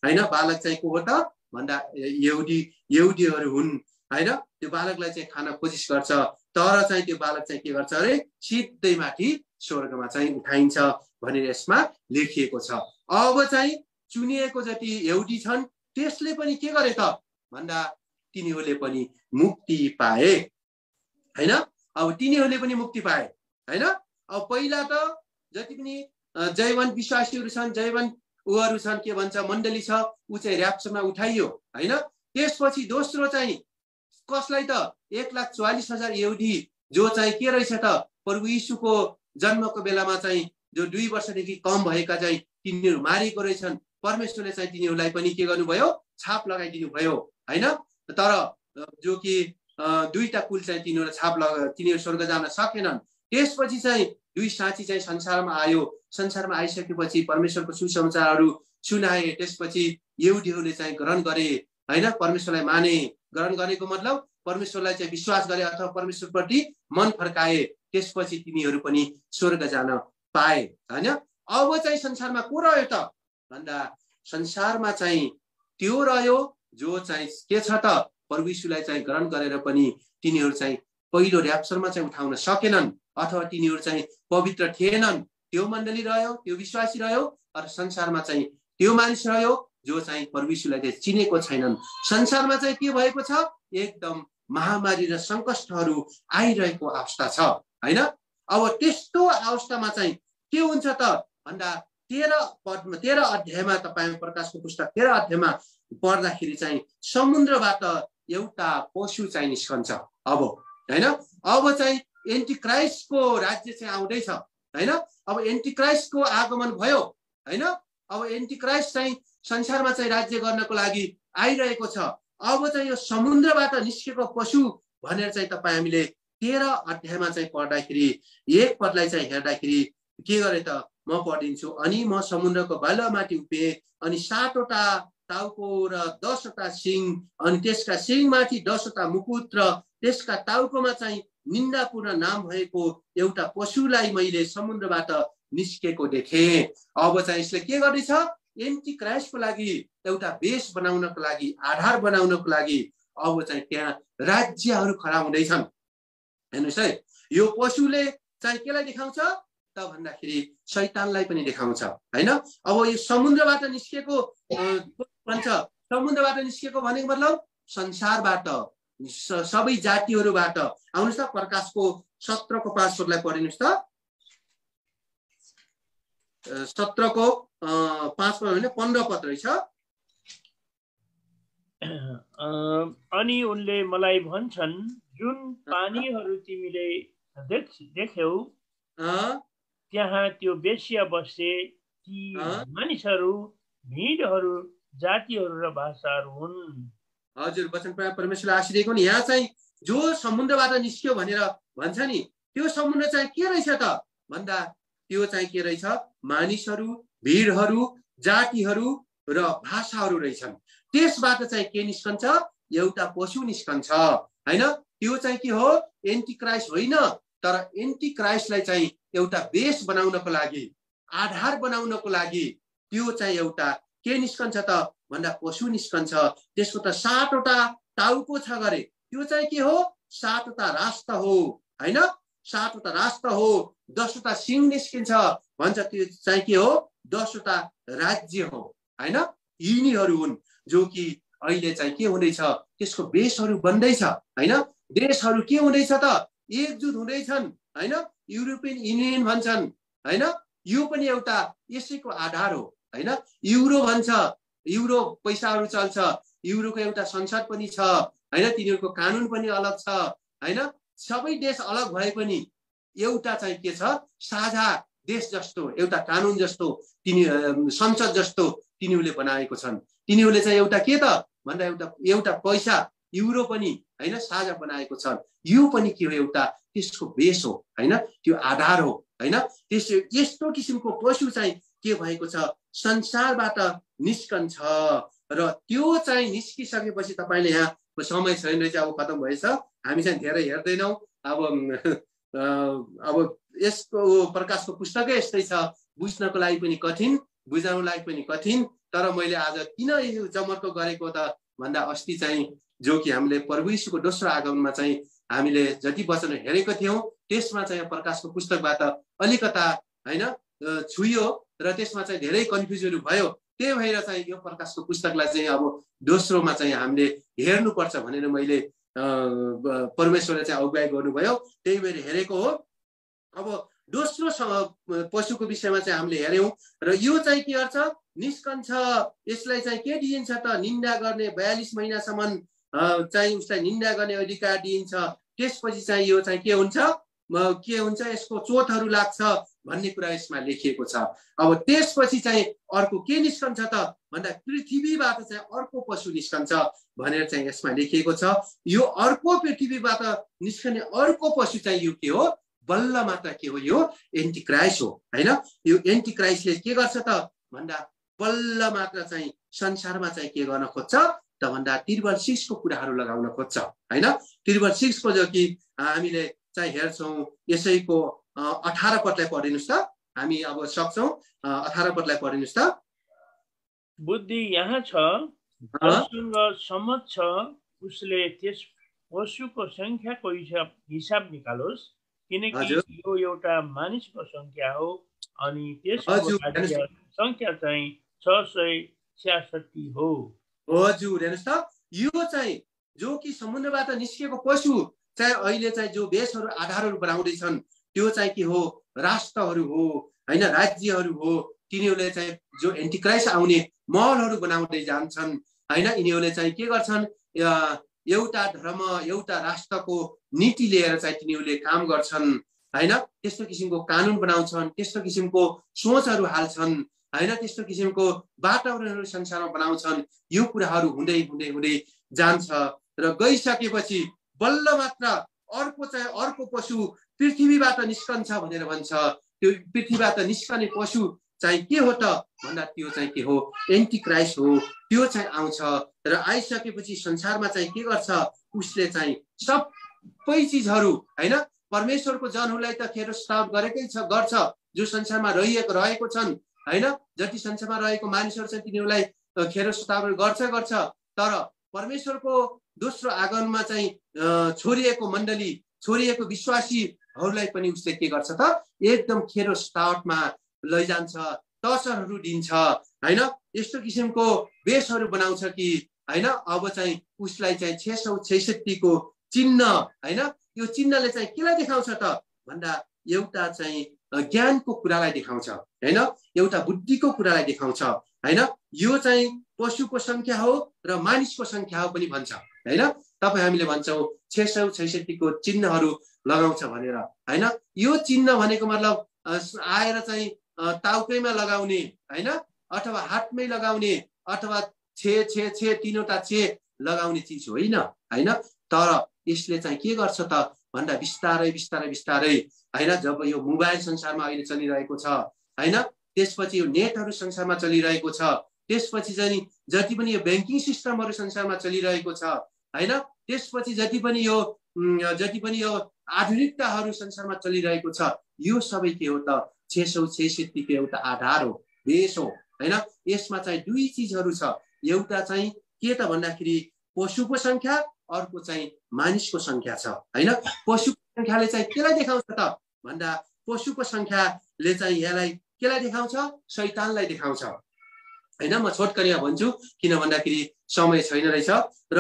हैन। बालक चाहिँ को हो त भन्दा यहुदीहरू हुन् हैन। त्यो बालकलाई चाहिँ खान कोसिस गर्छ, तर चाहिँ त्यो बालक चाहिँ के गर्छ अरे, सिधै माथि स्वर्गमा चाहिँ उठाइन्छ भनेर यसमा लेखिएको छ। अब चाहिँ चुनिएको जति यहुदी छन् त्यसले पनि के गरे त भन्दा तिनीहरूले पनि मुक्ति पाए हैन। अब तिनीहरूले पनि मुक्ति पाए हैन। अब पहिला त जति पनि जयवन्त विश्वासीहरू छन्, जयवन्त उहरू छन्, के भन्छ मण्डली छ, ऊ चाहिँ र्याप्चरमा उठाइयो हैन। त्यसपछि दोस्रो चाहिँ कसलाई त 1,44,000 यहुदी जो चाहिँ के रहेछ त, प्रभु यीशुको जन्मको बेलामा चाहिँ जो 2 वर्षदेखि कम भएका चाहिँ तिनीहरू मारिएको रहेछन्। परमेश्वरले चाहिँ तिनीहरूलाई पनि के गर्नुभयो, छाप लगाइदिनु भयो हैन। तर जो कि 2टा कुल चाहिँ तिनीहरू स्वर्ग जान सकेनन्। त्यसपछि चाहिँ 2 साँची चाहिँ संसारमा आयो। संसारमा आइसकेपछि परमेश्वरको सुसमाचारहरू सुनाए। त्यसपछि यहुदीहरूले चाहिँ ग्रहण गरे हैन, परमेश्वरलाई माने। ग्रहण गरेको मतलब परमेश्वरलाई चाहिँ विश्वास गरे अथवा परमेश्वरप्रति मन फर्काए। त्यसपछि तिनीहरू पनि स्वर्ग जान पाए हैन। अब चाहिँ संसारमा को रह्यो त भन्दा संसारमा चाहिँ त्यो रह्यो जो चाहिँ के छ त, प्रभु यीशुलाई चाहिँ ग्रहण गरेर पनि तिनीहरू चाहिँ पहिलो र्याप्चरमा चाहिँ उठाउन सकेनन् अथवा तिनीहरू चाहिँ पवित्र थिएनन्। त्यो मण्डली रह्यो, त्यो विश्वासी रह्यो। र संसारमा चाहिँ त्यो मानिस रह्यो जो चाहिँ प्रभु यीशुलाई चाहिँ चिनेको छैनन्। संसारमा चाहिँ के भएको छ, एकदम महामारी र सङ्कटहरू आइरहेको अवस्था छ हैन। अब त्यस्तो अवस्थामा चाहिँ के हुन्छ त भन्दा 13 अध्यायमा तपाईँ प्रकाशको पुस्तक 13 अध्यायमा पढ्दाखेरि चाहिँ समुद्रबाट एउटा पशु चाहिँ निस्कन्छ अब हैन। अब चाहिँ एन्टिक्राइस्टको राज्य चाहिँ आउँदैछ हैन। अब एन्टिक्राइस्टको आगमन भयो हैन। अब एन्टिक्राइस्ट चाहिँ संसारमा चाहिँ राज्य गर्नको लागि आइरहेको छ। अब चाहिँ यो समुद्रबाट निस्केको पशु भनेर चाहिँ तपाईँ हामीले 13 अध्यायमा चाहिँ पढ्दाखेरि 1 पदलाई चाहिँ हेर्दाखेरि के गरे त, म पढिदिन्छु। अनि म समुद्रको बालुवामाथि उभिएँ, अनि 7वटा टाउको र 10वटा सिङ, अनि त्यसका सिङमाथि 10वटा मुकुट र त्यसका टाउकोमा चाहिँ निन्दापूर्ण नाम भएको एउटा पशुलाई मैले समुद्रबाट निस्केको देखेँ। अब चाहिँ यसले के गर्दैछ, एन्टिक्राइस्टको लागि एउटा बेस बनाउनको लागि, आधार बनाउनको लागि अब चाहिँ त्यहाँ राज्यहरू खडा हुँदैछन्। हेर्नुहोस् है, यो पशुले चाहिँ केलाई देखाउँछ त भन्दाखेरि शैतानलाई पनि देखाउँछ हैन। अब यो समुद्रबाट निस्केको भन्छ, समुद्रबाट निस्केको भनेको मतलब संसारबाट, सबै जातिहरूबाट। आउनुहोस् त प्रकाशको 17 को 5 पदलाई पढिनुहोस् त। 17 को 5 पद होइन 15 पद रहेछ। अनि उनले मलाई भन्छन्, जुन पानीहरू तिमीले देख्यौ त्यहाँ त्यो बेश्या बसे, ती मानिसहरू, भिडहरू, जातिहरू र भाषाहरू हुन्। हजुर, वचन परमेश्वरले आशीष दिएको नि। यहाँ चाहिँ जो समुद्रबाट निस्क्यो भनेर भन्छ नि, त्यो समुद्र चाहिँ के रहेछ त भन्दा त्यो चाहिँ के रहेछ, मानिसहरू, भिडहरू, जातिहरू र भाषाहरू रहेछन्। त्यसबाट चाहिँ के निस्कन्छ, एउटा पशु निस्कन्छ हैन। त्यो चाहिँ के हो, एन्टिक्राइस्ट होइन, तर एन्टिक्राइस्टलाई चाहिँ एउटा बेस बनाउनको लागि, आधार बनाउनको लागि त्यो चाहिँ एउटा के निस्कन्छ त भन्दा पशु निस्कन्छ। त्यसको त 7वटा टाउको छ गरे त्यो चाहिँ के हो 7वटा राष्ट्र हो हैन 7वटा राष्ट्र हो 10वटा सिंह निस्किन्छ भन्छ त्यो चाहिँ के हो 10वटा राज्य हो हैन यिनीहरू हुन् जो कि अहिले चाहिँ के हुँदैछ त्यसको बेसहरू बन्दैछ हैन देशहरू के हुँदैछ त एकजुट हुँदैछन् हैन युरोपियन युनियन भन्छन् हैन यो पनि एउटा यसैको आधार हो हैन युरो भन्छ युरो पैसाहरू चल्छ युरोको एउटा संसद पनि छ हैन तिनीहरूको कानुन पनि अलग छ हैन सबै देश अलग भए पनि एउटा चाहिँ के छ साझा देश जस्तो एउटा कानुन जस्तो संसद जस्तो तिनीहरूले बनाएको छन् तिनीहरूले चाहिँ एउटा के त भन्दा एउटा पैसा युरो पनि हैन साझा बनाएको छ यो पनि के हो एउटा त्यसको बेस हो हैन त्यो आधार हो हैन यस्तो किसिमको पशु चाहिँ के भएको छ संसारबाट निस्कन्छ र त्यो चाहिँ निस्किसकेपछि तपाईले यहाँ समय छैन रहेछ अब खतम भएछ हामी चाहिँ धेरै हेर्दैनौं अब यसको प्रकाशको पुस्तकै यस्तै छ बुझ्नको लागि पनि कठिन बुझाउनको लागि पनि कठिन तर मैले आज किन यो जमर्को गरेको त भन्दा अस्ति चाहिँ जो कि हामीले प्रभु यीशुको दोस्रो आगमनमा चाहिँ हामीले जति वचन हेरेको थियौं त्यसमा चाहिँ प्रकाशको पुस्तकबाट अलिकता हैन छुइयो र त्यसमा चाहिँ धेरै कन्फ्युजनहरू भयो त्यही भएर चाहिँ यो प्रकाशको पुस्तकलाई चाहिँ अब दोस्रोमा चाहिँ हामीले हेर्नुपर्छ भनेर मैले परमेश्वरले चाहिँ अगुवाई गर्नुभयो त्यही भएर हेरेको हो अब दोस्रो पशुको विषयमा चाहिँ हामीले हेर्यौं र यो चाहिँ के गर्छ निस्कन्छ यसलाई चाहिँ के दिइन्छ त निन्दा गर्ने 42 महिनासम्म चाहिँ उसलाई निन्दा गर्ने अधिकार दिइन्छ त्यसपछि चाहिँ यो चाहिँ के हुन्छ यसको चोटहरू लाग्छ भन्ने कुरा यसमा लेखिएको छ अब त्यसपछि चाहिँ अर्को के निस्कन्छ त भन्दा पृथ्वीबाट चाहिँ अर्को पशु निस्कन्छ भनेर चाहिँ यसमा लेखिएको छ यो अर्को पृथ्वीबाट निस्कने अर्को पशु चाहिँ यो के हो बल्ल मात्र के हो यो एन्टिक्राइस्ट हो हैन यो एन्टिक्राइस्टले के गर्छ त भन्दा बल्ल मात्र चाहिँ संसारमा चाहिँ के गर्न खोज्छ त भन्दा ट्रिबल 6 को कुराहरू लगाउन खोज्छ हैन ट्रिबल 6 को जो कि हामीले चाहिँ हेर्छौं यसैको 18 पदलाई पढिनुस् त हामी अब सक्छौं 18 पदलाई पढिनुस् त बुद्धि यहाँ छ जससँग सम्मत छ उसले त्यस पशुको संख्याको हिसाब निकालोस् किनकि यो एउटा मानिसको संख्या हो अनि त्यसको संख्या चाहिँ 666 हो हजुर हेर्नुस् त यो चाहिँ जो कि समुद्रबाट निस्केको पशु चाहिँ अहिले चाहिँ जो देशहरू आधारहरू बनाउँदै छन् त्यो चाहिँ के हो राष्ट्रहरू हो हैन राज्यहरू हो तिनीहरूले चाहिँ जो एन्टिक्राइस्ट आउने महलहरू बनाउँदै जान्छन् हैन यिनीहरूले चाहिँ के गर्छन् एउटा धर्म एउटा राष्ट्रको नीति लिएर चाहिँ तिनीहरूले काम गर्छन् हैन त्यस्तो किसिमको कानुन बनाउँछन् त्यस्तो किसिमको सोचहरू हाल्छन् हैन त्यस्तो किसिमको वातावरणहरू संसारमा बनाउँछन् यो कुराहरू हुँदै हुँदै हुँदै जान्छ र गइसकेपछि बल्ल मात्र अर्को पशु पृथ्वीबाट निस्कन्छ भनेर भन्छ त्यो पृथ्वीबाट निस्कने पशु चाहिँ के हो त भन्दा त्यो चाहिँ के हो एन्टिक्राइस्ट हो त्यो चाहिँ आउँछ र आइसकेपछि संसारमा चाहिँ के गर्छ उसले चाहिँ सबै चीजहरू हैन परमेश्वरको जनहरूलाई त खेरोस्ताव गरेकै छ गर्छ जो संसारमा रहेको छन् हैन जति संसारमा रहेको मानिसहरू छन् तिनीहरूलाई खेरोस्ताव गर्छ तर परमेश्वरको दोस्रो आगमनमा चाहिँ छोडिएको मण्डली छोडिएको विश्वासीहरूलाई पनि उसले के गर्छ त एकदम खेरोस्तावमा लैजान्छ तसरहरू दिन्छ हैन यस्तो किसिमको बेसहरू बनाउँछ कि हैन अब चाहिँ उसलाई चाहिँ 666 को चिन्ह हैन यो चिन्हले चाहिँ केलाई देखाउँछ त भन्दा एउटा चाहिँ ज्ञानको कुरालाई देखाउँछ हैन एउटा बुद्धिको कुरालाई देखाउँछ हैन यो चाहिँ पशुको संख्या हो र मानिसको संख्या हो पनि भन्छ हैन तपाई हामीले भन्छौं 666 को चिन्हहरू लगाउँछ भनेर हैन यो चिन्ह भनेको मतलब आएर चाहिँ टाउकैमा लगाउने हैन अथवा हातमै लगाउने अथवा छे तीनवटा छे लगाउने चीज होइन हैन तर यसले चाहिँ के गर्छ त भन्दा बिस्तारै हैन जब यो मोबाइल संसारमा अहिले चलिरहेको छ हैन त्यसपछि यो नेटहरू संसारमा चलिरहेको छ त्यसपछि चाहिँ जति पनि यो बैंकिङ सिस्टमहरू संसारमा चलिरहेको छ हैन त्यसपछि जति पनि यो आधुनिकताहरू संसारमा चलिरहेको छ यो सबै के हो त 666 को एउटा आधार हो बेस हो हैन यसमा चाहिँ दुई चीजहरू छ एउटा चाहिँ के त भन्दाखेरि पशुको संख्या, अर्को चाहिँ मानिसको संख्या छ हैन। पशुको संख्याले चाहिँ केलाई देखाउँछ त भन्दा पशुको संख्याले चाहिँ यसलाई केलाई देखाउँछ? शैतानलाई देखाउँछ हैन। म छोटकरी भन्छु किन भन्दाखेरि समय छैन रहेछ। र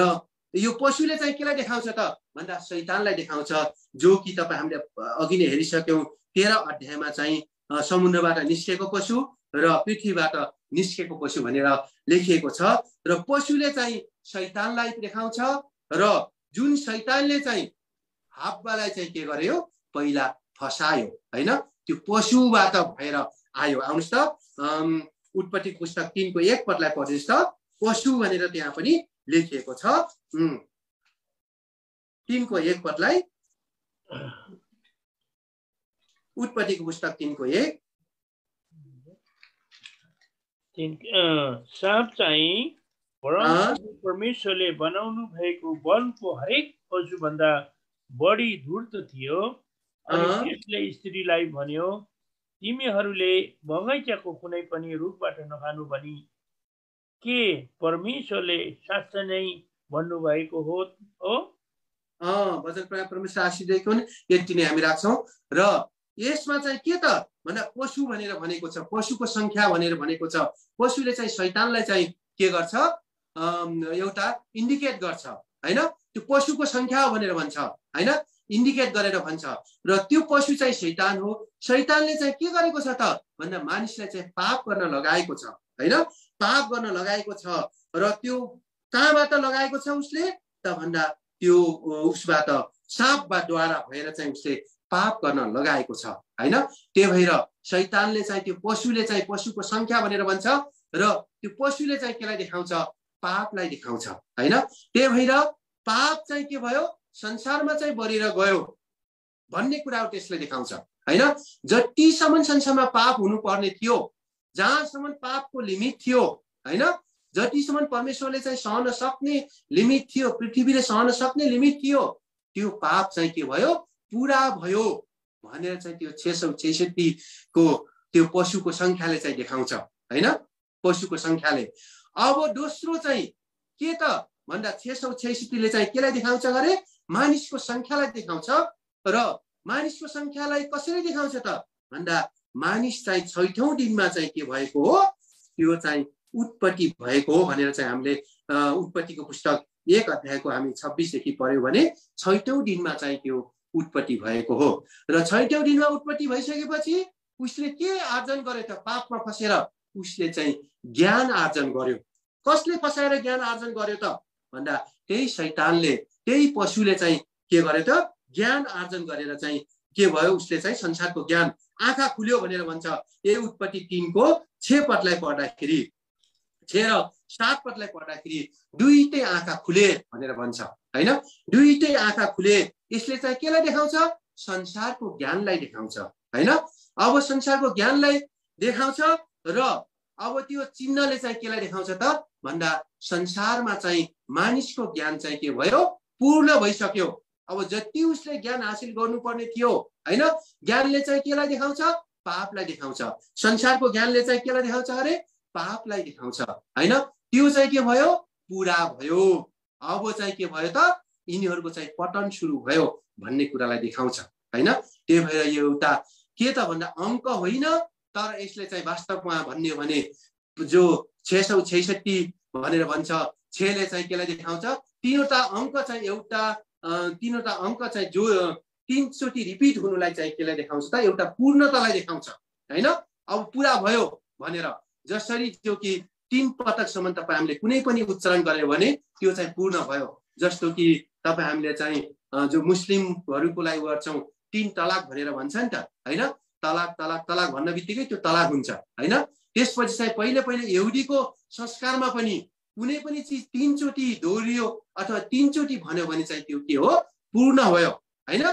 यो पशुले चाहिँ केलाई देखाउँछ त भन्दा शैतानलाई देखाउँछ, जो कि तपाईं हामीले अघि नै हेरिसक्यौं 13 अध्यायमा चाहिँ समुद्रबाट निस्केको पशु र पृथ्वीबाट निस्केको पशु भनेर लेखिएको छ। र पशुले चाहिँ शैतानलाई देखाउँछ र जुन शैतानले चाहिँ हाब्बालाई चाहिँ के गर्यो? पहिला फसायो हैन। त्यो पशुबाट भएर आयो। आउनुस् त उत्पत्ति पुस्तक 3 को 1 पदलाई पढ्नुस् त। पशु भनेर त्यहाँ पनि लेखिएको छ। 3 को 1 पदलाई, उत्पत्तिको पुस्तक 3 को 1। साँप चाहिँ परमेश्वरले बनाउनु भएको वनको हरेक पशु भन्दा बढी धूर्त थियो। अनि त्यसले स्त्रीलाई भन्यो, तिमीहरूले बगैँचाको कुनै पनि रुखबाट नखानु भनी के परमेश्वरले साँच्चै नै भन्नुभएको हो? वचन परमेश्वर आशिषिएको हुन्। यति नै हामी राख्छौं। र यसमा चाहिँ के त भन्दा पशु भनेर भनेको छ, पशुको संख्या भनेर भनेको छ। पशुले चाहिँ शैतानलाई चाहिँ के गर्छ? एउटा इन्डिकेट गर्छ हैन। त्यो पशुको संख्या भनेर भन्छ हैन, इन्डिकेट गरेर भन्छ। र त्यो पशु चाहिँ शैतान हो। शैतानले चाहिँ के गरेको छ त भन्दा मानिसलाई चाहिँ पाप गर्न लगाएको छ हैन। पाप गर्न लगाएको छ। र त्यो कहाँबाट लगाएको छ उसले त भन्दा त्यो उसबाट साँपद्वारा भएर चाहिँ उसले पाप गर्न लगाएको छ हैन। त्यही भएर शैतानले चाहिँ त्यो पशुले चाहिँ पशुको संख्या भनेर भन्छ र त्यो पशुले चाहिँ केलाई देखाउँछ? पापलाई देखाउँछ हैन। त्यही भएर पाप चाहिँ के भयो? संसारमा चाहिँ बढेर गयो भन्ने कुरा त्यसले देखाउँछ हैन। जतिसम्म संसारमा पाप हुनुपर्ने थियो, जहाँसम्म पापको लिमिट थियो हैन, जतिसम्म परमेश्वरले चाहिँ सहन सक्ने लिमिट थियो, पृथ्वीले सहन सक्ने लिमिट थियो, त्यो पाप चाहिँ के भयो? पूरा भयो भनेर चाहिँ त्यो 666 को त्यो पशुको संख्याले चाहिँ देखाउँछ हैन। पशुको संख्याले। अब दोस्रो चाहिँ के त भन्दा 666 ले चाहिँ केलाई देखाउँछ गरे? मानिसको संख्यालाई देखाउँछ। र मानिसको संख्यालाई कसरी देखाउँछ त भन्दा मानिस चाहिँ 6औं दिनमा चाहिँ के भएको हो? त्यो चाहिँ उत्पत्ति भएको हो भनेर चाहिँ हामीले उत्पत्तिको पुस्तक 1 अध्यायको हामी 26 देखि पढ्यौं भने 6औं दिनमा चाहिँ त्यो उत्पत्ति भएको हो। र 6औं दिनमा उत्पत्ति भइसकेपछि उसले के आर्जन गर्यो त? पापमा फसेर उसले चाहिँ ज्ञान आर्जन गर्यो। कसले फसाएर ज्ञान आर्जन गर्यो त भन्दा त्यही शैतानले, त्यही पशुले चाहिँ के गर्यो त? ज्ञान आर्जन गरेर चाहिँ के भयो? उसले चाहिँ संसारको ज्ञान आँखा खुल्यो भनेर भन्छ। यही उत्पत्ति 3 को 6 पदलाई पढ्दाखेरि, 6 र 7 पदलाई पढ्दाखेरि दुईटै आँखा खुले भनेर भन्छ हैन। दुईटै आँखा खुले। यसले चाहिँ केलाई देखाउँछ? संसारको ज्ञानलाई देखाउँछ हैन। अब संसारको ज्ञानलाई देखाउँछ र अब त्यो चिन्हले चाहिँ केलाई देखाउँछ त भन्दा संसारमा चाहिँ मानिसको ज्ञान चाहिँ के भयो? पूर्ण भइसक्यो। अब जति उसले ज्ञान हासिल गर्नुपर्ने थियो हैन, ज्ञानले चाहिँ केलाई देखाउँछ? पापलाई देखाउँछ। संसारको ज्ञानले चाहिँ केलाई देखाउँछ अरे? पापलाई देखाउँछ हैन। त्यो चाहिँ के भयो? पूरा भयो। अब चाहिँ के भयो त? यिनीहरूको चाहिँ पतन सुरु भयो भन्ने कुरालाई देखाउँछ हैन। त्यही भएर यो एउटा के त भन्दा अंक होइन, तर यसले चाहिँ वास्तवमा भन्ने हो भने जो 666 भनेर भन्छ, 6 ले चाहिँ केलाई देखाउँछ? तीनवटा अंक चाहिँ एउटा तीनवटा अंक चाहिँ जो 3 चोटि रिपिट हुनुलाई चाहिँ केलाई देखाउँछ त? एउटा पूर्णतालाई देखाउँछ हैन। अब पूरा भयो भनेर जसरी जो कि 3 पटकसम्म तपाईं हामीले कुनै पनि उच्चारण गर्यो भने त्यो चाहिँ पूर्ण भयो। जस्तो कि तपाईं हामीले चाहिँ जो मुस्लिमहरुको लागि गर्छौं 3 तलाक भनेर भन्छ नि त हैन। तलाक तलाक तलाक भन्न बित्तिकै त्यो तलाक हुन्छ हैन। त्यसपछि चाहिँ पहिले पहिले यहुदीको संस्कारमा पनि कुनै पनि चीज 3 चोटि दोहोरियो अथवा 3 चोटि भन्यो भने चाहिँ त्यो के हो? पूर्ण भयो हैन,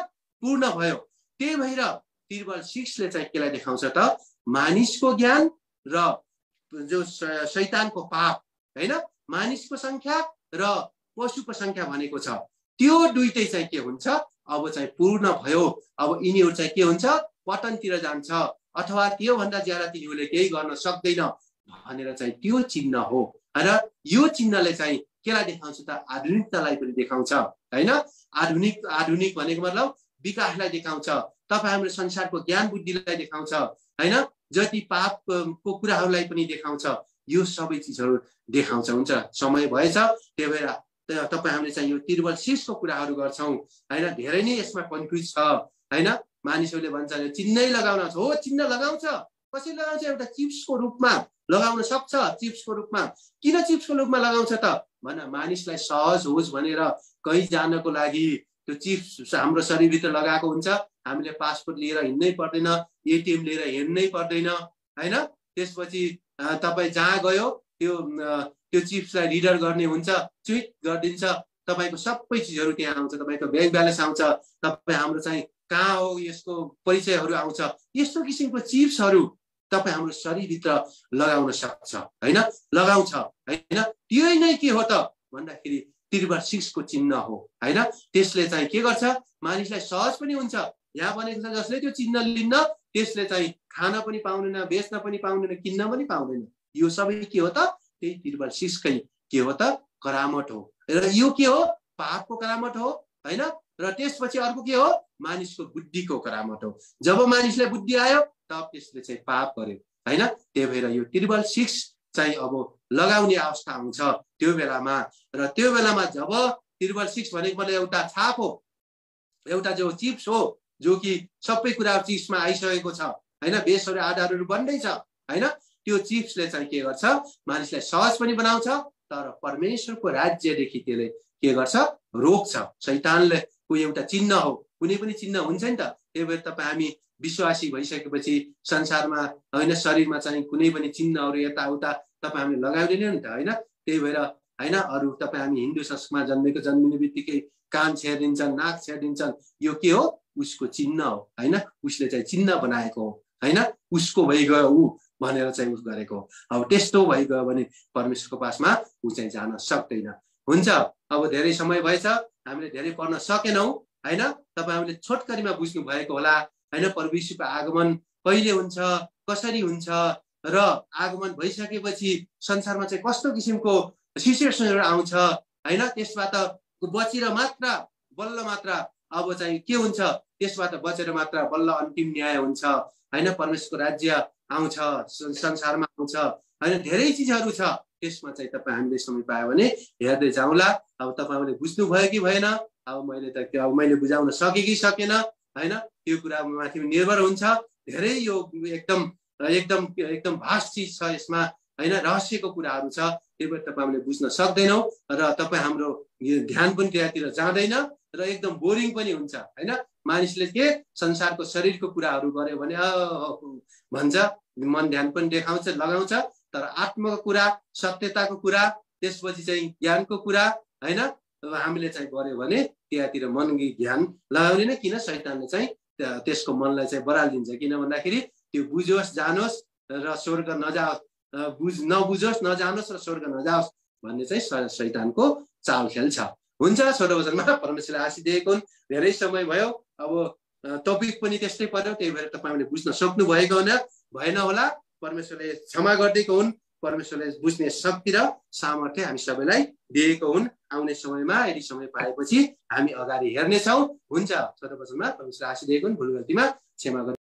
पूर्ण भयो। त्यही भएर तिरबल 6 ले चाहिँ केलाई देखाउँछ त? मानिसको ज्ञान र जो शैतानको पाप हैन, मानिसको संख्या र पशुको संख्या भनेको छ, त्यो दुईटै चाहिँ के हुन्छ? अब चाहिँ पूर्ण भयो। अब यिनीहरु चाहिँ के हुन्छ? पतनतिर जान्छ अथवा त्यो भन्दा ज्यादा तिनीहरूले केही गर्न सक्दैन भनेर चाहिँ त्यो चिन्ह हो। र यो चिन्हले चाहिँ केलाई देखाउँछ त आधुनिकतालाई पनि देखाउँछ हैन आधुनिक भनेको मतलब विकासलाई देखाउँछ तपाईँ हाम्रो संसारको ज्ञान बुद्धिलाई देखाउँछ हैन जति पापको कुराहरूलाई पनि देखाउँछ यो सबै चीजहरू देखाउँछ हुन्छ समय भएछ त्यही भएर तपाईँ हामीले चाहिँ यो तिरुबल 6 को कुराहरू गर्छौं हैन धेरै नै यसमा कन्फ्युज छ हैन मानिसहरूले भन्छन् चिन्है लगाउन हो चिन्ह लगाउँछ कसरी लगाउँछ एउटा चिप्सको रूपमा लगाउन सक्छ चिप्सको रूपमा किन चिप्सको रूपमा लगाउँछ त भन्न मानिसलाई सहज होस् भनेर कहीँ जानको लागि त्यो चिप्स हाम्रो शरीरभित्र लगाएको हुन्छ हामीले पासपोर्ट लिएर हिँड्नै पर्दैन एटीएम लिएर हिँड्नै पर्दैन हैन त्यसपछि तपाई जहाँ गयो त्यो चिप्सलाई रिडर गर्ने हुन्छ ट्विट गरिदिन्छ तपाईको सबै चीजहरू त्यहाँ आउँछ तपाईको बैंक ब्यालेन्स आउँछ तपाई हाम्रो चाहिँ कहाँ हो यसको परिचयहरू आउँछ यस्तो किसिमको चिप्सहरू तपाई हाम्रो शरीरभित्र लगाउन सक्छ हैन लगाउँछ हैन त्यो नै के हो त भन्दाखेरि तिरुबल 6 को चिन्ह हो हैन त्यसले चाहिँ के गर्छ मानिसलाई सहज पनि हुन्छ यहाँ भनेको छ जसले त्यो चिन्ह लिन्न त्यसले चाहिँ खान पनि पाउँदैन बेच्न पनि पाउँदैन किन्न पनि पाउँदैन यो सबै के हो त त्यही तिरुबल 6 कै के हो त करामत हो र यो के हो पापको करामत हो हैन र त्यसपछि अर्को के हो मानिसको बुद्धिको करामत हो जब मानिसले बुद्धि आयो तब त्यसले चाहिँ पाप गर्यो हैन त्यही भएर यो तिरुबल 6 चाहिँ अब लगाउने अवस्था आउँछ त्यो बेलामा र त्यो बेलामा जब तिरुबल 6 भनेको मतलब एउटा छाप हो एउटा जो चिप्स हो जो कि सबै कुरा चिप्समा आइसकेको छ हैन बेसहरू आधारहरू बन्दै छ हैन त्यो चिप्सले चाहिँ के गर्छ मानिसलाई सहज पनि बनाउँछ तर परमेश्वरको राज्यदेखि त्यसले के गर्छ रोक्छ शैतानले को एउटा चिन्ह हो कुनै पनि चिन्ह हुन्छ नि त त्यही भएर तपाईँ हामी विश्वासी भइसकेपछि संसारमा हैन शरीरमा चाहिँ कुनै पनि चिन्हहरू यताउता तपाईँ हामीले लगाउँदैन नि त हैन त्यही भएर हैन अरु तपाईँ हामी हिन्दू संस्कृतिमा जन्मिने बित्तिकै कान छेडिन्छन् नाक छेडिन्छन् यो के हो उसको चिन्ह हो हैन उसले चाहिँ चिन्ह बनाएको हो हैन उसको भइगयो उ भनेर चाहिँ उस गरेको अब त्यस्तो भइगयो भने परमेश्वरको पासमा उ चाहिँ जान सक्दैन हुन्छ अब धेरै समय भएछ हामीले धेरै पढ्न सकेनौं हैन तपाई हामीले छोटकरीमा बुझ्नु भएको होला हैन परमेश्वरको आगमन कहिले हुन्छ कसरी हुन्छ र आगमन भइसकेपछि संसारमा चाहिँ कस्तो किसिमको सिचुएसनहरु आउँछ हैन त्यसबाट बचेर मात्र बल्ल मात्र अब चाहिँ के हुन्छ त्यसबाट बचेर मात्र बल्ल अन्तिम न्याय हुन्छ हैन परमेश्वरको राज्य आउँछ संसारमा आउँछ हैन धेरै चीजहरु छ त्यसमा चाहिँ तपाई हामीले समय पायो भने हेर्दै जाउँला अब तपाईहरुले बुझ्नु भयो कि भएन अब मैले बुझाउन सके कि सकेन हैन त्यो कुरा माथि निर्भर हुन्छ धेरै यो एकदम भास्ट चीज छ यसमा हैन रहस्यको कुराहरु छ त्यही भएर तपाईहरुले बुझ्न सक्दैनौ र तपाई हाम्रो ध्यान पनि त्यतिर जाँदैन र एकदम बोरिङ पनि हुन्छ हैन मानिसले के संसारको शरीरको कुराहरु गर्यो भने भन्छ मन ध्यान पनि देखाउँछ लगाउँछ तर आत्माको कुरा सत्यताको कुरा त्यसपछि चाहिँ ज्ञानको कुरा हैन हामीले चाहिँ गर्यो भने त्यतिर मन ध्यान लगाउने नै किन शैतानले चाहिँ त्यसको मनलाई चाहिँ बराल्दिन्छ किन भन्दाखेरि त्यो बुझोस् जानोस् र स्वर्ग नजाओस् नबुझोस् नजानोस् र स्वर्ग नजाओस् भन्ने चाहिँ शैतानको चाल खेल छ हुन्छ छोटो वचनमा परमेश्वरले आशीष दिएको हुन् धेरै समय भयो अब टपिक पनि त्यस्तै पर्यो त्यही भएर तपाईहरुले बुझ्न सक्नु भएको भएन होला परमेश्वरले क्षमा गरिदिएको हुन् परमेश्वरले बुझ्ने शक्ति र सामर्थ्य हामी सबैलाई दिएको हुन् आउने समयमा यदि समय पाएपछि हामी अगाडि हेर्नेछौं हुन्छ छोटो वचनमा परमेश्वरले आशीष दिएको हुन् भुल गल्तीमा क्षमा